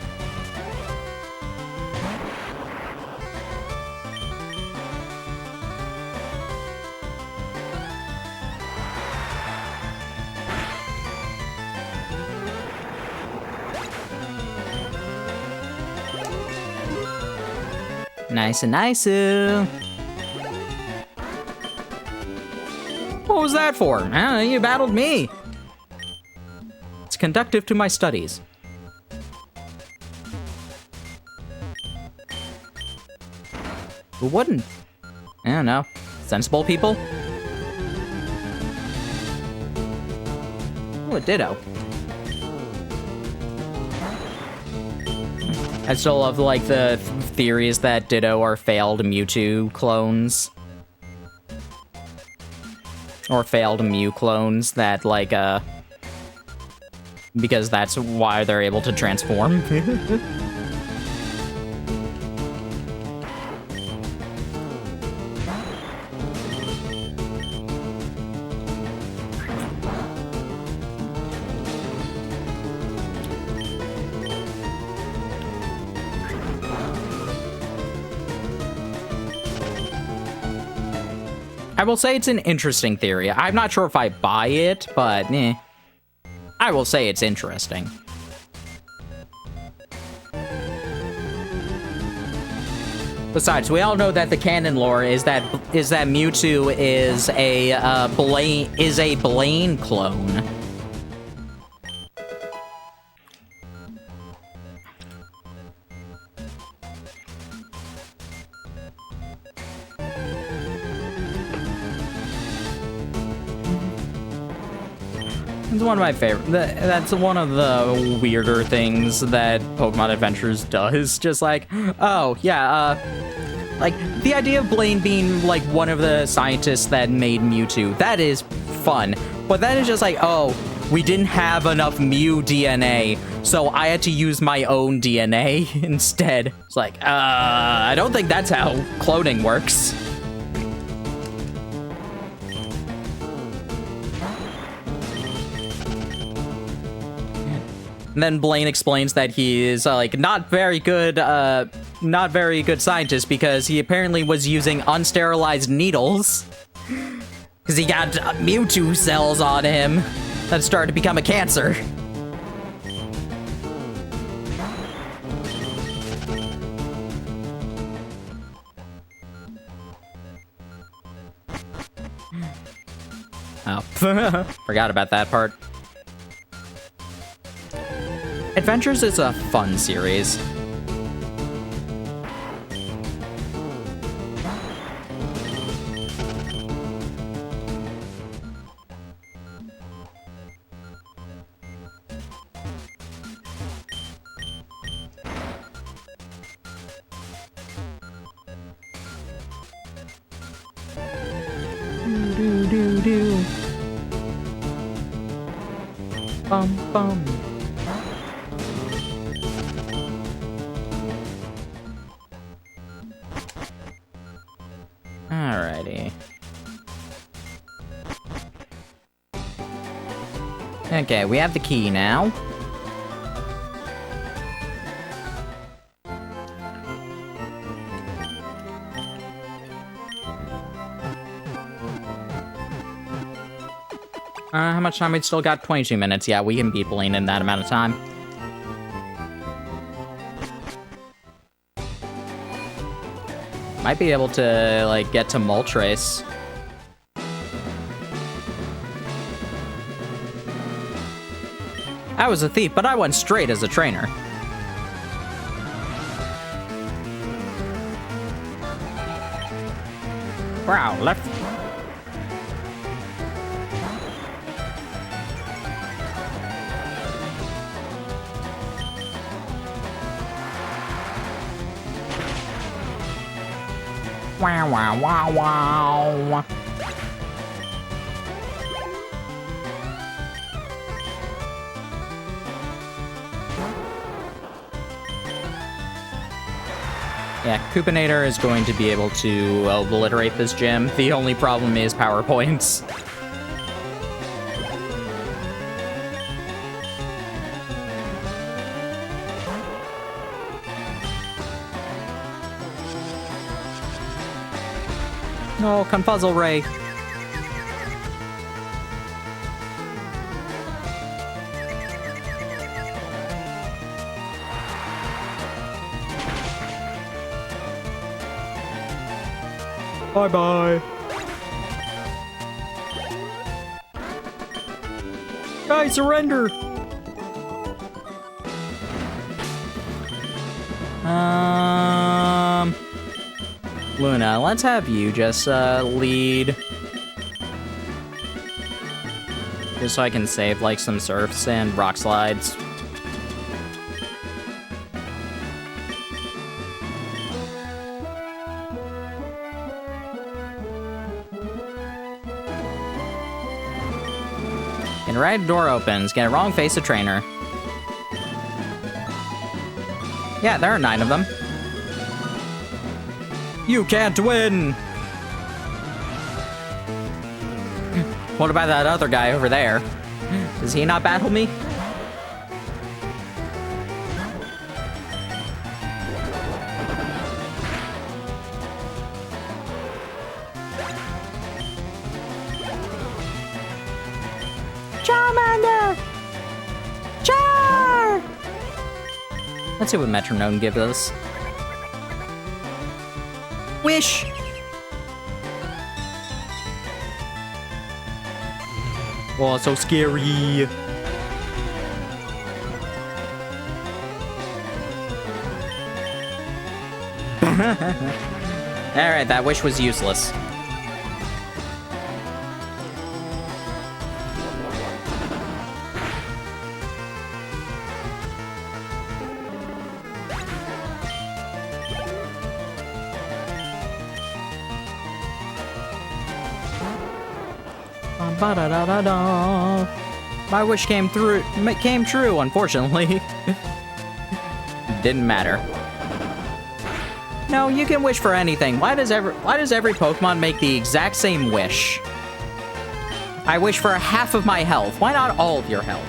Nice and nice. What was that for? You battled me. It's conducive to my studies. Who wouldn't? I don't know. Sensible people? Oh, a Ditto. I still love, like, the theories that Ditto are failed Mewtwo clones. Or failed Mew clones that, like, because that's why they're able to transform. I will say it's an interesting theory. I'm not sure if I buy it, but I will say it's interesting. Besides, we all know that the canon lore is that Mewtwo is a Blaine clone. It's one of my favorite. That's one of the weirder things that Pokemon Adventures does. Just like, oh yeah, like the idea of Blaine being like one of the scientists that made Mewtwo. That is fun, but that is just like, oh, we didn't have enough Mew DNA, so I had to use my own DNA instead. It's like, I don't think that's how cloning works. And then Blaine explains that he is like not very good scientist because he apparently was using unsterilized needles because he got Mewtwo cells on him that started to become a cancer. Oh, forgot about that part. Adventures is a fun series. Do. Bum bum. Alrighty. Okay, we have the key now. How much time we still got? 22 minutes. Yeah, we can beat Blaine in that amount of time. Might be able to, like, get to Moltres. I was a thief, but I went straight as a trainer. Wow, left. Wow, wow, wow, wow. Yeah, Coopinator is going to be able to obliterate this gym. The only problem is PowerPoints. Oh, Confuzzle Ray. Bye-bye. Guys, surrender! Luna, let's have you just, lead. Just so I can save, like, some surfs and rock slides. And right door opens. Get it wrong, face a trainer. Yeah, there are 9 of them. You can't win! What about that other guy over there? Does he not battle me? Charmander! Char! Let's see what Metronome gives us. Wish! Oh, so scary. Alright, that wish was useless. Ba-da-da-da-da. My wish came true, unfortunately. Didn't matter. No, you can wish for anything. Why does every Pokemon make the exact same wish? I wish for half of my health. Why not all of your health?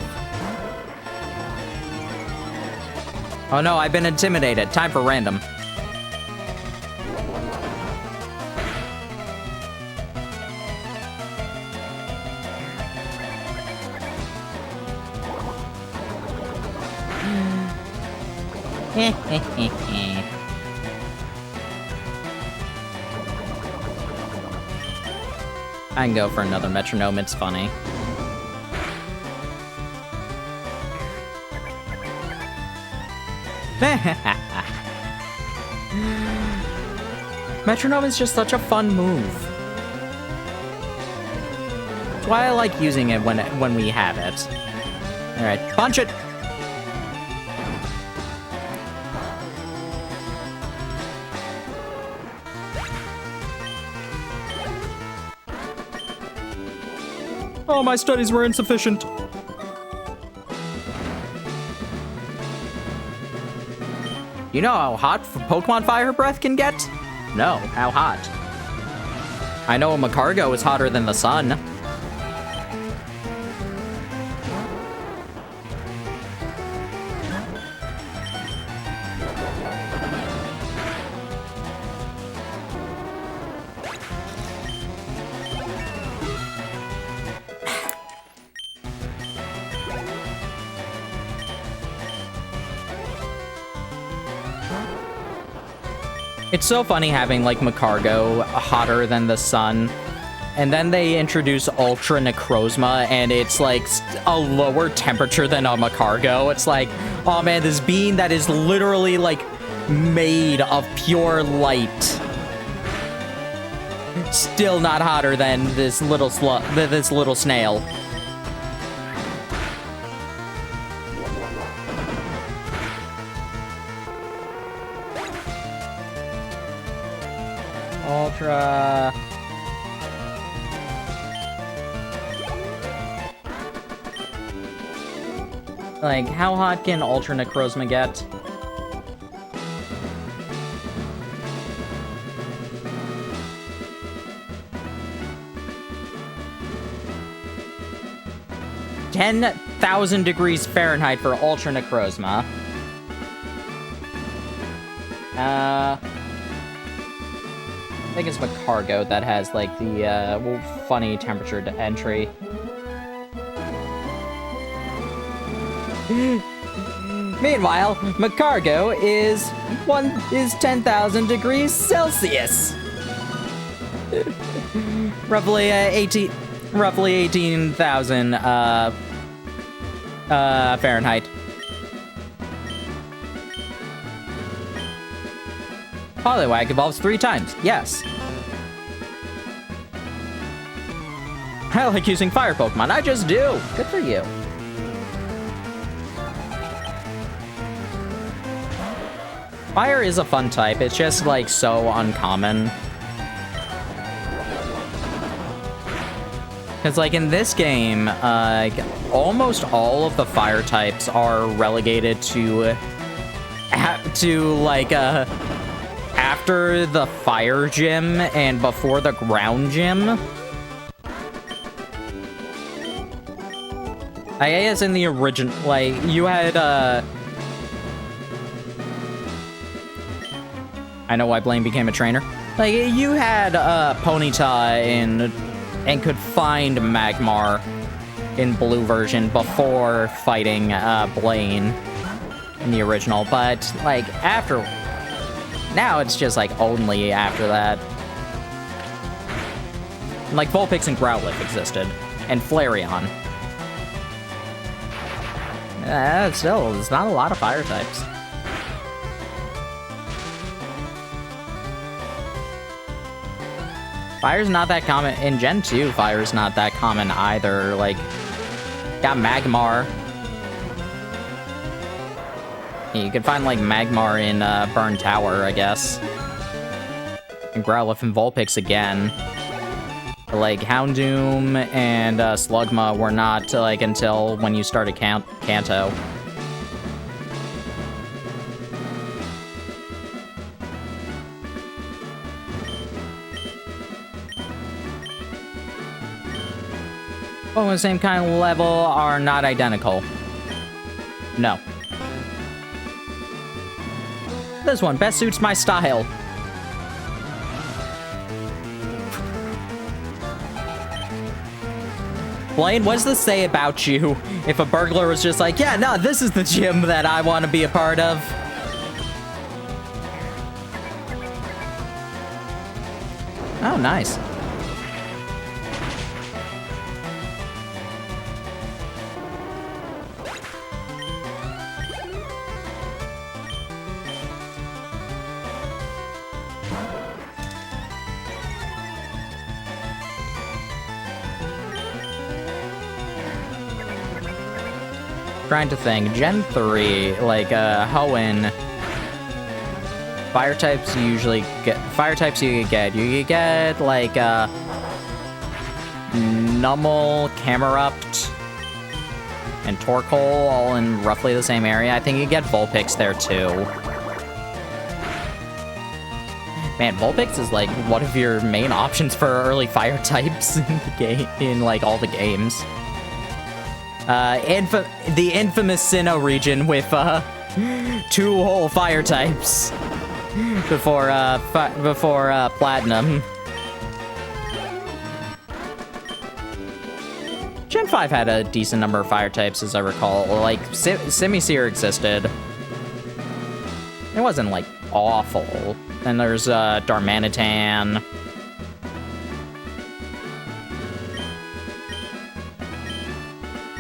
Oh no, I've been intimidated. Time for random. I can go for another metronome, it's funny. Metronome is just such a fun move. That's why I like using it when we have it. Alright, punch it! Oh, my studies were insufficient. You know how hot Pokemon Fire Breath can get? No, how hot? I know a Macargo is hotter than the sun. It's so funny having, like, Macargo hotter than the sun, and then they introduce Ultra Necrozma, and it's, like, a lower temperature than a Macargo. It's like, oh man, this bean that is literally, like, made of pure light. Still not hotter than this little snail. Ultra. Like, how hot can Ultra Necrozma get? $10,000 Fahrenheit for Ultra Necrozma. think it's Macargo that has, like, the, funny temperature to entry. Meanwhile, Macargo is 10,000 degrees Celsius. roughly 18,000 Fahrenheit. Poliwag evolves 3 times. Yes. I like using fire Pokemon. I just do. Good for you. Fire is a fun type. It's just, like, so uncommon. Because, like, in this game, almost all of the fire types are relegated to like, after the fire gym and before the ground gym. I guess in the original, like, you had, I know why Blaine became a trainer. Like, you had, Ponyta and could find Magmar in blue version before fighting, Blaine in the original, but, like, after... Now it's just, like, only after that. Like, Vulpix and Growlithe existed, and Flareon. Still, there's not a lot of fire types. Fire's not that common. In Gen 2, fire's not that common either. Like, got Magmar. You can find, like, Magmar in Burn Tower, I guess. And Growlithe and Vulpix again. But, like, Houndoom and Slugma were not, like, until when you started Kanto. Well, the same kind of level are not identical. No. This one best suits my style. Blaine, what does this say about you if a burglar was just like, yeah, no, this is the gym that I want to be a part of? Oh, nice. Trying to think. Gen 3, like, Hoenn, fire types you get, you get, like, Numel, Camerupt, and Torkoal all in roughly the same area. I think you get Vulpix there, too. Man, Vulpix is, like, one of your main options for early fire types in the game, in, like, all the games. The infamous Sinnoh region with, 2 whole fire types before Platinum. Gen 5 had a decent number of fire types, as I recall. Like, Simisear existed. It wasn't, like, awful. Then there's, Darmanitan.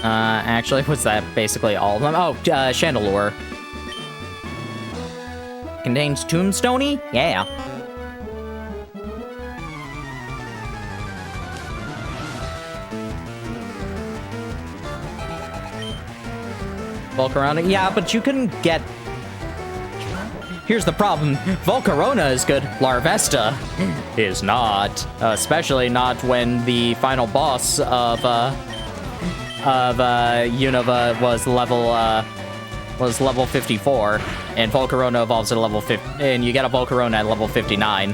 Actually, was that basically all of them? Oh, Chandelure. Contains Tombstoney? Yeah. Volcarona? Yeah, but you couldn't get... Here's the problem. Volcarona is good. Larvesta is not. Especially not when the final boss of Unova was level 54, and Volcarona evolves at level 50, and you get a Volcarona at level 59.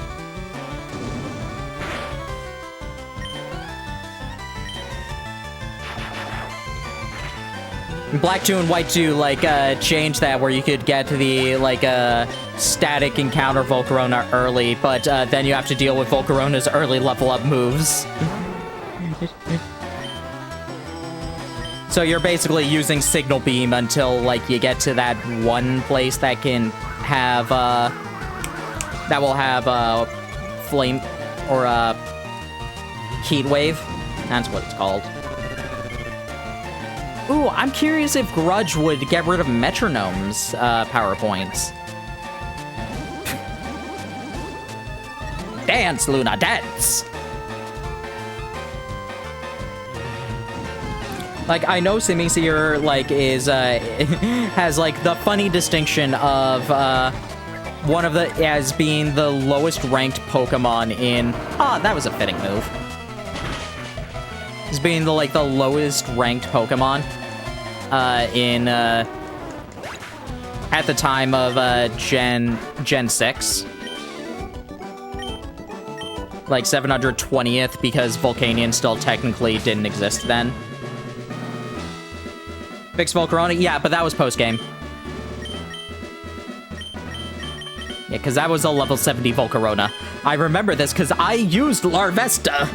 Black 2 and White 2, like, changed that where you could get the, like, static encounter Volcarona early, but then you have to deal with Volcarona's early level up moves. So you're basically using Signal Beam until, like, you get to that one place that can have, that will have, Flame, or, Heat Wave. That's what it's called. Ooh, I'm curious if Grudge would get rid of Metronome's, power points. Dance, Luna, dance! Like, I know Simisear, like, is, has, like, the funny distinction of, one of the, as being the lowest ranked Pokemon in, that was a fitting move. As being the, like, the lowest ranked Pokemon, in, at the time of, Gen 6. Like, 720th, because Volcanion still technically didn't exist then. Fix Volcarona? Yeah, but that was post-game. Yeah, because that was a level 70 Volcarona. I remember this because I used Larvesta.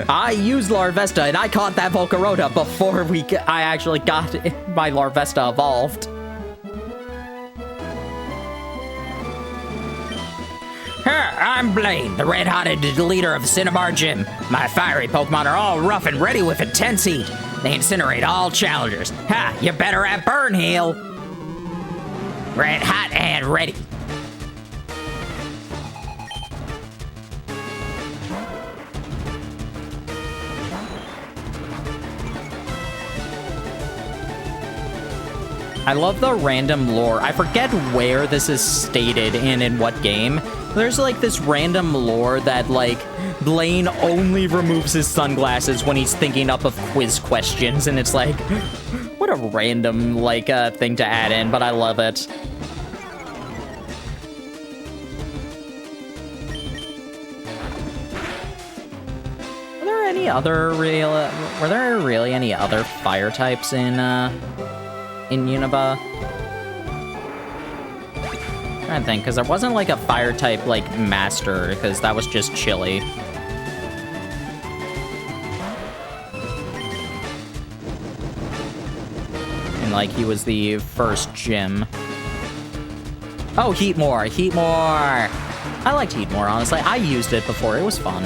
I used Larvesta, and I caught that Volcarona before I actually got my Larvesta evolved. I'm Blaine, the red-hotted leader of Cinnabar Gym. My fiery Pokemon are all rough and ready with intense heat. They incinerate all challengers. Ha! You're better at Burn Heal. Red hot and ready. I love the random lore. I forget where this is stated and in what game. There's like this random lore that like Blaine only removes his sunglasses when he's thinking up of quiz questions, and it's like, what a random like thing to add in, but I love it. Were there really any other fire types in Unova? I think, because there wasn't like a fire type like master, because that was just Chili. And like he was the first gym. Oh, Heatmore, Heatmore! I liked Heatmore, honestly. I used it before, it was fun.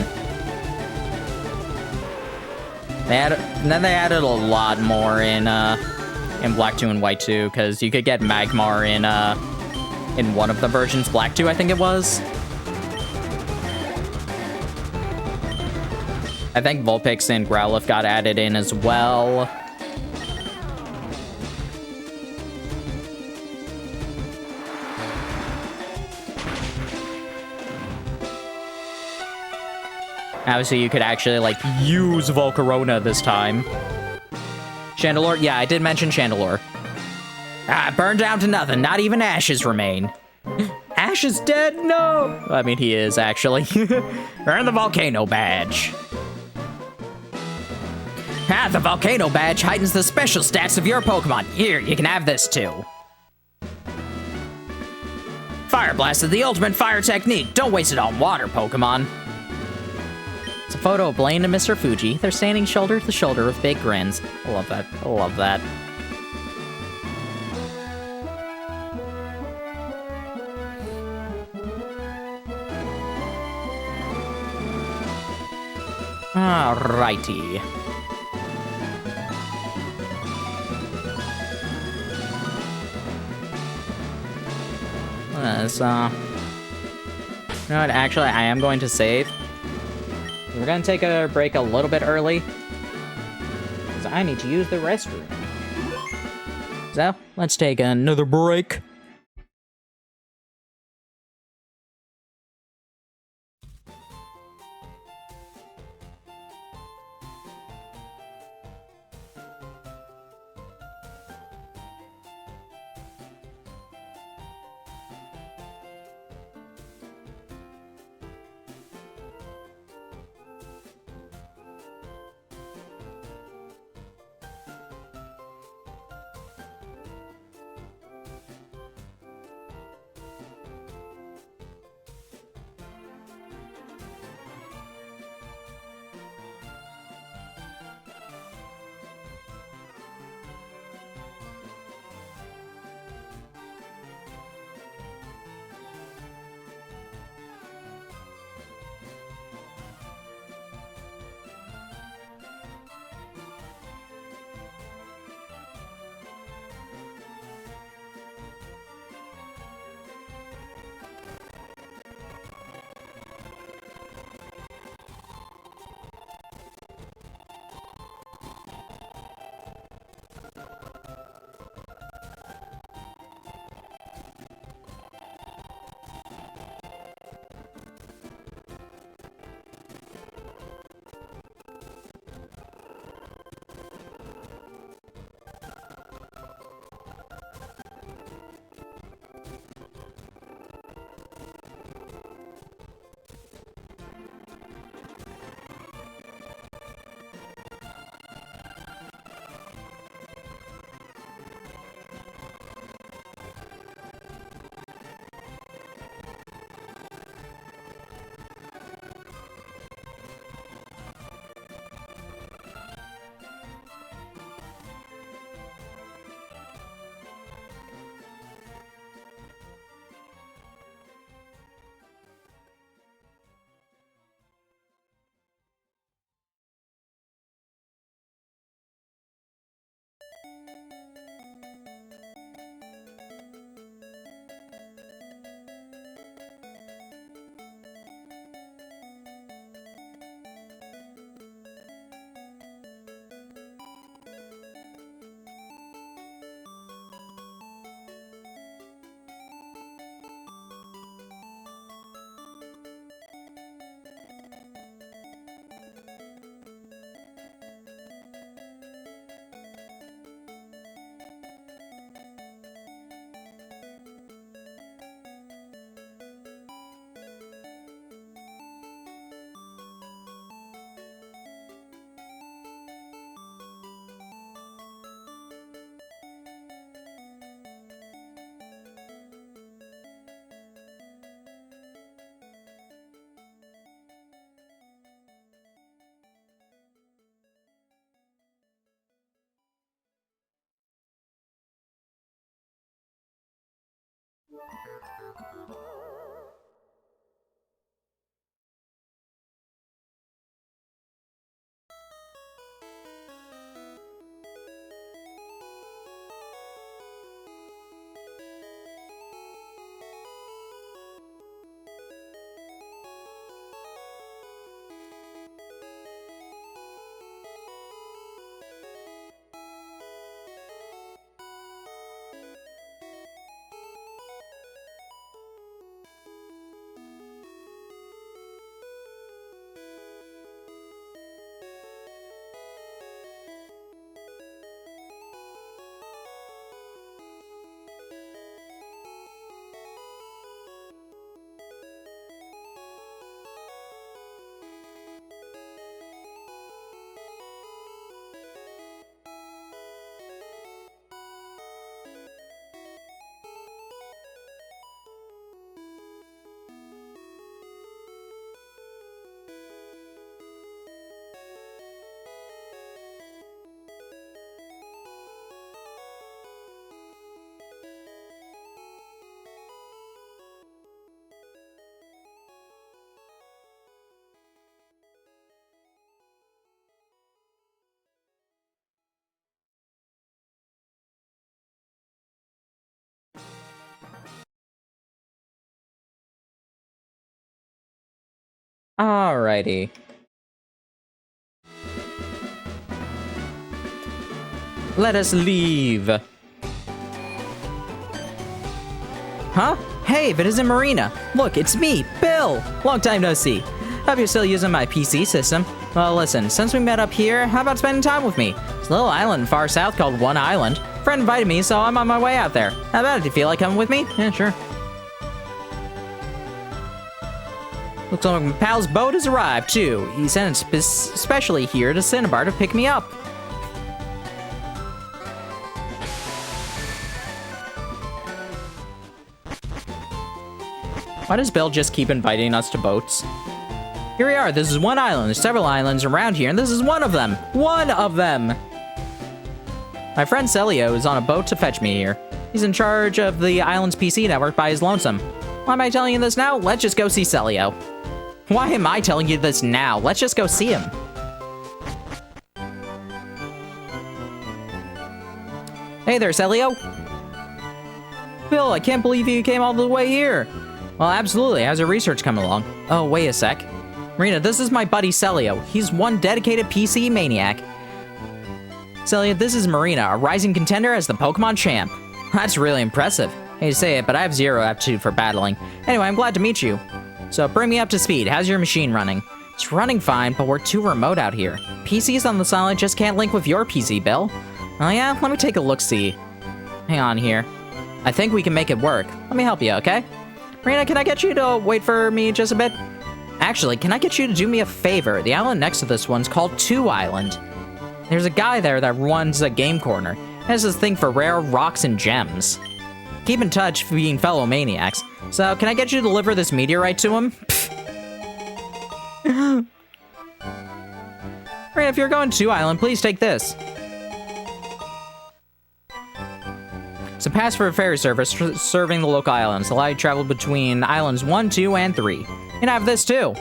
And then they added a lot more in Black 2 and White 2, because you could get Magmar in one of the versions, Black 2, I think it was. I think Vulpix and Growlithe got added in as well. Obviously, you could actually, like, use Volcarona this time. Chandelure? Yeah, I did mention Chandelure. Burned down to nothing. Not even ashes remain. Ash is dead? No! I mean, he is, actually. Earn the Volcano Badge. The Volcano Badge heightens the special stats of your Pokemon. Here, you can have this, too. Fire Blast is the ultimate fire technique. Don't waste it on water, Pokemon. It's a photo of Blaine and Mr. Fuji. They're standing shoulder to shoulder with big grins. I love that. I love that. Alrighty. You know what, actually, I am going to save. We're gonna take a break a little bit early, because I need to use the restroom. So, let's take another break. Alrighty. Let us leave. Huh? Hey, if it isn't Marina. Look, it's me, Bill. Long time no see. Hope you're still using my PC system. Well, listen, since we met up here, how about spending time with me? There's a little island far south called One Island. A friend invited me, so I'm on my way out there. How about it? Do you feel like coming with me? Yeah, sure. Looks like my pal's boat has arrived, too. He sent it especially here to Cinnabar to pick me up. Why does Bill just keep inviting us to boats? Here we are. This is One Island. There's several islands around here, and this is one of them. One of them! My friend Celio is on a boat to fetch me here. He's in charge of the island's PC network by his lonesome. Why am I telling you this now? Let's just go see Celio. Why am I telling you this now? Let's just go see him. Hey there, Celio. Bill, I can't believe you came all the way here. Well, absolutely. How's your research coming along? Oh, wait a sec. Marina, this is my buddy Celio. He's one dedicated PC maniac. Celio, this is Marina, a rising contender as the Pokemon champ. That's really impressive. Hate to say it, but I have zero aptitude for battling. Anyway, I'm glad to meet you. So bring me up to speed. How's your machine running? It's running fine, but we're too remote out here. PCs on the island just can't link with your PC, Bill. Oh yeah? Let me take a look-see. Hang on here. I think we can make it work. Let me help you, okay? Marina, can I get you to wait for me just a bit? Actually, can I get you to do me a favor? The island next to this one's called 2 Island. There's a guy there that runs a game corner. He has this thing for rare rocks and gems. Keep in touch, being fellow maniacs. So, can I get you to deliver this meteorite to him? Marina, if you're going to 2 Island, please take this. It's a pass for a ferry service serving the local islands. Allow you to travel between islands 1, 2, and 3. You can have this too.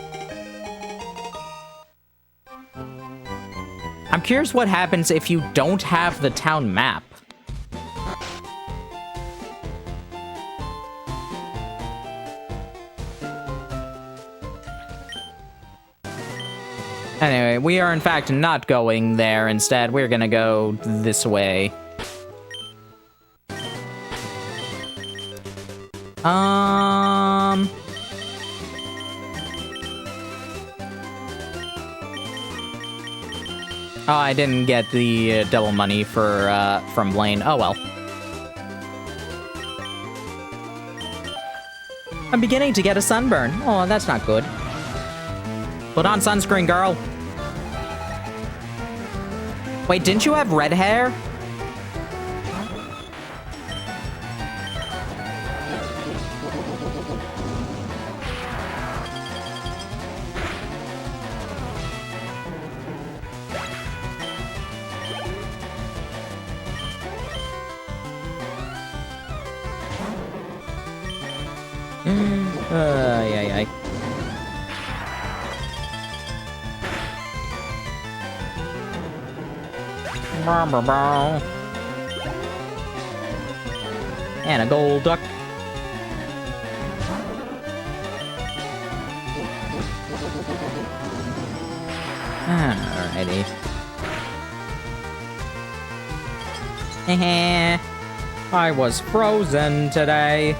I'm curious what happens if you don't have the town map. Anyway, we are in fact not going there. Instead, we're gonna go this way. Oh, I didn't get the double money for from Blaine. Oh well. I'm beginning to get a sunburn. Oh, that's not good. Put on sunscreen, girl. Wait, didn't you have red hair? Ay. And a gold duck. Alrighty. I was frozen today.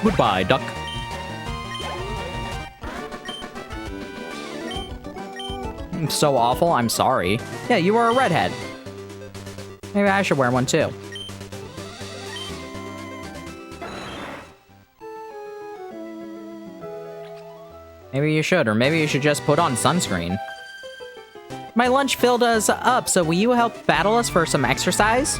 Goodbye, duck. I'm so awful, I'm sorry. Yeah, you were a redhead. Maybe I should wear one too. Maybe you should, or maybe you should just put on sunscreen. My lunch filled us up, so will you help battle us for some exercise?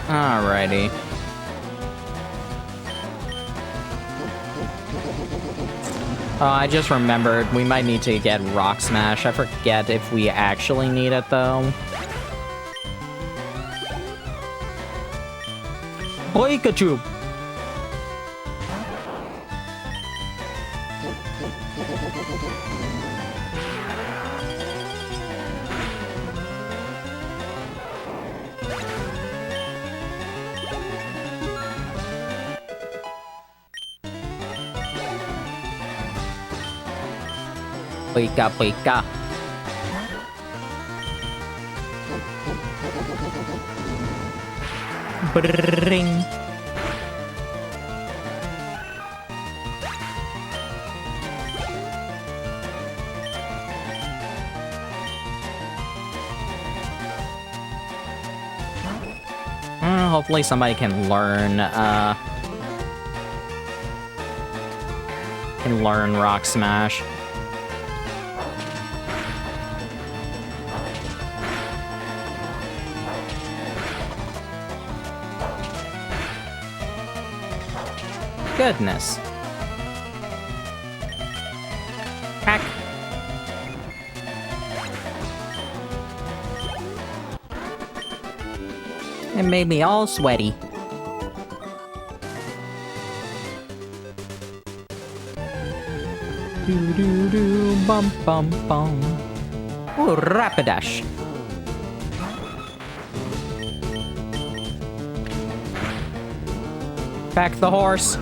Alrighty. Oh, I just remembered we might need to get Rock Smash. I forget if we actually need it, though. Pikachu! Pika. Bring. Hopefully somebody can learn Rock Smash. Goodness. Crack. It made me all sweaty. Do bum bum bum. Ooh, Rapidash. Back the horse.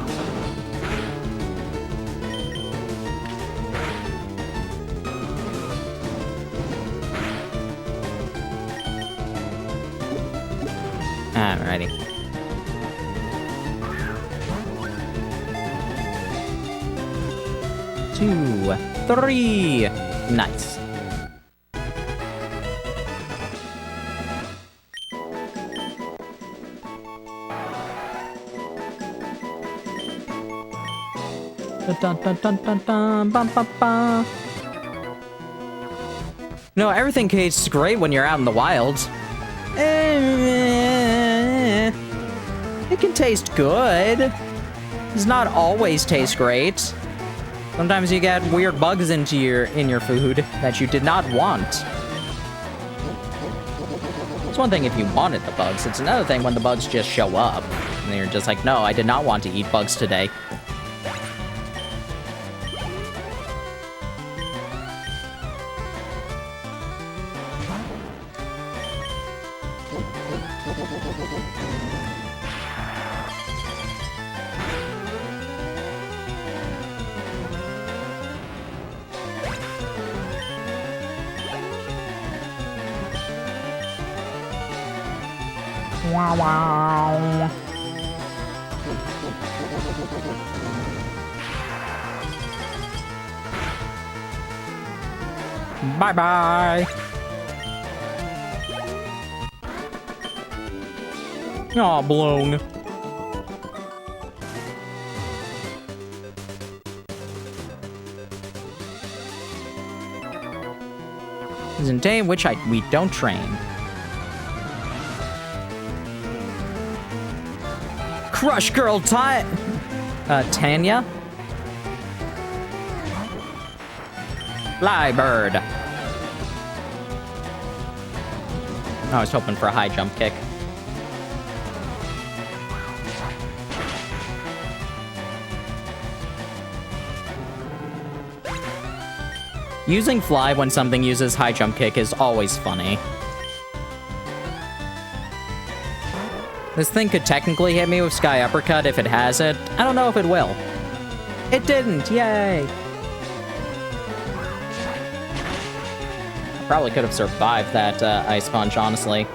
Alrighty. Two, three. Nice. Dun, dun, dun, dun, dun, bum, bum, bum. No, everything tastes great when you're out in the wild. It can taste good. It does not always taste great. Sometimes you get weird bugs in your food that you did not want. It's one thing if you wanted the bugs. It's another thing when the bugs just show up. And you're just like, no, I did not want to eat bugs today. Wow, wow. Bye-bye. Aw, blown. Is a day in which we don't train. Crush Girl Tanya. Flybird. I was hoping for a high jump kick. Using fly when something uses high jump kick is always funny. This thing could technically hit me with Sky Uppercut if it has it. I don't know if it will. It didn't! Yay! I probably could have survived that Ice Punch, honestly.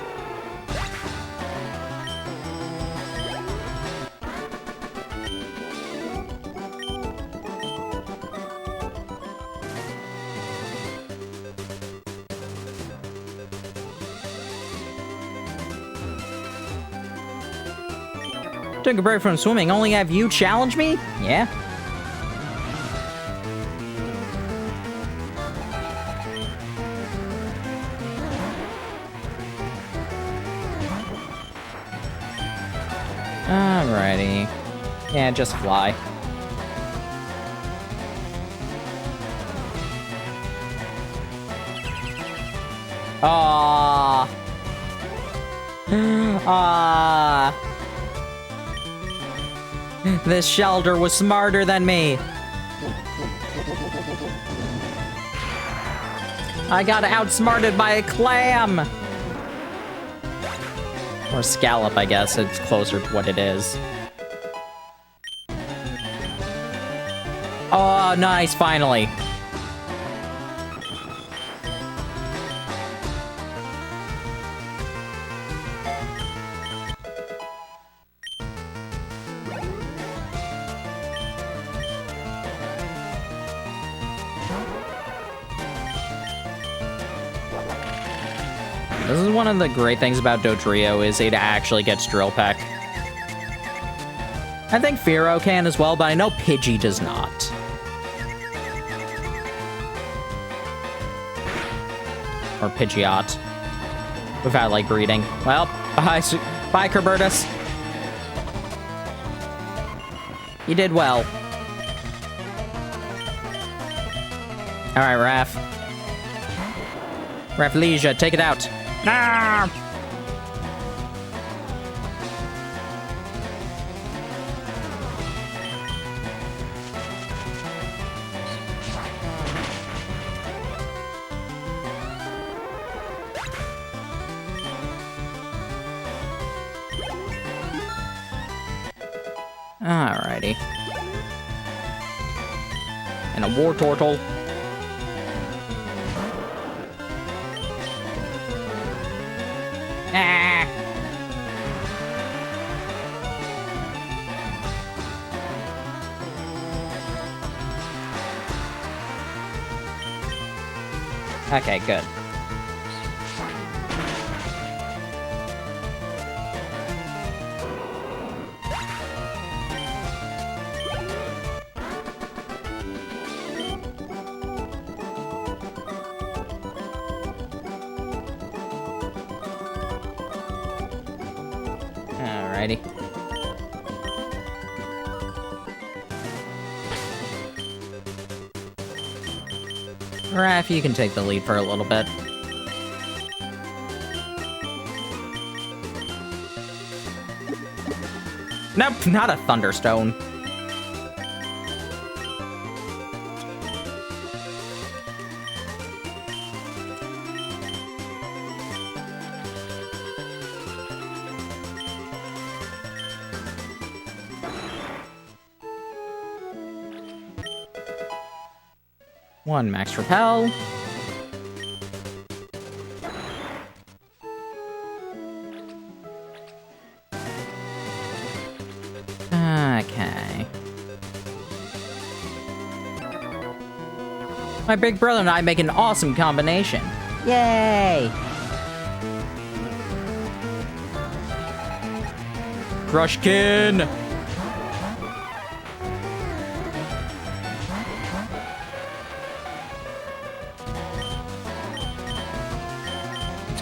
Took a break from swimming, only have you challenge me? Yeah. Alrighty. Yeah, just fly. Aww. Ah. This shelter was smarter than me. I got outsmarted by a clam. Or scallop, I guess. It's closer to what it is. Oh, nice, finally. This is one of the great things about Dodrio, is it actually gets Drill Peck. I think Firo can as well, but I know Pidgey does not. Or Pidgeot. Without, like, breeding. Well, bye, Kerbertus. You did well. Alright, Raph. Rafflesia, take it out. Ah! Alrighty. And a war turtle. Ah. Okay, good. Alrighty. Raph, you can take the lead for a little bit. Nope, not a Thunderstone. One max repel. Okay. My big brother and I make an awesome combination. Yay! Crushkin!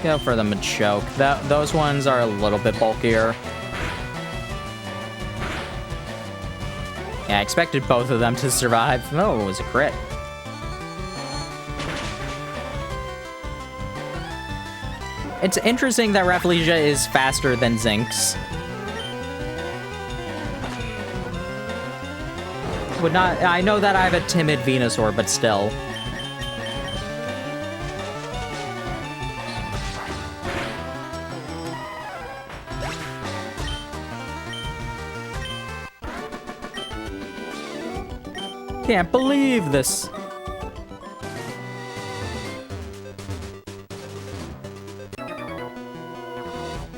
Go for the Machoke. Those ones are a little bit bulkier. Yeah, I expected both of them to survive. Oh, it was a crit. It's interesting that Rafflesia is faster than Zinx. Would not. I know that I have a timid Venusaur, but still. Can't believe this.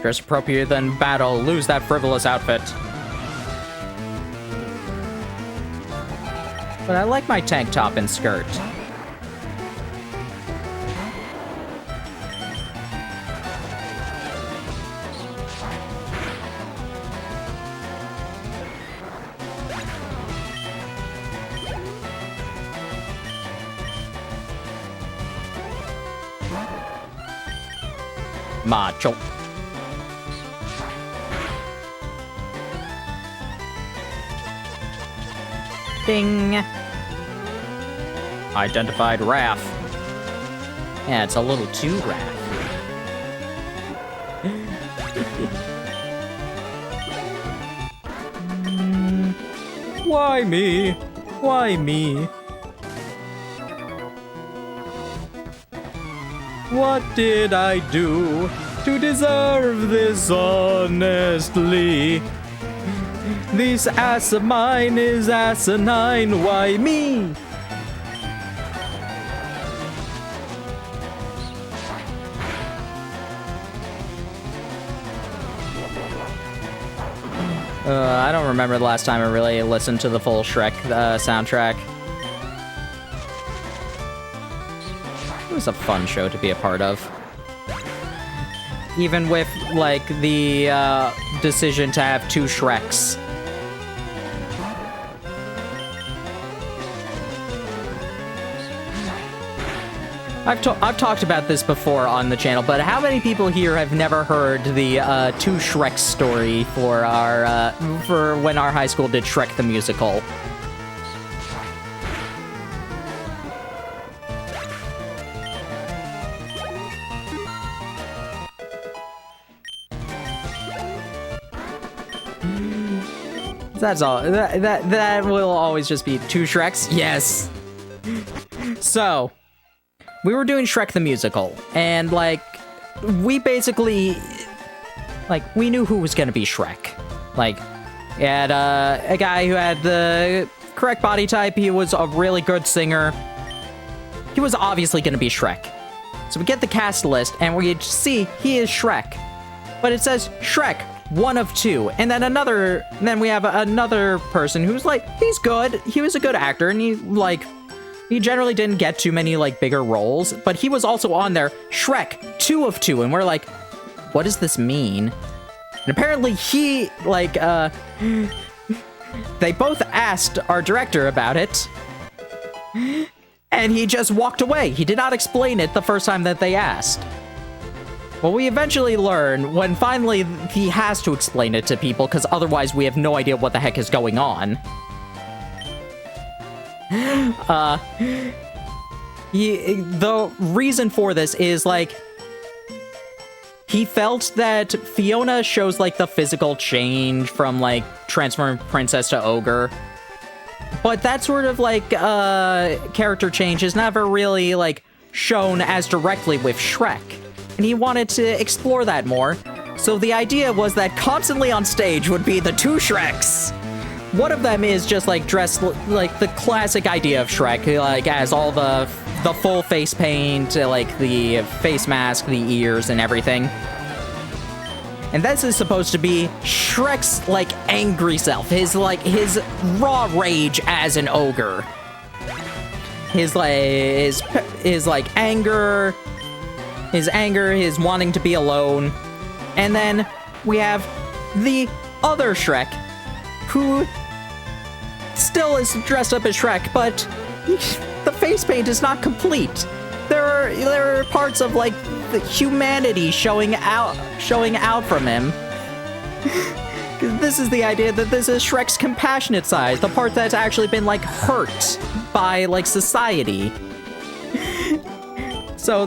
Dress appropriate than battle. Lose that frivolous outfit. But I like my tank top and skirt. Macho. Ding. Identified Raph. Yeah, it's a little too Raph. Why me? Why me? What did I do to deserve this honestly? This ass of mine is asinine, why me? I don't remember the last time I really listened to the full Shrek soundtrack. It was a fun show to be a part of. Even with, like, the decision to have 2 Shreks. I've talked about this before on the channel, but how many people here have never heard the 2 Shrek story for our for when our high school did Shrek the Musical? That's all. That will always just be 2 Shreks. Yes. So, we were doing Shrek the Musical, and, like, we basically, like, we knew who was gonna be Shrek. Like, we had a guy who had the correct body type, he was a really good singer. He was obviously gonna be Shrek. So we get the cast list, and we see he is Shrek. But it says Shrek, 1 of 2, and then we have another person who's like, he's good, he was a good actor, and he generally didn't get too many, like, bigger roles, but he was also on there, Shrek, 2 of 2, and we're like, what does this mean? And apparently he, like, they both asked our director about it, and he just walked away. He did not explain it the first time that they asked. Well, we eventually learn when finally he has to explain it to people, because otherwise we have no idea what the heck is going on. The reason for this is, like, he felt that Fiona shows, like, the physical change from, like, transforming princess to ogre. But that sort of, like, character change is never really, like, shown as directly with Shrek. And he wanted to explore that more. So the idea was that constantly on stage would be the 2 Shreks. One of them is just, like, dressed like the classic idea of Shrek, like, as all the full face paint, like, the face mask, the ears, and everything. And this is supposed to be Shrek's, like, angry self, his raw rage as an ogre. His anger, his wanting to be alone. And then we have the other Shrek, who still is dressed up as Shrek, but the face paint is not complete. There are parts of, like, the humanity showing out from him. This is the idea that this is Shrek's compassionate side, the part that's actually been, like, hurt by, like, society. So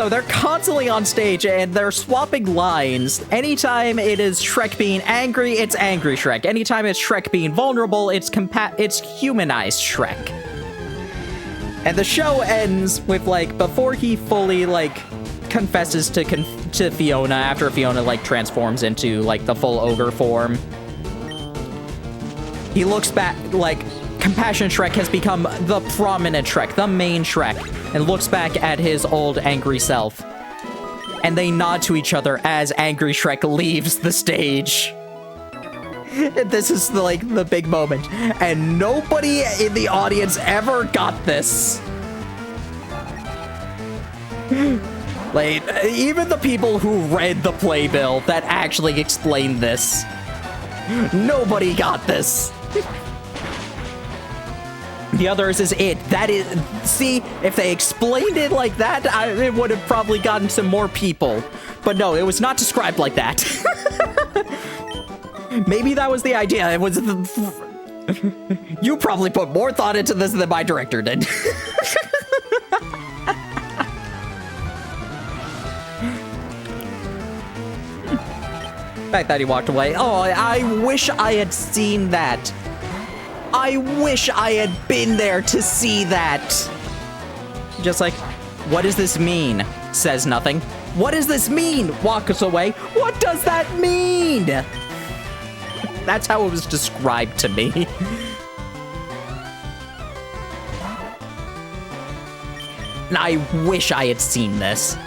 they're constantly on stage, and they're swapping lines. Anytime it is Shrek being angry, it's angry Shrek. Anytime it's Shrek being vulnerable, it's humanized Shrek. And the show ends with, like, before he fully, like, confesses to Fiona, after Fiona, like, transforms into, like, the full ogre form. He looks back, like, Compassion Shrek has become the prominent Shrek, the main Shrek, and looks back at his old angry self. And they nod to each other as angry Shrek leaves the stage. This is, like, the big moment. And nobody in the audience ever got this. Like, even the people who read the playbill that actually explained this, nobody got this. The others is it. That is, see, if they explained it like that, it would have probably gotten some more people. But no, it was not described like that. Maybe that was the idea. It was you probably put more thought into this than my director did. The fact that he walked away. Oh, I wish I had seen that. I wish I had been there to see that. Just like, what does this mean? Says nothing. What does this mean? Walks away. What does that mean? That's how it was described to me. And I wish I had seen this.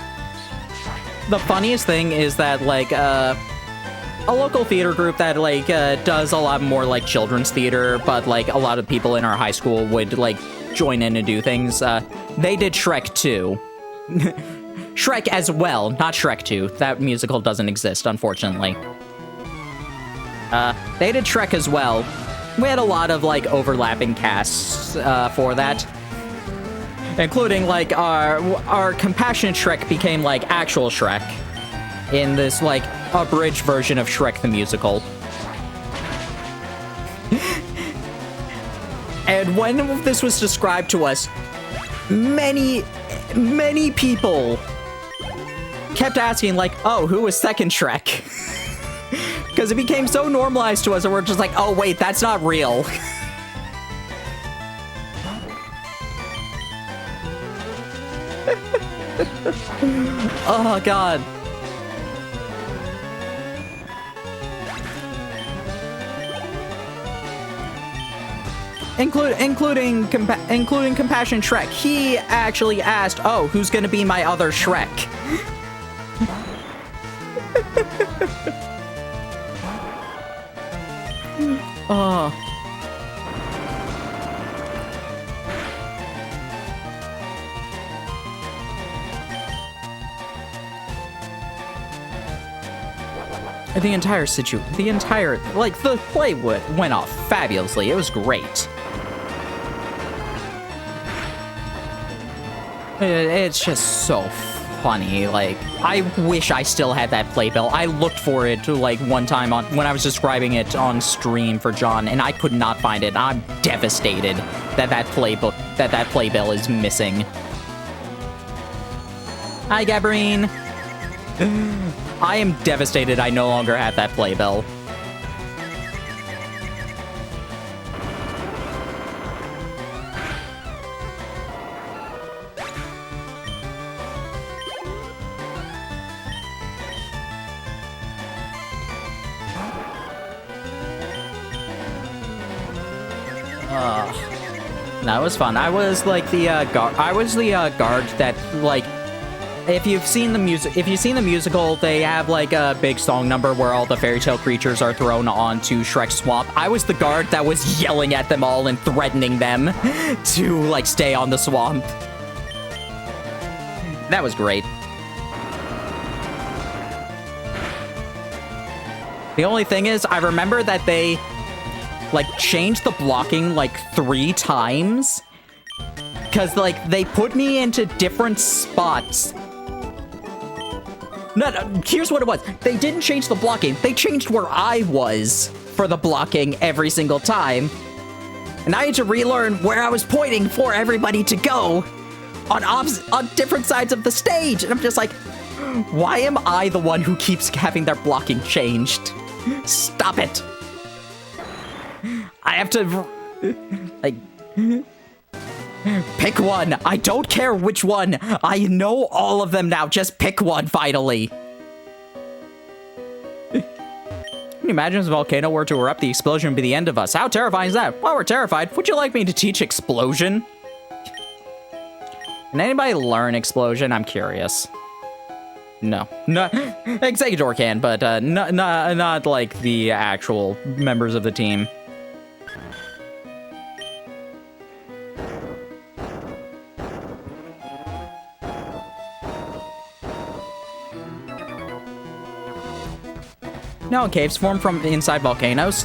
The funniest thing is that, like, a local theater group that, like, does a lot more, like, children's theater, but, like, a lot of people in our high school would, like, join in and do things. They did Shrek 2. Shrek as well, not Shrek 2. That musical doesn't exist, unfortunately. They did Shrek as well. We had a lot of, like, overlapping casts for that. Including, like, our Compassionate Shrek became, like, actual Shrek. In this, like, abridged version of Shrek the Musical. And when this was described to us, many people kept asking, like, oh, who was second Shrek? Because it became so normalized to us and we're just like, oh, wait, that's not real. Oh, God. Including Compassion Shrek. He actually asked, oh, who's gonna be my other Shrek? Oh. The entire, like, the play went off fabulously. It was great. It's just so funny. Like, I wish I still had that playbill. I looked for it, like, one time when I was describing it on stream for John, and I could not find it. I'm devastated that playbill is missing. Hi, Gabrine. I am devastated I no longer have that playbill. That was fun. I was like the guard. I was the guard that, like, if you've seen the musical, they have like a big song number where all the fairy tale creatures are thrown onto Shrek's swamp. I was the guard that was yelling at them all and threatening them to, like, stay on the swamp. That was great. The only thing is, I remember that they, like, changed the blocking, like, 3 times. Because, like, they put me into different spots. No, here's what it was. They didn't change the blocking. They changed where I was for the blocking every single time. And I had to relearn where I was pointing for everybody to go on different sides of the stage. And I'm just like, why am I the one who keeps having their blocking changed? Stop it. I have to, like, pick one. I don't care which one. I know all of them now. Just pick one, finally. Can you imagine if a volcano were to erupt, the explosion would be the end of us? How terrifying is that? While we're terrified, would you like me to teach explosion? Can anybody learn explosion? I'm curious. No. Executor can, but not like the actual members of the team. No, caves form from inside volcanoes.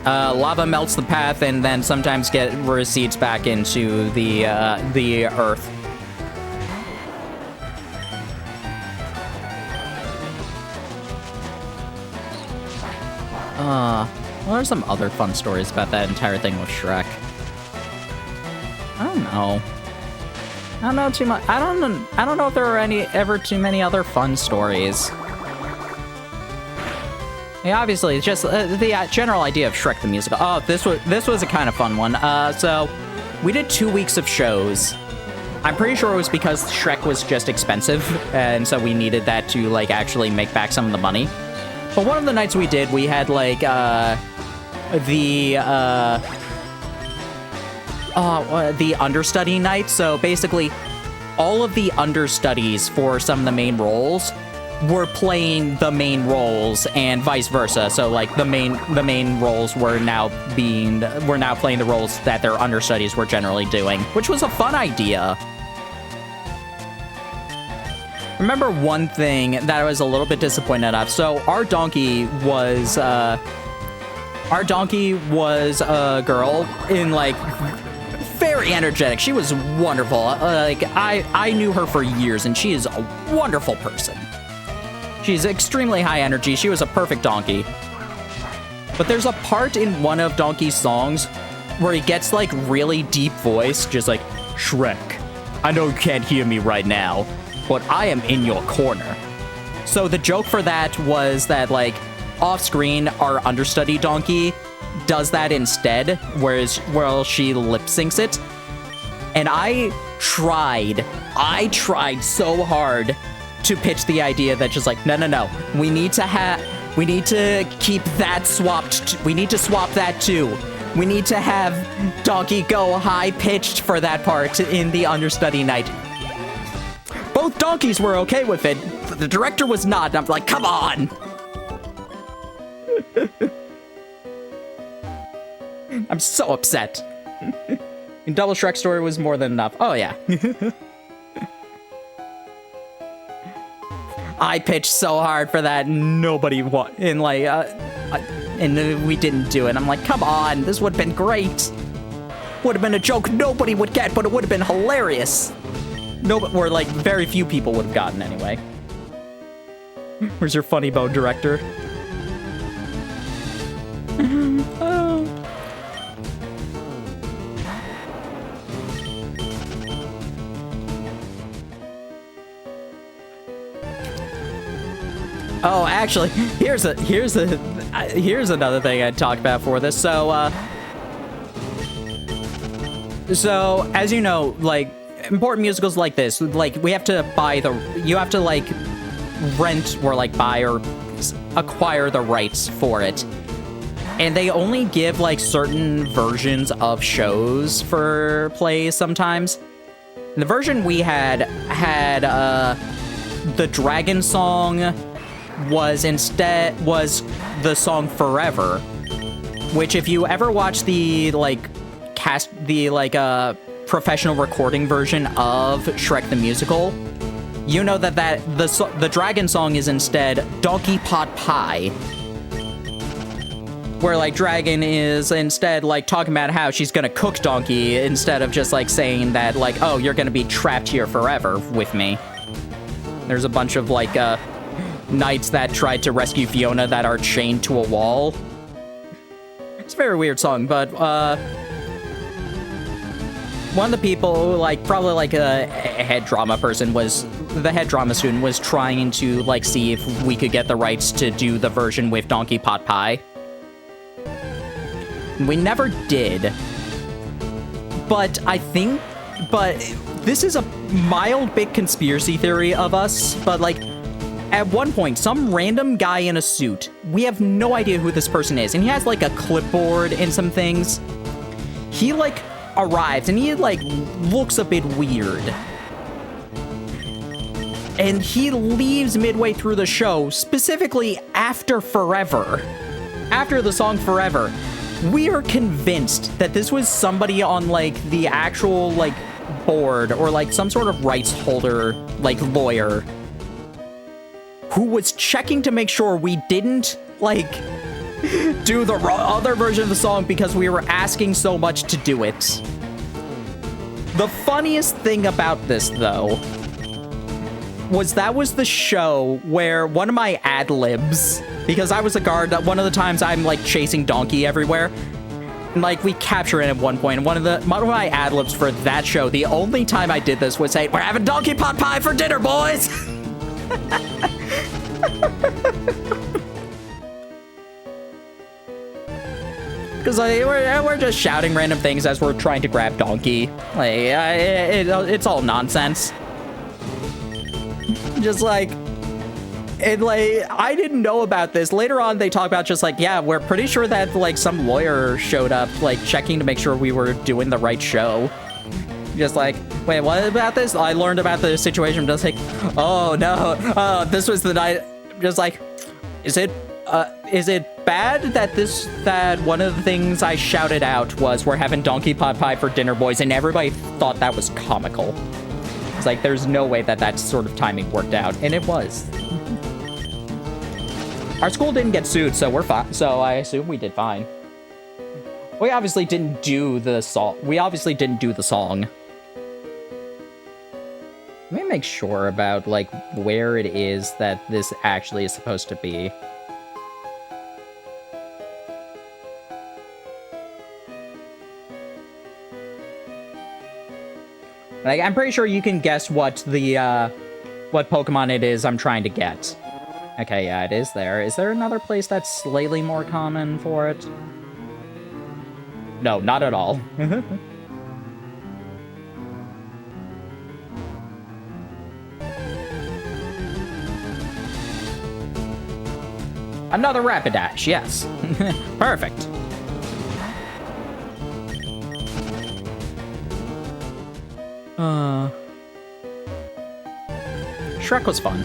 Lava melts the path and then sometimes recedes back into the earth. Well, there's some other fun stories about that entire thing with Shrek. I don't know. I don't know too much. I don't know if there were ever too many other fun stories. Yeah, obviously, it's just the general idea of Shrek the Musical. Oh, this was a kind of fun one. So we did 2 weeks of shows. I'm pretty sure it was because Shrek was just expensive, and so we needed that to, like, actually make back some of the money. But one of the nights we did, we had, like, the understudy night. So basically, all of the understudies for some of the main roles were playing the main roles and vice versa. So like the main roles were now playing the roles that their understudies were generally doing, which was a fun idea. Remember one thing that I was a little bit disappointed of. So our donkey was a girl in like very energetic. She was wonderful. Like I knew her for years and she is a wonderful person. She's extremely high energy. She was a perfect donkey. But there's a part in one of Donkey's songs where he gets like really deep voice, just like, Shrek, I know you can't hear me right now, but I am in your corner. So the joke for that was that like off screen, our understudy donkey does that instead, whereas she lip syncs it. And I tried so hard to pitch the idea that just like, no, we need to keep that swapped. We need to swap that too. We need to have Donkey go high pitched for that part in the understudy night. Both donkeys were okay with it. The director was not. And I'm like, come on. I'm so upset. And Double Shrek Story was more than enough. Oh yeah. I pitched so hard for that, nobody and like, and we didn't do it. I'm like, come on, this would have been great. Would have been a joke nobody would get, but it would have been hilarious. Or like, very few people would have gotten anyway. Where's your funny bone director? Oh, actually, here's another thing I talked about for this. So, so as you know, like important musicals like this, like you have to like rent or like buy or acquire the rights for it, and they only give like certain versions of shows for plays sometimes. And the version we had the dragon song was the song Forever, which if you ever watch the professional recording version of Shrek the Musical, you know that the dragon song is instead Donkey Pot Pie, where like Dragon is instead like talking about how she's gonna cook Donkey instead of just like saying that like, oh, you're gonna be trapped here forever with me. There's a bunch of, like, knights that tried to rescue Fiona that are chained to a wall. It's a very weird song, but, one of the people, like, probably, like, a head drama person the head drama student was trying to, like, see if we could get the rights to do the version with Donkey Pot Pie. We never did. But this is a mild bit conspiracy theory of us, but, like, at one point, some random guy in a suit, we have no idea who this person is, and he has, like, a clipboard and some things. He, like, arrives, and he, like, looks a bit weird. And he leaves midway through the show, specifically after Forever. After the song Forever. We are convinced that this was somebody on, like, the actual, like, board, or, like, some sort of rights holder, like, lawyer, who was checking to make sure we didn't, like, do the other version of the song because we were asking so much to do it. The funniest thing about this, though, was the show where one of my ad-libs, because I was a guard, one of the times I'm, like, chasing Donkey everywhere, and, like, we capture it at one point, and one of my ad-libs for that show, the only time I did this was say, "We're having Donkey Pot Pie for dinner, boys!" Because, like, we're just shouting random things as we're trying to grab Donkey. Like, it's all nonsense. Just, like, I didn't know about this. Later on, they talk about just, like, yeah, we're pretty sure that, like, some lawyer showed up, like, checking to make sure we were doing the right show. Just like, wait, what about this? I learned about the situation. Just like, oh, no. Oh, this was the night. Just like, is it bad that one of the things I shouted out was, "We're having Donkey Pot Pie for dinner, boys," and everybody thought that was comical? It's like, there's no way that sort of timing worked out, and it was. Our school didn't get sued, so we're fine. So I assume we did fine. We obviously didn't do the song. Let me make sure about, like, where it is that this actually is supposed to be. Like, I'm pretty sure you can guess what Pokemon it is I'm trying to get. Okay, yeah, it is there. Is there another place that's slightly more common for it? No, not at all. Another Rapidash, yes. Perfect. Shrek was fun.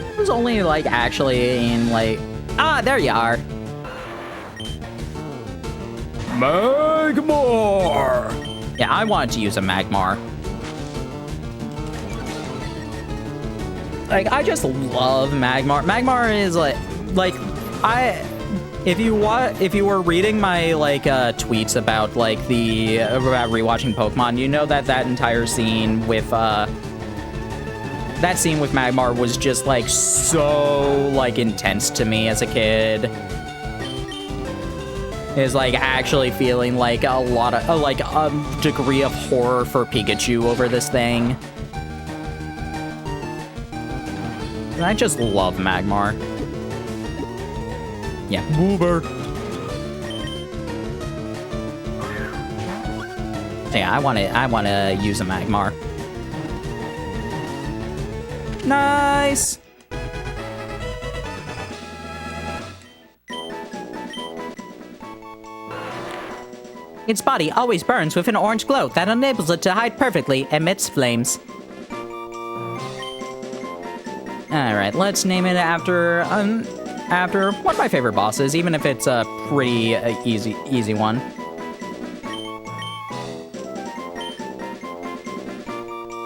It was only, like, actually in, like... Ah, there you are. Magmar! Yeah, I wanted to use a Magmar. Like, I just love Magmar. Magmar is, if you were reading my, like, tweets about, like, about rewatching Pokemon, you know that entire scene with, that scene with Magmar was just, like, so, like, intense to me as a kid. Is, like, actually feeling, like, a lot of, like, a degree of horror for Pikachu over this thing. And I just love Magmar. Yeah, Woober. Yeah, I wanna use a Magmar. Nice! Its body always burns with an orange glow that enables it to hide perfectly amidst flames. Alright, let's name it after one of my favorite bosses, even if it's a pretty easy one.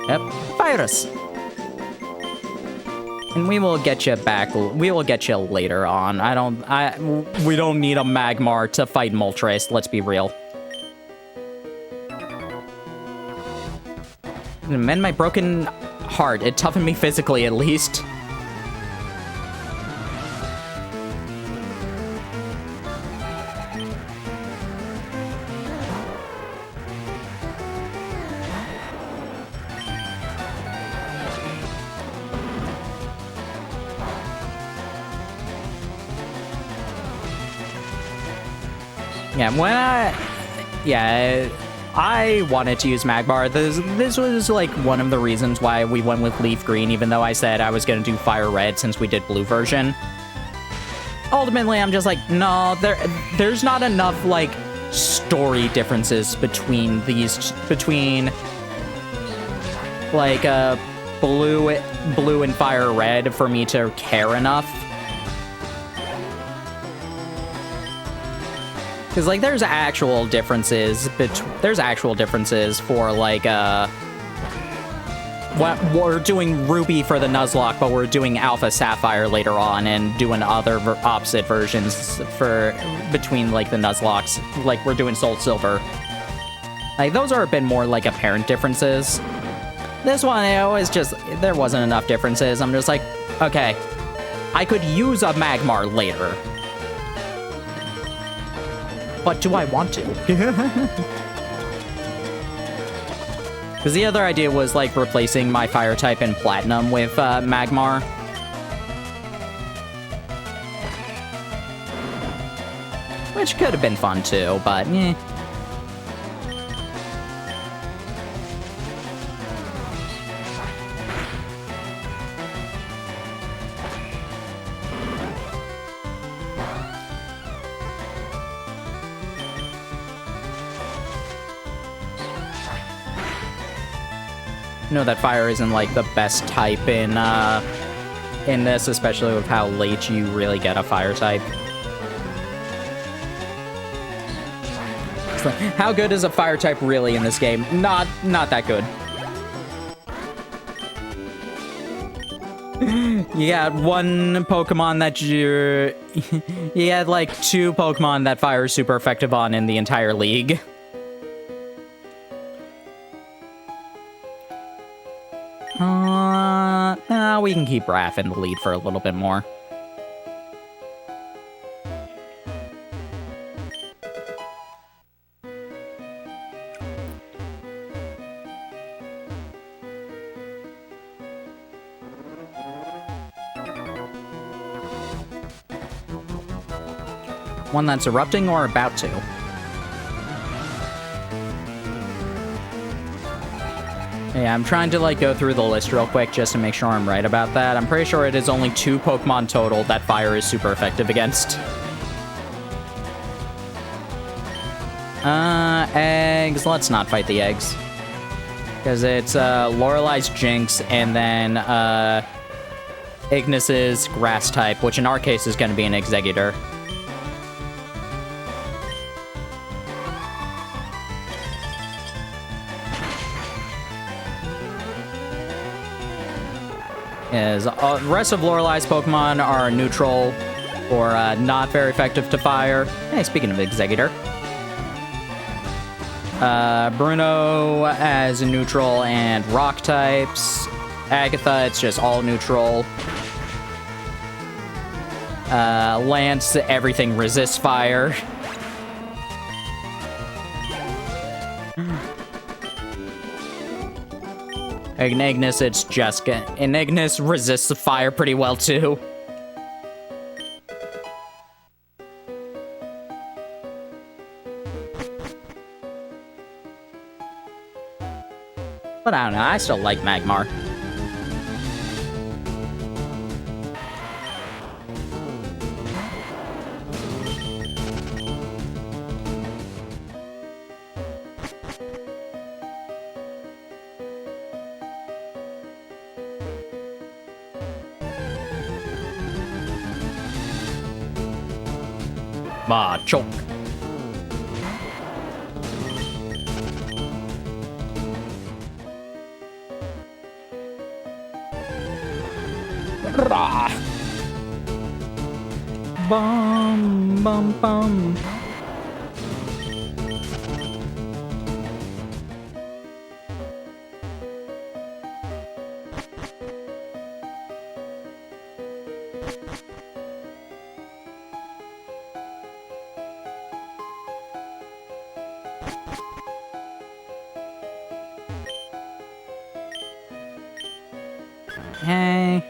Yep, Virus. And we will get you back. We will get you later on. We don't need a Magmar to fight Moltres, let's be real. Mend my broken heart. It toughened me physically, at least. Yeah, I wanted to use Magmar. This was like one of the reasons why we went with Leafgreen, even though I said I was going to do Fire Red since we did Blue version. Ultimately, I'm just like, no, there's not enough like story differences between like Blue and Fire Red for me to care enough. Because, like, there's actual differences for, like, what we're doing Ruby for the Nuzlocke, but we're doing Alpha Sapphire later on and doing other opposite versions between, like, the Nuzlocks. Like, we're doing Soul Silver. Like, those are a bit more, like, apparent differences. This one, there wasn't enough differences. I'm just like, okay, I could use a Magmar later. But do I want to? Because the other idea was, like, replacing my fire type in Platinum with Magmar. Which could have been fun, too, but eh. Know that fire isn't like the best type in this, especially with how late you really get a fire type. It's like, how good is a fire type really in this game? Not that good. You got one Pokemon that you had like 2 Pokemon that fire is super effective on in the entire league. We can keep Raph in the lead for a little bit more. One that's erupting or about to? Yeah, I'm trying to, like, go through the list real quick just to make sure I'm right about that. I'm pretty sure it is only 2 Pokemon total that fire is super effective against. Eggs. Let's not fight the eggs. Because it's, Lorelai's Jinx and then, Ignis's Grass type, which in our case is going to be an Exeggutor. The rest of Lorelai's Pokemon are neutral or not very effective to fire. Hey, speaking of Exeggutor. Bruno as neutral and rock types. Agatha, it's just all neutral. Lance, everything resists fire. Ignis, it's just... And Ignis resists the fire pretty well, too. But I don't know, I still like Magmar. Choke. Rah. Bum, bum, bum. Hey.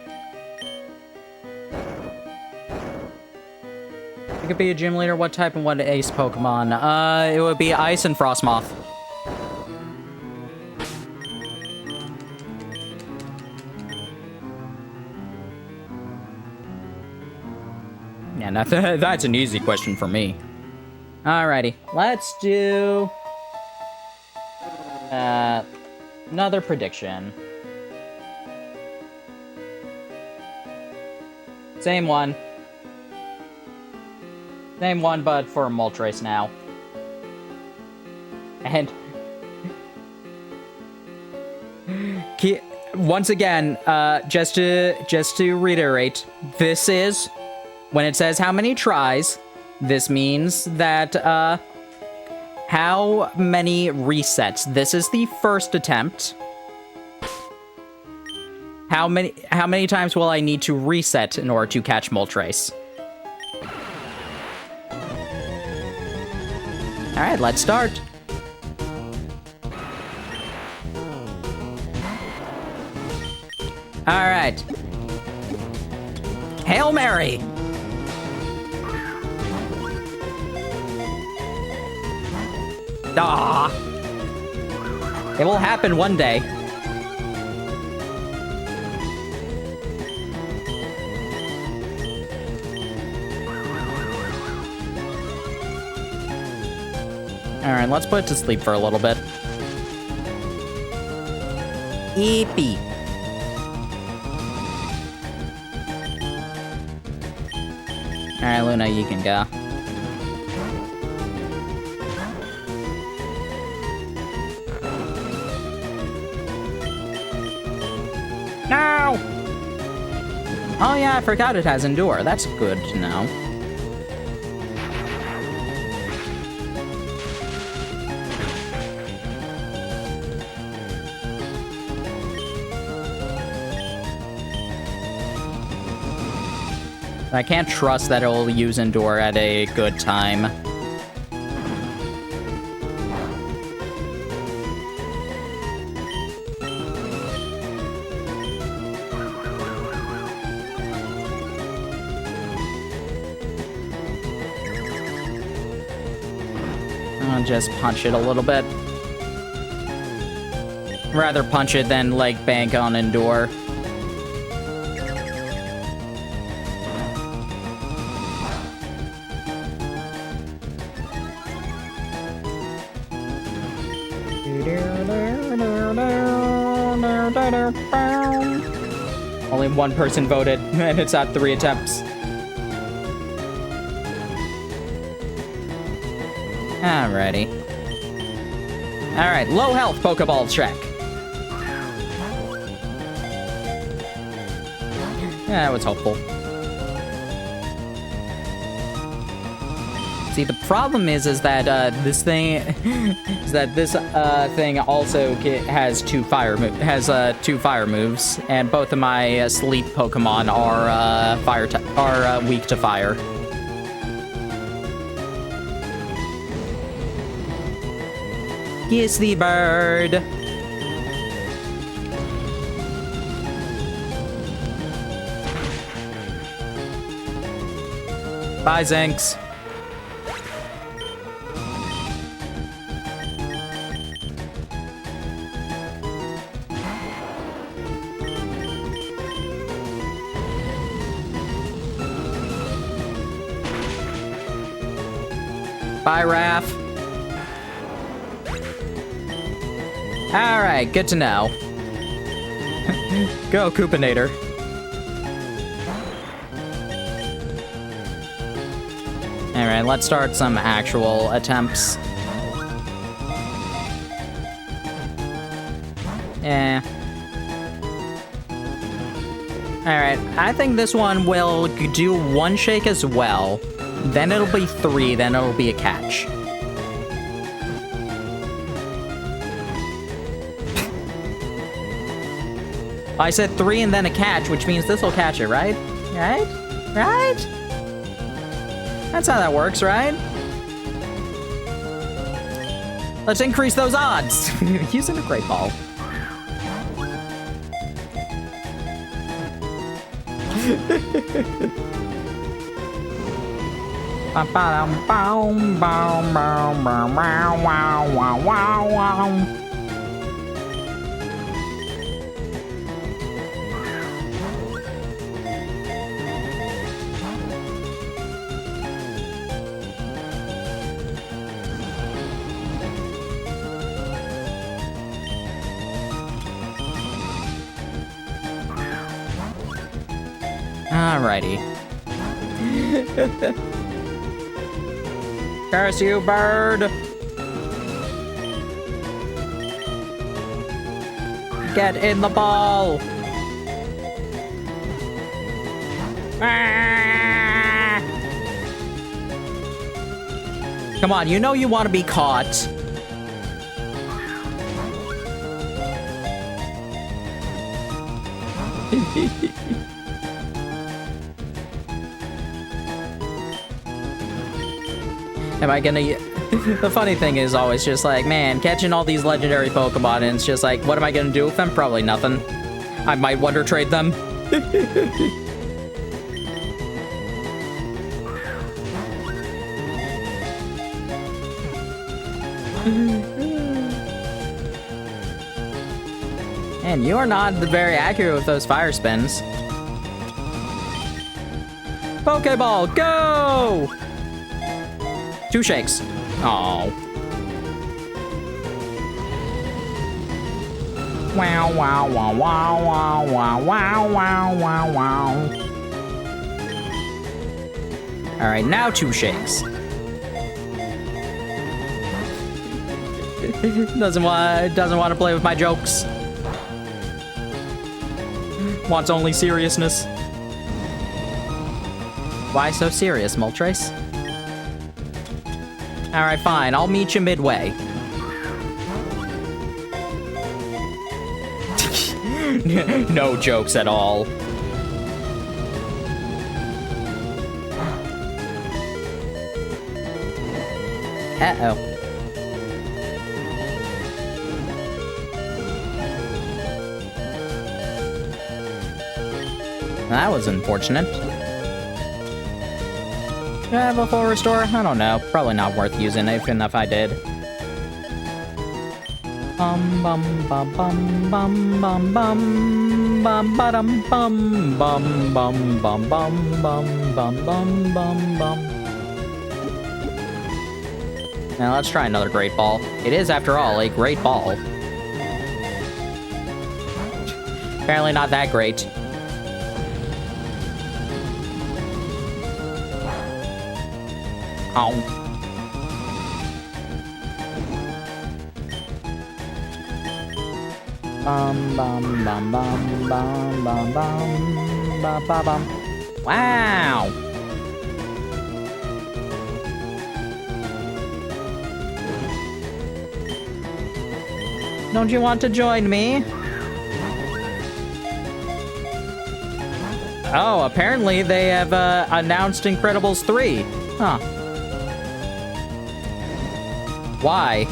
You could be a gym leader. What type and what ace Pokemon? It would be Ice and Frostmoth. Yeah, that's an easy question for me. Alrighty, let's do another prediction. Same one. Same one, but for Moltres now. And once again, just to reiterate, this is when it says how many tries. This means that how many resets. This is the first attempt. How many times will I need to reset in order to catch Moltres? Alright, let's start. Alright. Hail Mary! Ah! It will happen one day. Alright, let's put it to sleep for a little bit. Eepy. Alright, Luna, you can go. No! Oh yeah, I forgot it has Endure. That's good to know. I can't trust that it'll use Endure at a good time. I'll just punch it a little bit. Rather punch it than, like, bank on Endure. Only one person voted, and it's at 3 attempts. Alrighty. Alright, low health Pokeball check. Yeah, that was hopeful. See, the problem is that this thing thing also has two fire moves, and both of my sleep Pokemon are weak to fire. Kiss the bird. Bye, Zinx. Bye, Raph. Alright, good to know. Go, Koopinator. Alright, let's start some actual attempts. Alright, I think this one will do 1 shake as well. Then it'll be 3, then it'll be a catch. I said 3 and then a catch, which means this will catch it, right? Right? Right? That's how that works, right? Let's increase those odds. Using a great ball. Alrighty. Curse you, bird! Get in the ball! Ah! Come on, you know you want to be caught. Am I gonna... The funny thing is always just like, man, catching all these legendary Pokemon, and it's just like, what am I gonna do with them? Probably nothing. I might Wonder Trade them. And you're not very accurate with those fire spins. Pokeball, go! 2 shakes. Oh. Wow, wow, wow, wow, wow, wow, wow, wow, wow, wow. Alright, now 2 shakes. doesn't want to play with my jokes. Wants only seriousness. Why so serious, Moltres? Alright, fine. I'll meet you midway. No jokes at all. Uh-oh. That was unfortunate. Do I have a full restore? I don't know. Probably not worth using, even if I did. Bum bum bum bum bum bum bum bum bum bum bum bum bum bum bum bum bum bum bum. Now let's try another Great Ball. It is, after all, a Great Ball. Apparently not that great. Ow. Bum bum bum bum bum bum bum bum bum bum. Wow. Don't you want to join me? Oh, apparently they have announced Incredibles 3. Huh. Why?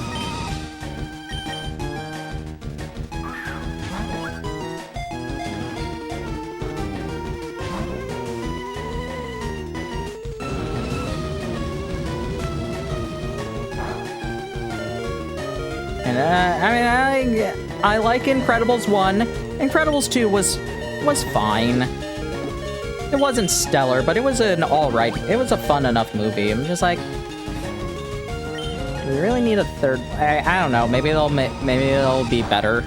And I like Incredibles 1. Incredibles 2 was fine. It wasn't stellar, but it was an alright. It was a fun enough movie. I'm just like, do we really need a third? I don't know. Maybe it'll be better.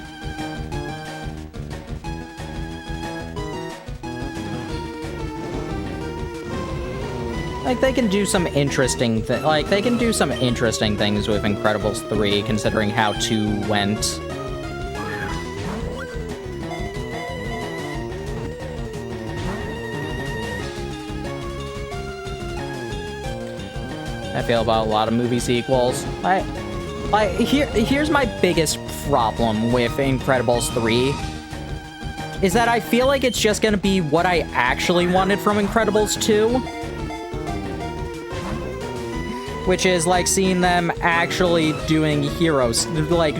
Like, they can do some interesting things with Incredibles 3, considering how 2 went. I feel about a lot of movie sequels. Here's my biggest problem with Incredibles 3. Is that I feel like it's just gonna be what I actually wanted from Incredibles 2. Which is, like, seeing them actually doing heroes, like,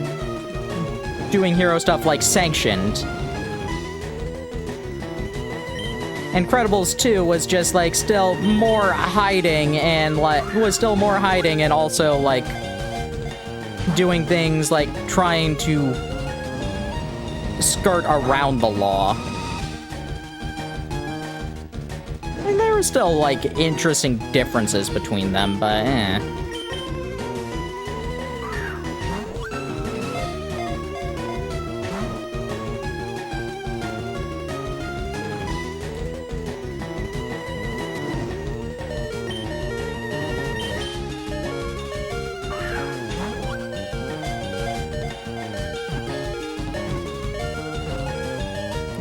doing hero stuff, like, sanctioned. Incredibles 2 was just, like, still more hiding and, like, also, like, doing things like trying to skirt around the law. And there were still, like, interesting differences between them, but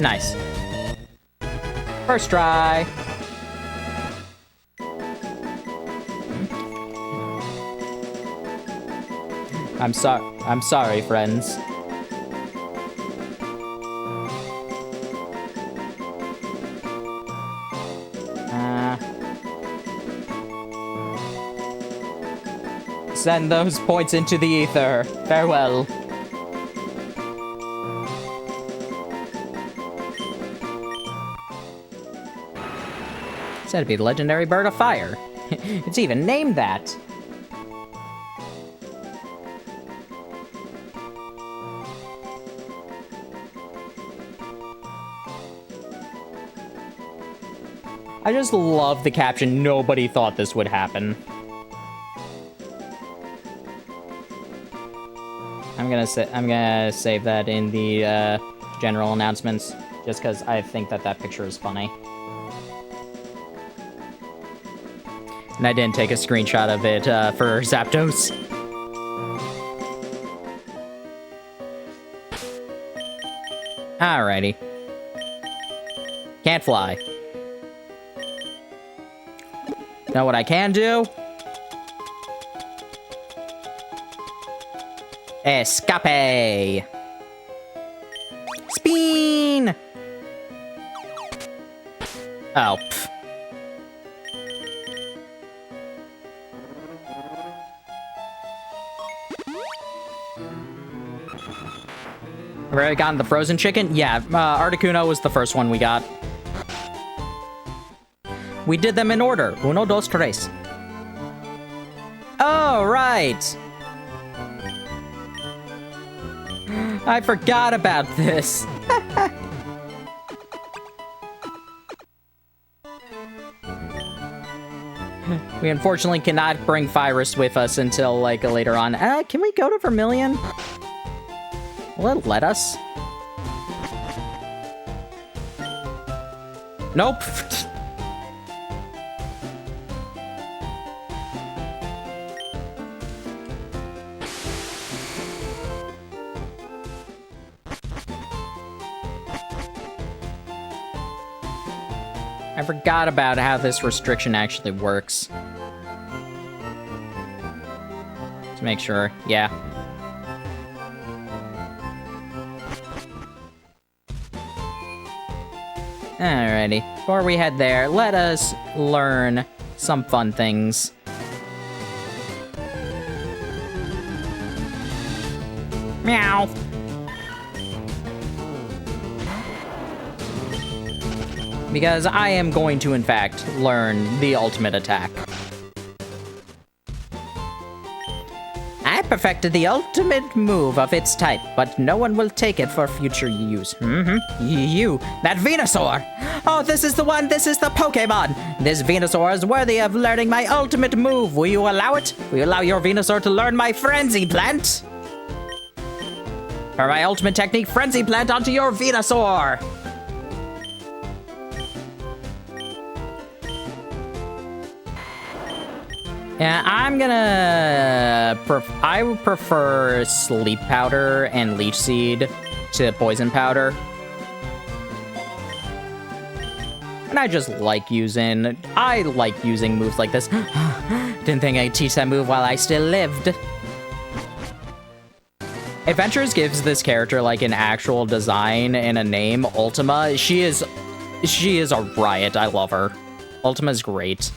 Nice. First try. I'm sorry, friends. Send those points into the ether. Farewell. Said to be the legendary bird of fire. It's even named that. I just love the caption, nobody thought this would happen. I'm gonna save that in the general announcements, just because I think that picture is funny. And I didn't take a screenshot of it for Zapdos. Alrighty. Can't fly. Know what I can do? Escape! Spin! Oh, pff. Already gotten the frozen chicken? Yeah, Articuno was the first one we got. We did them in order. Uno, dos, tres. Oh, right. I forgot about this. We unfortunately cannot bring Virus with us until, like, later on. Can we go to Vermilion? Will it let us? Nope. I forgot about how this restriction actually works. To make sure, yeah. Alrighty, before we head there, let us learn some fun things. Meow. Because I am going to, in fact, learn the ultimate attack. I perfected the ultimate move of its type, but no one will take it for future use. You, that Venusaur! Oh, this is the one, this is the Pokemon! This Venusaur is worthy of learning my ultimate move. Will you allow it? Will you allow your Venusaur to learn my Frenzy Plant? For my ultimate technique, Frenzy Plant onto your Venusaur! Yeah, I'm gonna... I would prefer Sleep Powder and Leech Seed to Poison Powder. And I just like using... I like using moves like this. Didn't think I'd teach that move while I still lived. Adventures gives this character like an actual design and a name. Ultima, she is a riot. I love her. Ultima's great.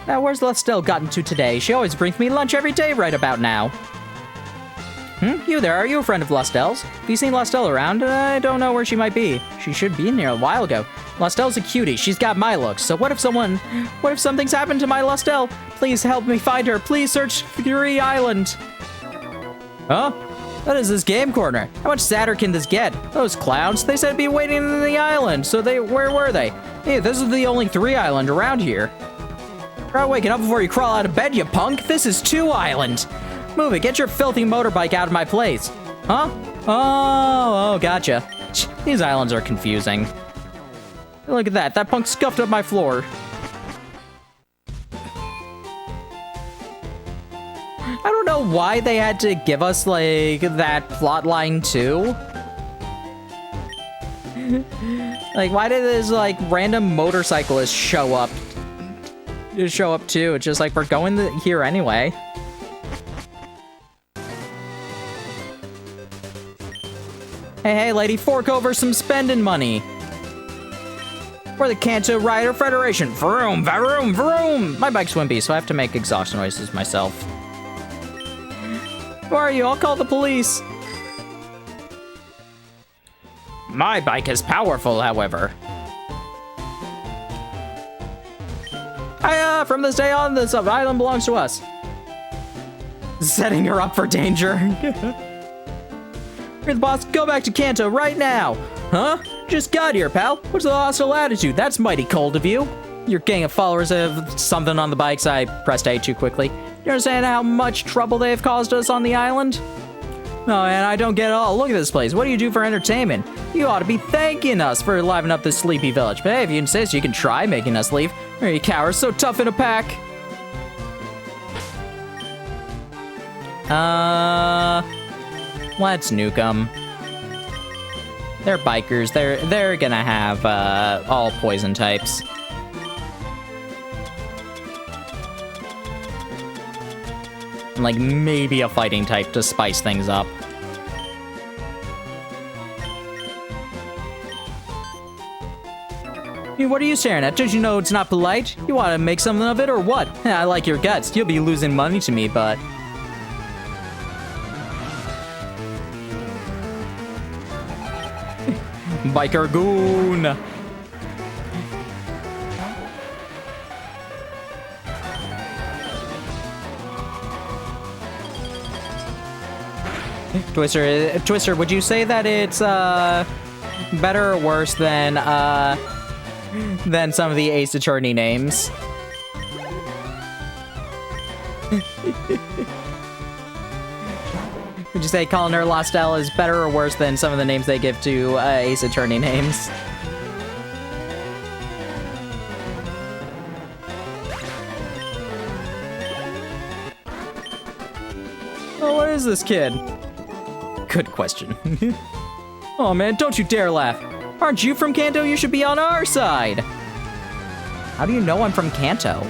Now, where's Lestelle gotten to today? She always brings me lunch every day right about now. You there, are you a friend of Lestelle's? Have you seen Lestelle around? I don't know where she might be. She should be in here a while ago. Lestelle's a cutie. She's got my looks. So what if something's happened to my Lestelle? Please help me find her. Please search Fury Island. Huh? What is this game corner? How much sadder can this get? Those clowns, they said to be waiting in the island. So where were they? Hey, this is the only 3 island around here. Try waking up before you crawl out of bed, you punk. This is 2 island. Move it. Get your filthy motorbike out of my place. Huh? Oh, gotcha. These islands are confusing. Look at that. That punk scuffed up my floor. I don't know why they had to give us, like, that plot line, too. Like, why did this, like, random motorcyclist show up? Too. It's just like, we're going here anyway. Hey, lady, fork over some spending money. We're the Kanto Rider Federation. Vroom, vroom, vroom. My bike's wimpy, so I have to make exhaust noises myself. Where are you? I'll call the police. My bike is powerful, however. From this day on, this island belongs to us. Setting her up for danger. You're the boss. Go back to Kanto right now. Huh? Just got here, pal. What's the hostile attitude? That's mighty cold of you. Your gang of followers have something on the bikes. I pressed A too quickly. You understand how much trouble they have caused us on the island? Oh, and I don't get it all. Look at this place. What do you do for entertainment? You ought to be thanking us for livening up this sleepy village. But hey, if you insist, you can try making us leave. Are you cowards so tough in a pack? Let's nuke them. They're bikers. They're gonna have all poison types. And like maybe a fighting type to spice things up. Hey, what are you staring at? Don't you know it's not polite? You want to make something of it or what? I like your guts. You'll be losing money to me, but... Biker goon! Twister, would you say that it's better or worse than some of the Ace Attorney names? Would you say calling her Lestelle is better or worse than some of the names they give to Ace Attorney names? Oh, what is this kid? Good question. Oh man, don't you dare laugh. Aren't you from Kanto? You should be on our side. How do you know I'm from Kanto?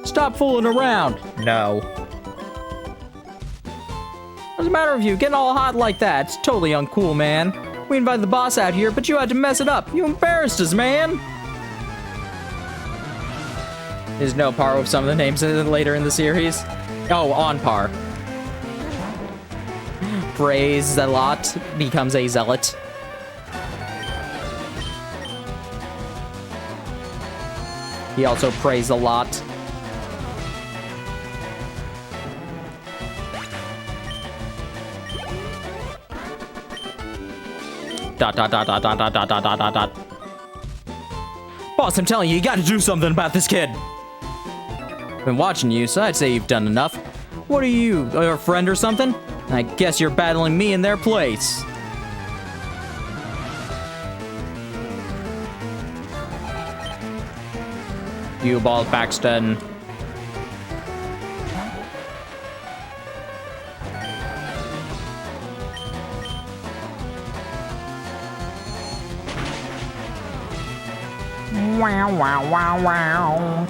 Stop fooling around. No. What's the matter with you? Getting all hot like that? It's totally uncool, man. We invited the boss out here, but you had to mess it up. You embarrassed us, man. There's no par with some of the names later in the series. Oh, on par. Praise Zealot becomes a zealot. He also prays a lot. Dot, dot, dot, dot, dot, dot, dot, dot, dot, dot. Boss, I'm telling you, you gotta do something about this kid. Been watching you, so I'd say you've done enough. What are you, a friend or something? I guess you're battling me in their place. You ball Paxton. Wow, wow, wow, wow.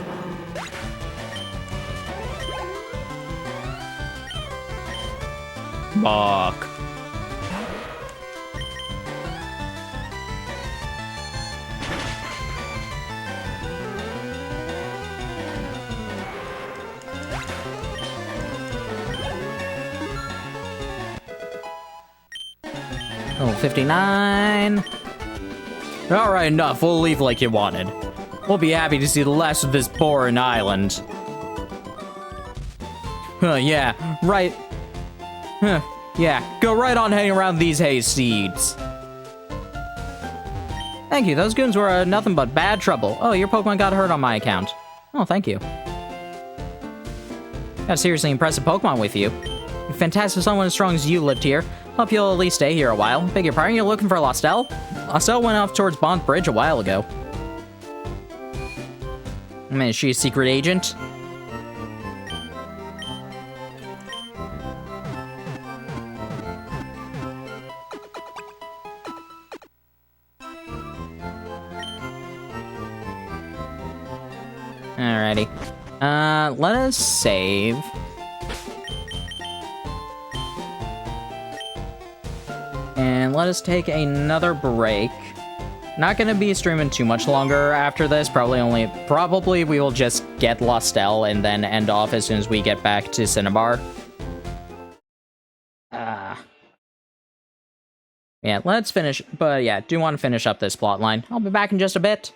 Fuck. Oh, 59. Alright, enough. We'll leave like you wanted. We'll be happy to see the last of this boring island. Yeah, right. Yeah, go right on heading around these hay seeds. Thank you, those goons were nothing but bad trouble. Oh, your Pokemon got hurt on my account. Oh, thank you. Got a seriously impressive Pokemon with you. If fantastic someone as strong as you lived here. Hope you'll at least stay here a while. Beg your pardon, you're looking for Lostel? Lostel went off towards Bond Bridge a while ago. I mean, is she a secret agent? Alrighty. Let us save. And let us take another break. Not gonna be streaming too much longer after this. Probably we will just get Lostel and then end off as soon as we get back to Cinnabar. Yeah, let's finish. But yeah, do want to finish up this plotline. I'll be back in just a bit.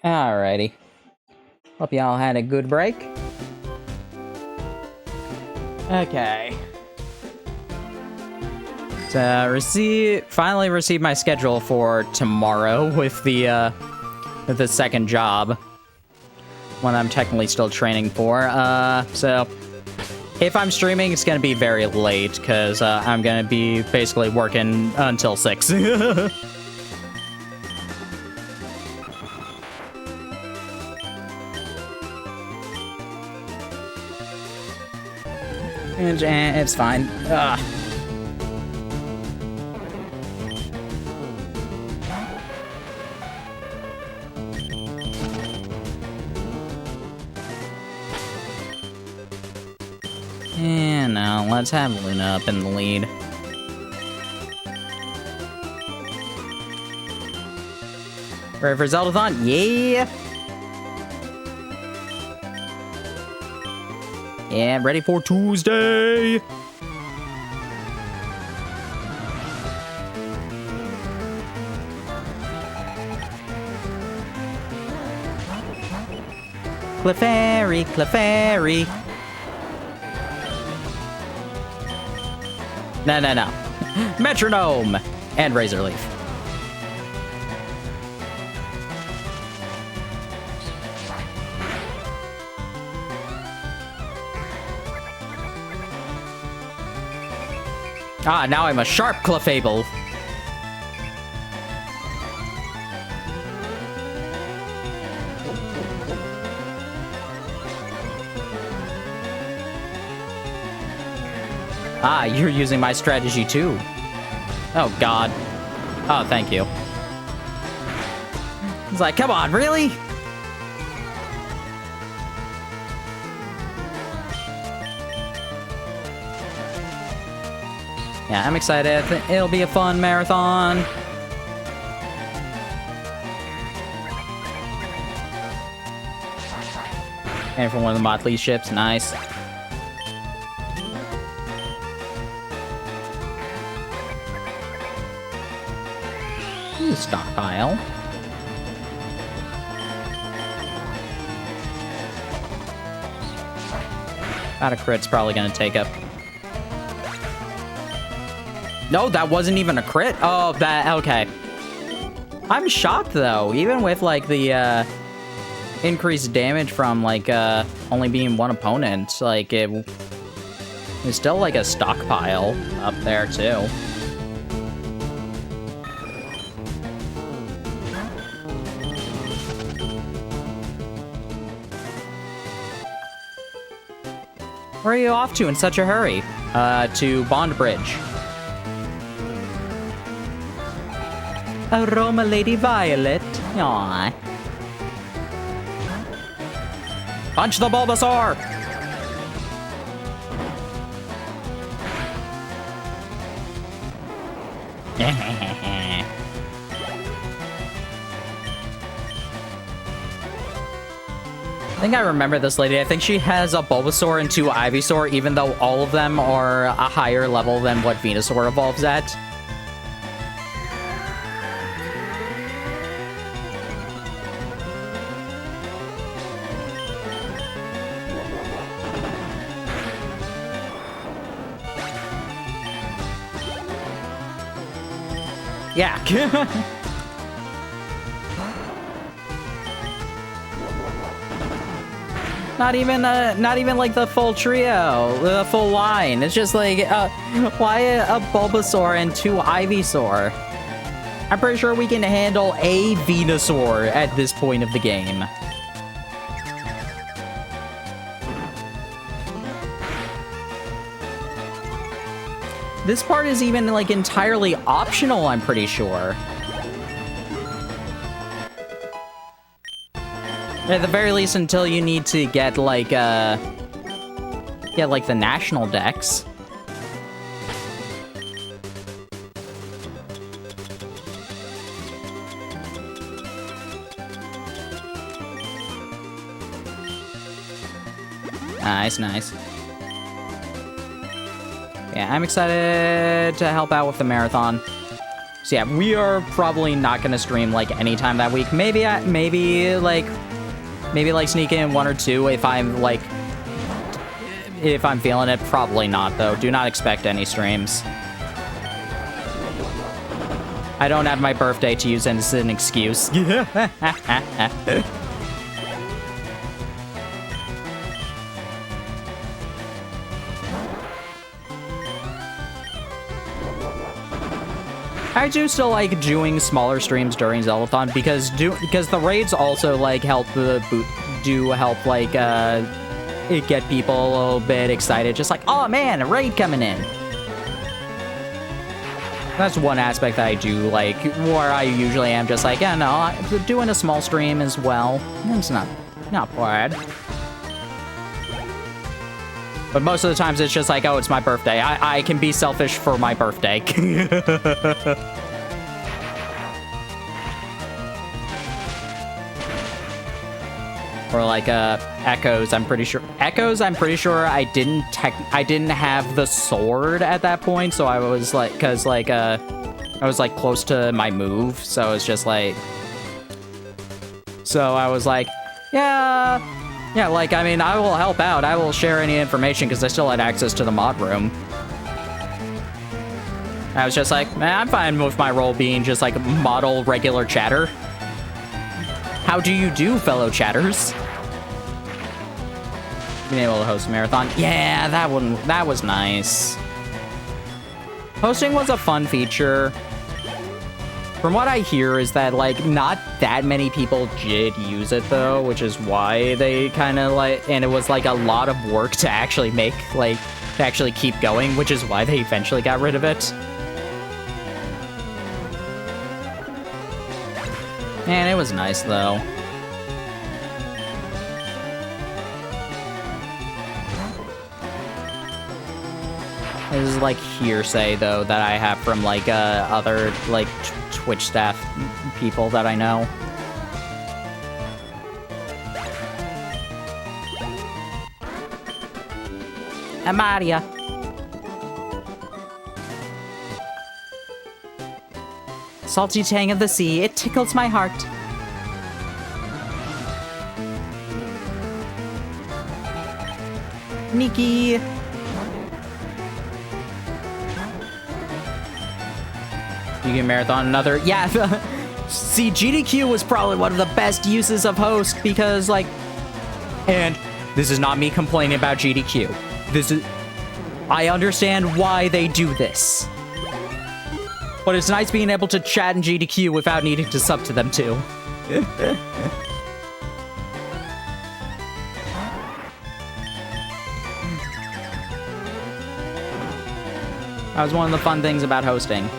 Alrighty. Hope y'all had a good break. Okay. So, finally received my schedule for tomorrow with the second job. One I'm technically still training for. So, if I'm streaming, it's gonna be very late, because I'm gonna be basically working until 6. And it's fine. Ugh. And now let's have Luna up in the lead. Ready for Zeldathon? Yeah! Yeah, ready for Tuesday! Clefairy, Clefairy. No. Metronome! And Razor Leaf. Ah, now I'm a sharp Clefable. Ah, you're using my strategy too. Oh, God. Oh, thank you. It's like, come on, really? Yeah, I'm excited. It'll be a fun marathon. And from one of the Motley ships, nice. Ooh, stockpile. That a crit's probably gonna take up. No, that wasn't even a crit. Oh, okay. I'm shocked though, even with like the increased damage from like only being one opponent, like it's still like a stockpile up there too. Where are you off to in such a hurry? To Bond Bridge. Aroma Lady Violet. Aww. Punch the Bulbasaur! I think I remember this lady. I think she has a Bulbasaur and 2 Ivysaur, even though all of them are a higher level than what Venusaur evolves at. Yeah. Not even like the full trio, the full line. It's just like, why a Bulbasaur and 2 Ivysaur? I'm pretty sure we can handle a Venusaur at this point of the game. This part is even like entirely optional, I'm pretty sure. At the very least, until you need to get like the national decks. Nice. Yeah, I'm excited to help out with the marathon. So yeah, we are probably not gonna stream like anytime that week. Maybe like sneak in 1 or 2 if I'm feeling it. Probably not though. Do not expect any streams. I don't have my birthday to use as an excuse. I do still like doing smaller streams during Zeldathon because the raids also like help it get people a little bit excited, just like, oh man, a raid coming in. That's one aspect that I do like, where I usually am just like, yeah, no, doing a small stream as well. It's not bad. But most of the times it's just like, oh, it's my birthday. I can be selfish for my birthday. Or like Echoes, I'm pretty sure I didn't have the sword at that point, so I was like, cause like I was like close to my move, so it's just like, so I was like, yeah, like, I mean, I will help out. I will share any information because I still had access to the mod room. I was just like, man, I'm fine with my role being just like model regular chatter. How do you do, fellow chatters? Being able to host a marathon. Yeah, that was nice. Hosting was a fun feature. From what I hear is that, like, not that many people did use it, though, which is why they kind of, like, and it was, like, a lot of work to actually make, like, to actually keep going, which is why they eventually got rid of it. Man, it was nice, though. This is, like, hearsay, though, that I have from, like, other, like, Twitch staff people that I know. Amaria. Salty tang of the sea, it tickles my heart. Nikki. You can marathon another. Yeah. See, GDQ was probably one of the best uses of host because, like, and this is not me complaining about GDQ. I understand why they do this. But it's nice being able to chat in GDQ without needing to sub to them, too. That was one of the fun things about hosting.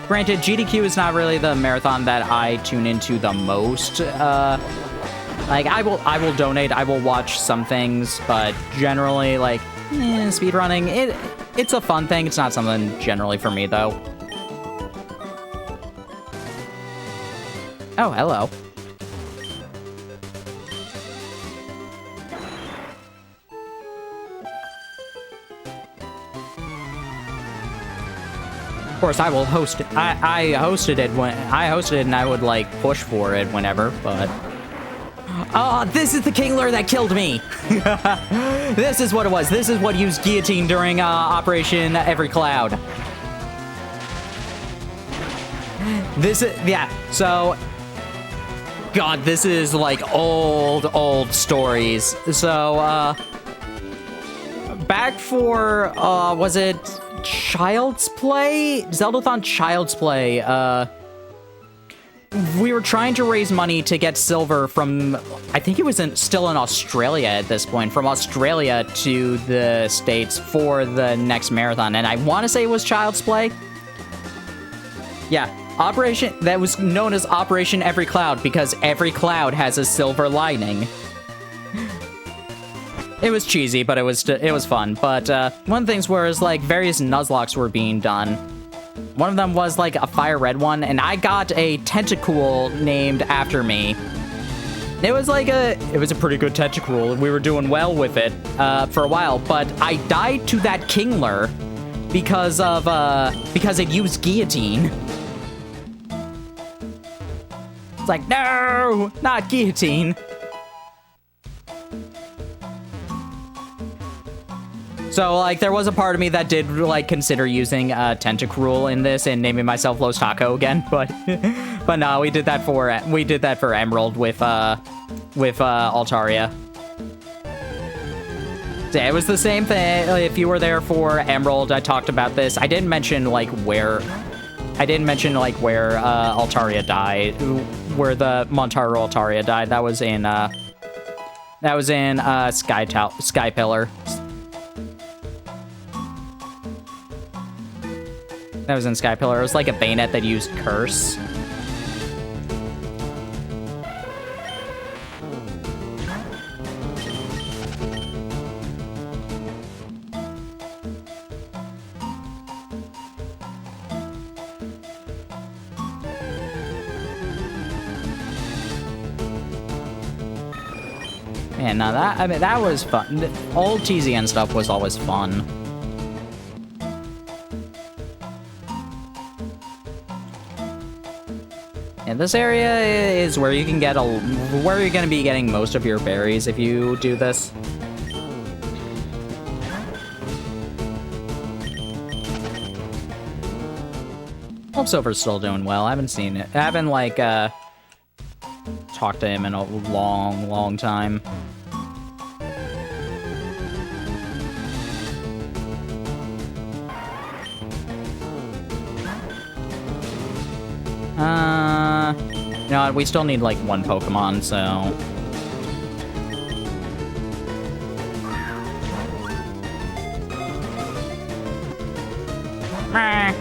Granted, GDQ is not really the marathon that I tune into the most. Like, I will donate, I will watch some things, but generally, like, speedrunning, it's a fun thing. It's not something generally for me, though. Oh, hello. Of course, I will host it. I hosted it and I would, like, push for it whenever, but... Oh, this is the Kingler that killed me! This is what it was. This is what used guillotine during Operation Every Cloud. This is... Yeah, so... God, this is, like, old stories. So, back for, was it Child's Play? Zeldathon Child's Play, we were trying to raise money to get silver from, I think it was still in Australia at this point, from Australia to the States for the next marathon, and I want to say it was Child's Play. Yeah, that was known as Operation Every Cloud because every cloud has a silver lining. It was cheesy, but it was fun. But one of the things was, like, various Nuzlockes were being done. One of them was, like, a fire red one, and I got a tentacool named after me. It was a pretty good Tentacruel, and we were doing well with it for a while, but I died to that Kingler because it used Guillotine. It's like, no, not Guillotine. So, like, there was a part of me that did, like, consider using Tentacruel in this and naming myself Los Taco again, but but no, we did that for Emerald with Altaria. Yeah, it was the same thing. If you were there for Emerald, I talked about this. I didn't mention where Altaria died, where the Montaro Altaria died. That was in Sky Pillar. That was in Sky Pillar. It was like a Bayonet that used Curse. Man, now that was fun. All TZN stuff was always fun. And this area is where you can get where you're going to be getting most of your berries if you do this. Hope Silver's still doing well. I haven't seen it. I haven't, like, talked to him in a long, long time. You know what, we still need, like, one Pokemon, so... Meh.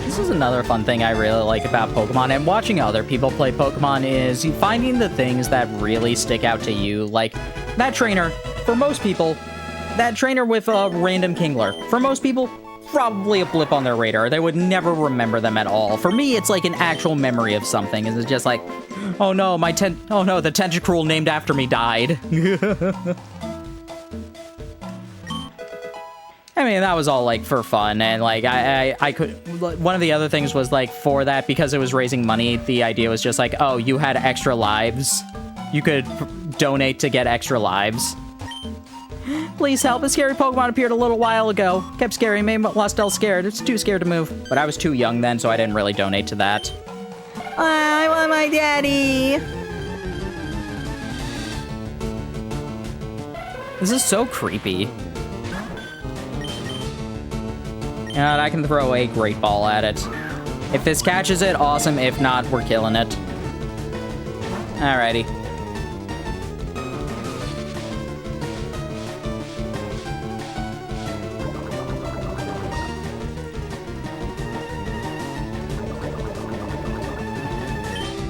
This is another fun thing I really like about Pokemon, and watching other people play Pokemon is finding the things that really stick out to you. Like, that trainer, for most people, that trainer with a random Kingler, for most people, probably a blip on their radar. They would never remember them at all. For me, it's like an actual memory of something. It's just like, oh no, the Tentacruel named after me died. I mean, that was all, like, for fun, and, like, I could... One of the other things was, like, for that, because it was raising money, the idea was just like, oh, you had extra lives. You could donate to get extra lives. Please help, a scary Pokemon appeared a little while ago. Kept scaring me, but Lostel scared. It's too scared to move. But I was too young then, so I didn't really donate to that. I want my daddy! This is so creepy. And I can throw a Great Ball at it. If this catches it, awesome. If not, we're killing it. Alrighty.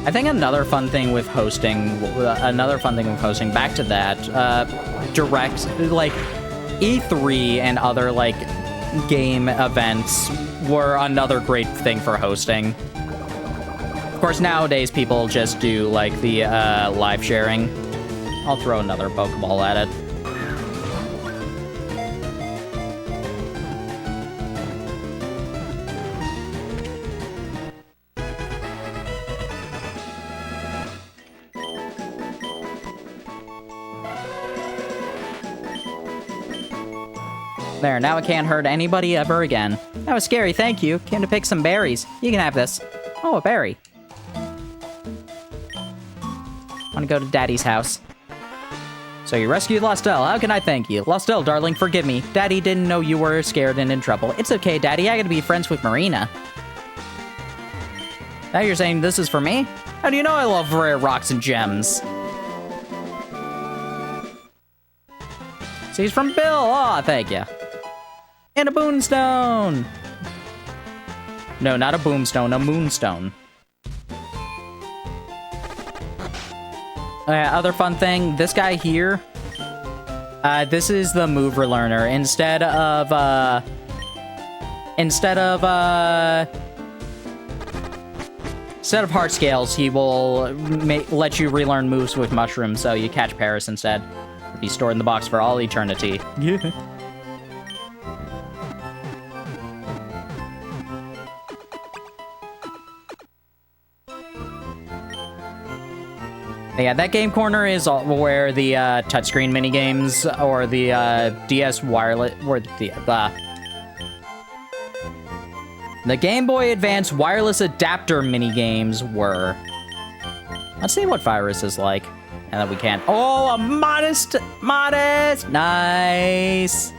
I think another fun thing with hosting, back to that, direct, like, E3 and other, like, game events were another great thing for hosting. Of course, nowadays people just do, like, the live sharing. I'll throw another Pokeball at it. There, now it can't hurt anybody ever again. That was scary, thank you. Came to pick some berries. You can have this. Oh, a berry. Want to go to Daddy's house. So you rescued Lostel. How can I thank you? Lostel, darling, forgive me. Daddy didn't know you were scared and in trouble. It's okay, Daddy. I gotta be friends with Marina. Now you're saying this is for me? How do you know I love rare rocks and gems? He's from Bill. Aw, thank you. And a boonstone. No, not a boomstone, a moonstone. Other fun thing, this guy here, this is the mover learner. Instead of heart scales, he will let you relearn moves with mushrooms, so you catch Paris instead. Be stored in the box for all eternity. Yeah. Yeah, that game corner is where the touchscreen minigames or the DS wireless, or the Game Boy Advance wireless adapter minigames were. Let's see what Virus is like. And that we can't. Oh, a modest. Nice.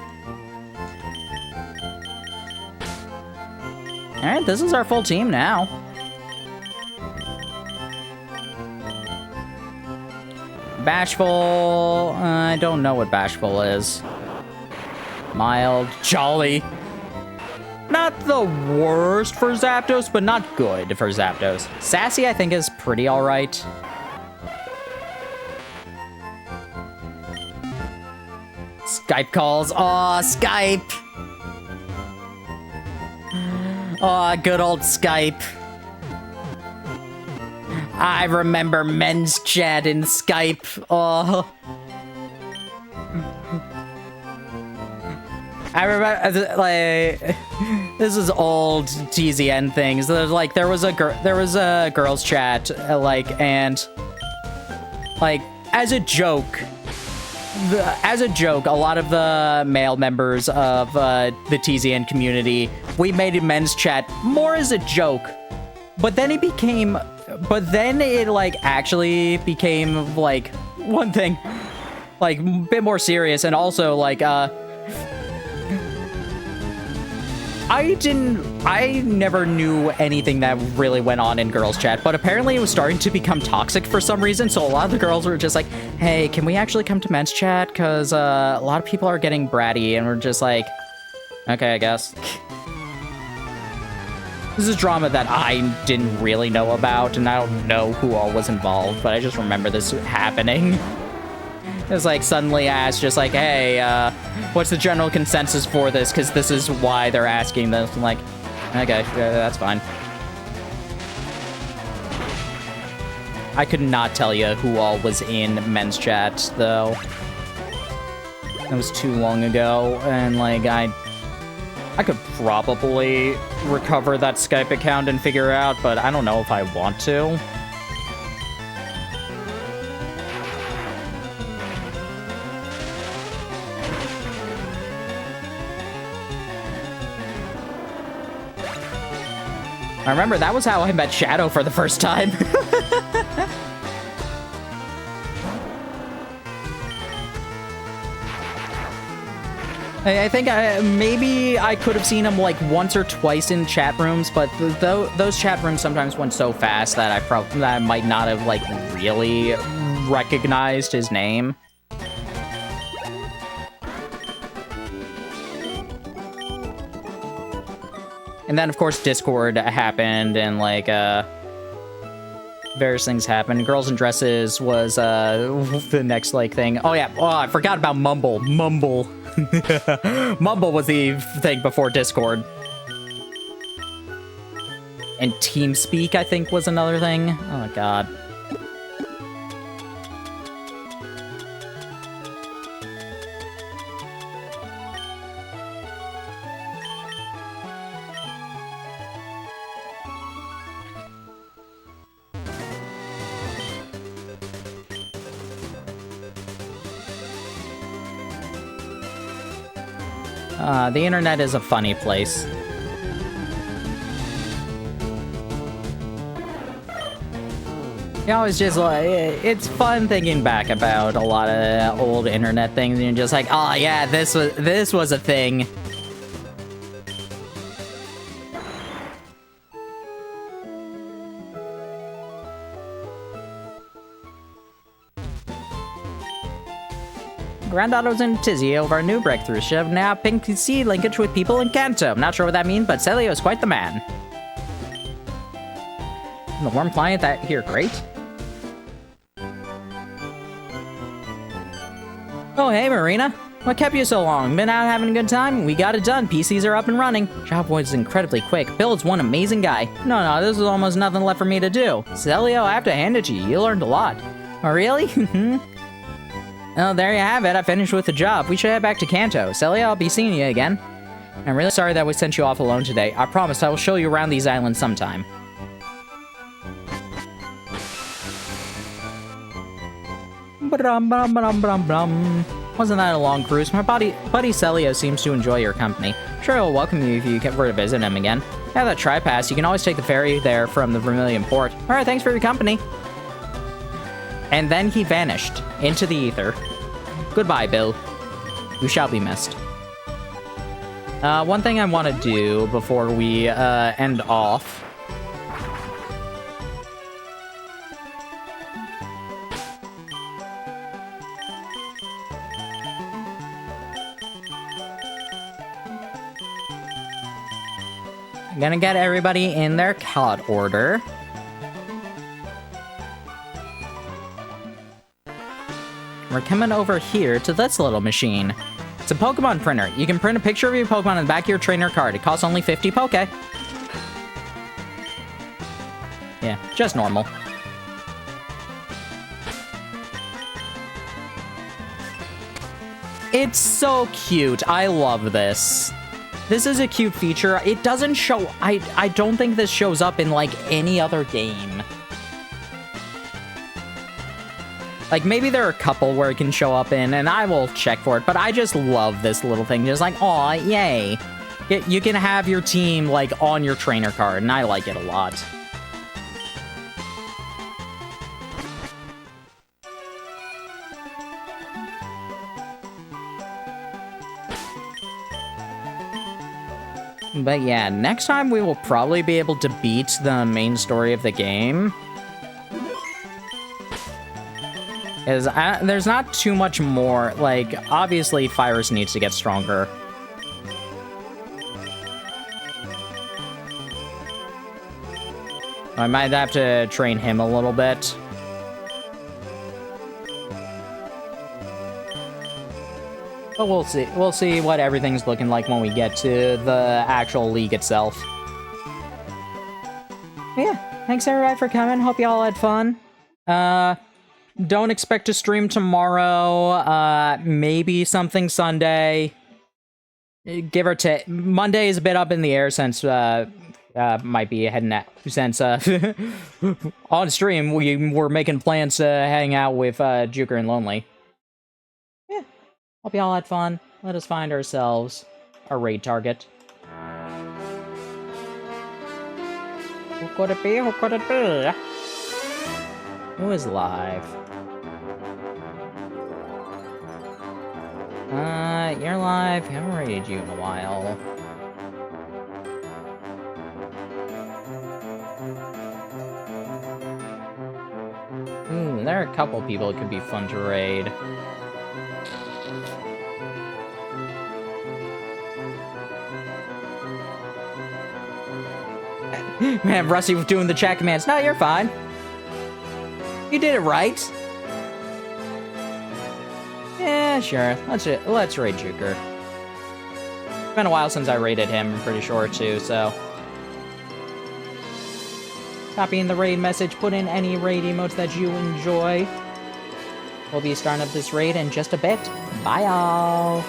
All right, this is our full team now. Bashful. I don't know what Bashful is. Mild. Jolly. Not the worst for Zapdos, but not good for Zapdos. Sassy, I think, is pretty all right. Skype calls. Aw, Skype. Aw, good old Skype. I remember men's chat in Skype. Oh. I remember, like, this is old TZN things. There's like, there was a girls chat, and as a joke, a lot of the male members of the TZN community, we made a men's chat more as a joke, but then it actually became like one thing, like a bit more serious, and also like I never knew anything that really went on in girls chat, but apparently it was starting to become toxic for some reason, so a lot of the girls were just like, hey, can we actually come to men's chat? Because a lot of people are getting bratty, and we're just like, okay, I guess. This is drama that I didn't really know about, and I don't know who all was involved, but I just remember this happening. It was like suddenly asked, just like, hey, what's the general consensus for this? Because this is why they're asking this. I'm like, okay, yeah, that's fine. I could not tell you who all was in men's chat, though. That was too long ago, and like, I could probably recover that Skype account and figure it out, but I don't know if I want to. I remember that was how I met Shadow for the first time. I think maybe I could have seen him like once or twice in chat rooms, but those chat rooms sometimes went so fast that I might not have like really recognized his name. And then, of course, Discord happened, and, like, various things happened. Girls in Dresses was, the next, like, thing. Oh, yeah. Oh, I forgot about Mumble. Mumble. Mumble was the thing before Discord. And TeamSpeak, I think, was another thing. Oh, God. The internet is a funny place. You always just like, it's fun thinking back about a lot of old internet things, and you're just like, oh yeah, this was a thing. Granddaughter was in a tizzy over a new breakthrough. She have now pink sea linkage with people in Kanto. Not sure what that means, but Celio is quite the man. And the warm client that here, great. Oh, hey, Marina. What kept you so long? Been out having a good time? We got it done. PCs are up and running. Job was incredibly quick. Bill is one amazing guy. No, this was almost nothing left for me to do. Celio, I have to hand it to you. You learned a lot. Oh, really? Oh, there you have it. I finished with the job. We should head back to Kanto. Celio, I'll be seeing you again. I'm really sorry that we sent you off alone today. I promise I will show you around these islands sometime. Wasn't that a long cruise? My buddy Celio seems to enjoy your company. Sure, he'll welcome you if you were to visit him again. Have that tri-pass. You can always take the ferry there from the Vermilion Port. Alright, thanks for your company. And then he vanished into the ether. Goodbye, Bill. You shall be missed. One thing I want to do before we end off. I'm gonna get everybody in their COD order. We're coming over here to this little machine. It's a Pokemon printer. You can print a picture of your Pokemon on the back of your trainer card. It costs only 50 Poke. Yeah, just normal. It's so cute. I love this. This is a cute feature. It doesn't show... I don't think this shows up in, like, any other game. Like, maybe there are a couple where it can show up in, and I will check for it, but I just love this little thing. Just like, aw, yay. You can have your team, like, on your trainer card, and I like it a lot. But yeah, next time we will probably be able to beat the main story of the game. There's not too much more. Like, obviously, Fyrus needs to get stronger. I might have to train him a little bit. But we'll see. We'll see what everything's looking like when we get to the actual league itself. Yeah, thanks everybody for coming. Hope you all had fun. Don't expect to stream tomorrow. Maybe something Sunday. Give or take. Monday is a bit up in the air since might be heading out. Since on stream we were making plans to hang out with Juker and Lonely. Yeah. Hope you all had fun. Let us find ourselves a raid target. Who could it be? Who could it be? Who is live? You're live. I haven't raided you in a while. Ooh, there are a couple people it could be fun to raid. Man, Rusty was doing the chat commands. No, you're fine. You did it right. Yeah, sure. Let's raid Juker. It's been a while since I raided him, I'm pretty sure, too, so... Copy in the raid message, put in any raid emotes that you enjoy. We'll be starting up this raid in just a bit. Bye, y'all!